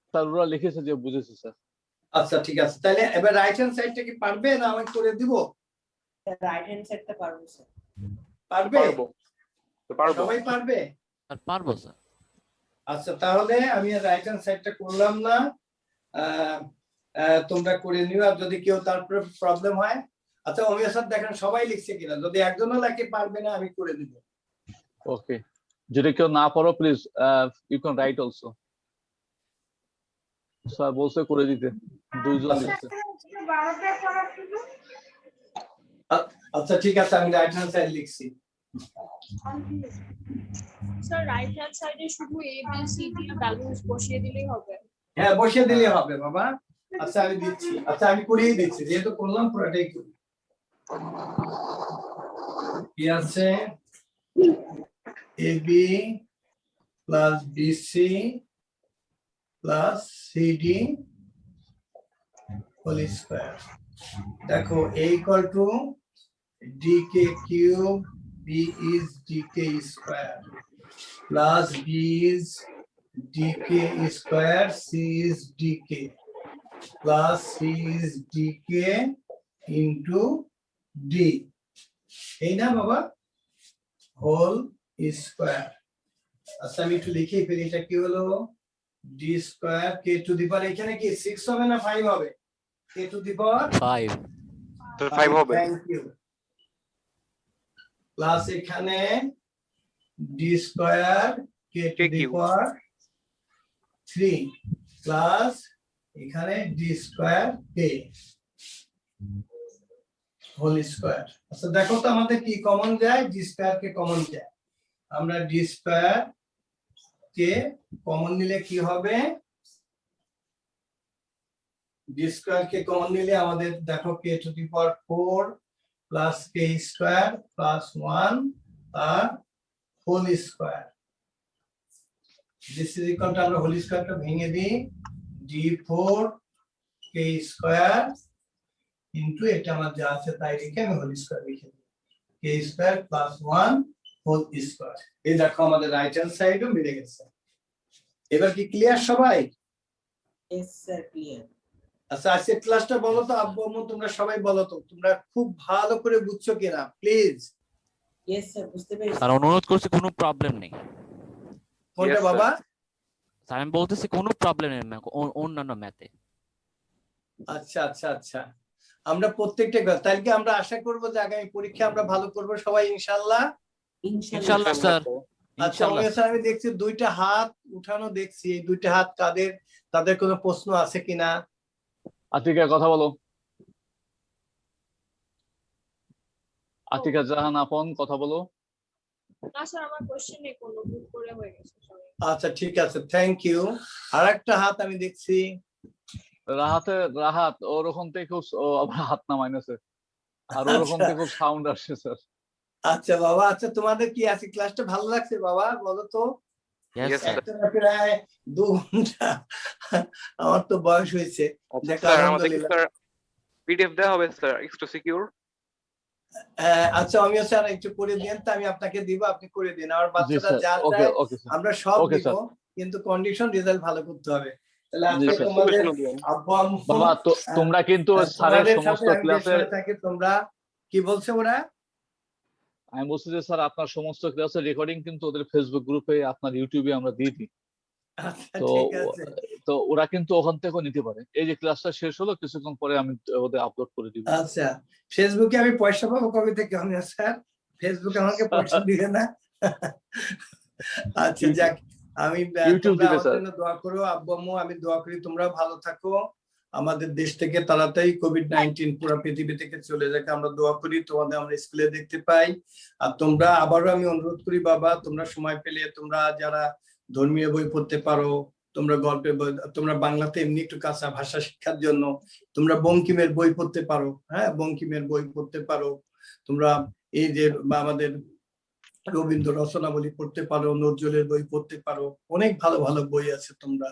স্যার ওরা লিখেছে যে বুঝেছে স্যার। আচ্ছা ঠিক আছে, তাহলে এবার রাইট হ্যান্ড সাইডটা কি পারবে না আমি করে দিব? রাইট হ্যান্ড সাইডটা পারবো স্যার। পারবে? পারবো তো পারবো। সবাই পারবে? স্যার পারবো স্যার। আচ্ছা তাহলে আমি রাইট হ্যান্ড সাইডটা করলাম না, তোমরা করে নিও, আর যদি কেউ তারপরে প্রবলেম হয়। আচ্ছা অমিয় স্যার দেখেন সবাই লিখছে কিনা, যদি একজনও লেখে পারবে না আমি করে দিব। ওকে, যদি কেউ না পারো please you can write also. Sir বলছে করে দিতে, দুইজন লিখছে। আচ্ছা ঠিক আছে আমি রাইট হ্যান্ড সাইড লিখছি। স্যার রাইট হ্যান্ড সাইডে শুধু A B C D values বসিয়ে দিলেই হবে? হ্যাঁ বসিয়ে দিলে হবে বাবা। আচ্ছা আমি দিচ্ছি, আচ্ছা আমি করিয়ে দিচ্ছি, যেহেতু করলাম পুরোটাই করি। কি আছে A B plus BC plus CD whole square. দেখো a equal to dk cube, b is dk square, plus b is dk square, c is dk, plus c is dk into d, এই না বাবা, whole square. আচ্ছা আমি একটু লিখে ফেলি, এটা কি হলো d square k to the power, এখানে কি 6 হবে না 5 হবে? k টু দি পাওয়ার 5 তো 5 হবে। Thank you. প্লাস এখানে d square k to the power 3 plus এখানে d square k whole square. আচ্ছা দেখো তো আমাদের কি কমন যায়, d স্কয়ার কে কমন যায়, আমরা d স্কয়ার কে কমন নিলে কি হবে, d স্কয়ার কে কমন নিলে আমাদের দেখো k to the power 4 plus k square plus 1 আর whole square. This is equal to, আমরা হোল স্কয়ারটা ভেঙে দিই, d4 k স্কয়ার ইনটু এটা আমার যা আছে তাই লিখে আমি হোল স্কয়ার লিখে দিই, k square plus 1 whole square. এই দেখো আমাদের রাইট হ্যান্ড সাইডও মিলে গেছে। এবার কি ক্লিয়ার সবাই? Yes sir clear. আচ্ছা আজকে ক্লাসটা বলো তো আব্বু আম্মু তোমরা সবাই বলো তো, তোমরা খুব ভালো করে বুঝছো কিনা প্লিজ? ইয়েস স্যার বুঝতে পেরেছি। স্যার অনুরোধ করছি, কোনো প্রবলেম নেই। কোনটা Yes, বাবা? স্যার আমি বলতেছি কোনো প্রবলেম নেই অন্যান্য ম্যাথে। আচ্ছা আচ্ছা আচ্ছা আমরা প্রত্যেকটা তাহলে কি আমরা আশা করব যে আগামী পরীক্ষা আমরা ভালো করব সবাই ইনশাআল্লাহ? ইনশাআল্লাহ স্যার, আচ্ছা ইনশাআল্লাহ। স্যার, আমি দেখছি দুইটা হাত উঠানো দেখছি, এই দুইটা হাত কাদের, তাদের কোনো প্রশ্ন আছে কিনা? আতিকা কথা বলো। আতিকা জাহান আপন কথা বলো। না স্যার, আমার কোশ্চেন নেই, কোনো ভুল করে হয়ে গেছে, সরি। আচ্ছা ঠিক আছে, থ্যাংক ইউ। আর একটা হাত আমি দেখছি, রাহাত ওর ওখান থেকে খুব ও আবার হাত নামাইনেছে, আর ওর ওখান থেকে খুব সাউন্ড আসছে স্যার। আচ্ছা বাবা, আচ্ছা তোমাদের কি আছে, ক্লাসটা ভালো লাগছে বাবা বলো তো? Yes, sir. প্রায় 2 ঘন্টা আমার তো বয়স হয়েছে। যাক, স্যার আমাদের আলহামদুলিল্লাহ। স্যার পিডিএফ দেওয়া হবে স্যার এক্সট্রা সিকিউর। আচ্ছা আমিও স্যার একটু করে দিন, তো আমি আপনাকে দিব, আপনি করে দিন। আমার জি বাচ্চারা স্যার, যা ওকে চায় ওকে স্যার, আমরা সব ওকে দিব, স্যার। কিন্তু কন্ডিশন রেজাল্ট ভালো করতে হবে। তাহলে জি আজকে স্যার। তোমাদের আব্বু আম্মু বাবা তোমরা কিন্তু স্যারের তোমাদের সমস্ত সাথে আমি যে ক্লাসে, সময় থাকি, তোমরা কি বলছো ওরা? আমি বলছি যে স্যার আপনার সমস্ত ক্লাসের রেকর্ডিং কিন্তু ওদের ফেসবুক গ্রুপে, আপনার ইউটিউবে আমরা দিয়ে দিই। আচ্ছা তো ঠিক আছে। তো ওরা কিন্তু ওখান থেকেও নিতে পারে। এই যে ক্লাসটা শেষ হলো, কিছুক্ষণ পরে আমি ওদের আপলোড করে দিব। আচ্ছা, ফেসবুকে আমি পয়সা পাবো কবে থেকে? আমি স্যার ফেসবুকে আমাকে পয়সা দিবে না? আচ্ছা যাক, আমি ইউটিউব তোমরা দিবে আমার স্যার। জন্য দোয়া করো, আব্বু আম্মু আমি দোয়া করি তোমরা ভালো থাকো, আমাদের দেশ থেকে তাড়াতাড়ি কোভিড-19 পুরো পৃথিবী থেকে চলে যাক, আমরা দোয়া করি, তোমাদের আমরা স্কুলে দেখতে পাই। আর তোমরা আবারও আমি অনুরোধ করি বাবা, তোমরা সময় পেলে তোমরা যারা ধর্মীয় বই পড়তে পারো, তোমরা গল্পের বই, তোমরা বাংলাতে এমনি একটু কাঁচা ভাষা শিক্ষার জন্য তোমরা বঙ্কিমের বই পড়তে পারো, হ্যাঁ বঙ্কিমের বই পড়তে পারো তোমরা। এই যে আমাদের রবীন্দ্র রচনাবলী পড়তে পারো, নজরুলের বই পড়তে পারো, অনেক ভালো ভালো বই আছে, তোমরা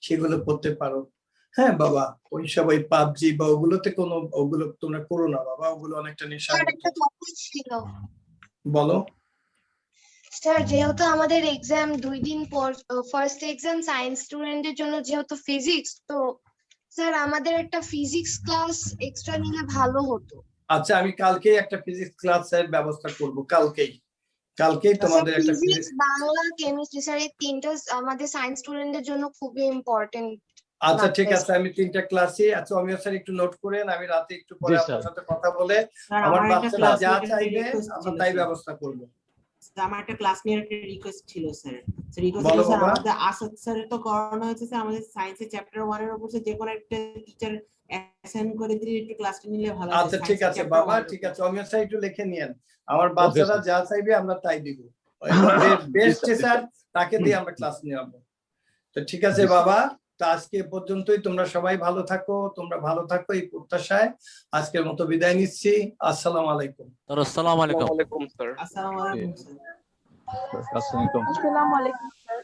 সেগুলো পড়তে পারো। হ্যাঁ বাবা, ওই সব ওই পাবজি বা ওগুলোতে কোনো, ওগুলো তোমরা করো না বাবা, ওগুলো অনেকটা নেশা। ছিল বলো। স্যার, যেহেতু আমাদের এক্সাম 2 দিন পর, ফার্স্ট এক্সাম সায়েন্স স্টুডেন্টদের জন্য যেহেতু ফিজিক্স, তো স্যার আমাদের একটা ফিজিক্স ক্লাস এক্সট্রা নিলে ভালো হতো। আচ্ছা, আমি কালকেই একটা ফিজিক্স ক্লাসের ব্যবস্থা করব, কালকেই তোমাদের একটা ফিজিক্স, বাংলা, কেমিস্ট্রি স্যার, এই তিনটা আমাদের সায়েন্স স্টুডেন্টদের জন্য খুবই ইম্পর্টেন্ট। আচ্ছা ঠিক আছে, আমি 3টা ক্লাসে, আচ্ছা অমিয় স্যার একটু নোট করেন, আমি রাতে একটু পরে জি, আপনার স্যার। সাথে কথা বলে স্যার, আমার আমার একটা বাচ্চারা যা classmate-এর চাইবে request আমরা ছিল, তাই স্যার। ব্যবস্থা করব। আমার একটা ক্লাস নিয়ে একটা রিকোয়েস্ট ছিল স্যার। রিকোয়েস্ট বলো ছিল স্যার, বাবা। আমাদের আসাদ স্যারের তো করানো হয়েছে স্যার, আমাদের সায়েন্সের চ্যাপ্টার 1 এর উপর যে কোনো একটা টিচার অ্যাসাইন করে দিলে একটু ক্লাসটা নিলে ভালো হতো। আচ্ছা ঠিক আছে বাবা, ঠিক আছে, অমিয় স্যার একটু লিখে নিয়েন, আমার বাচ্চারা যা চাইবে আমরা তাই দিব, বেস্ট টিচার তাকে দিয়ে আমরা ক্লাস নেওয়াবো। তো ঠিক আছে বাবা, তো আজকে পর্যন্তই, তোমরা সবাই ভালো থাকো, তোমরা ভালো থাকো এই প্রত্যাশায় আজকের মতো বিদায় নিচ্ছি। আসসালামু আলাইকুম। আসসালামু আলাইকুম। ওয়ালাইকুম স্যার। আসসালামু আলাইকুম স্যার। আসসালামু আলাইকুম। আসসালামু আলাইকুম স্যার।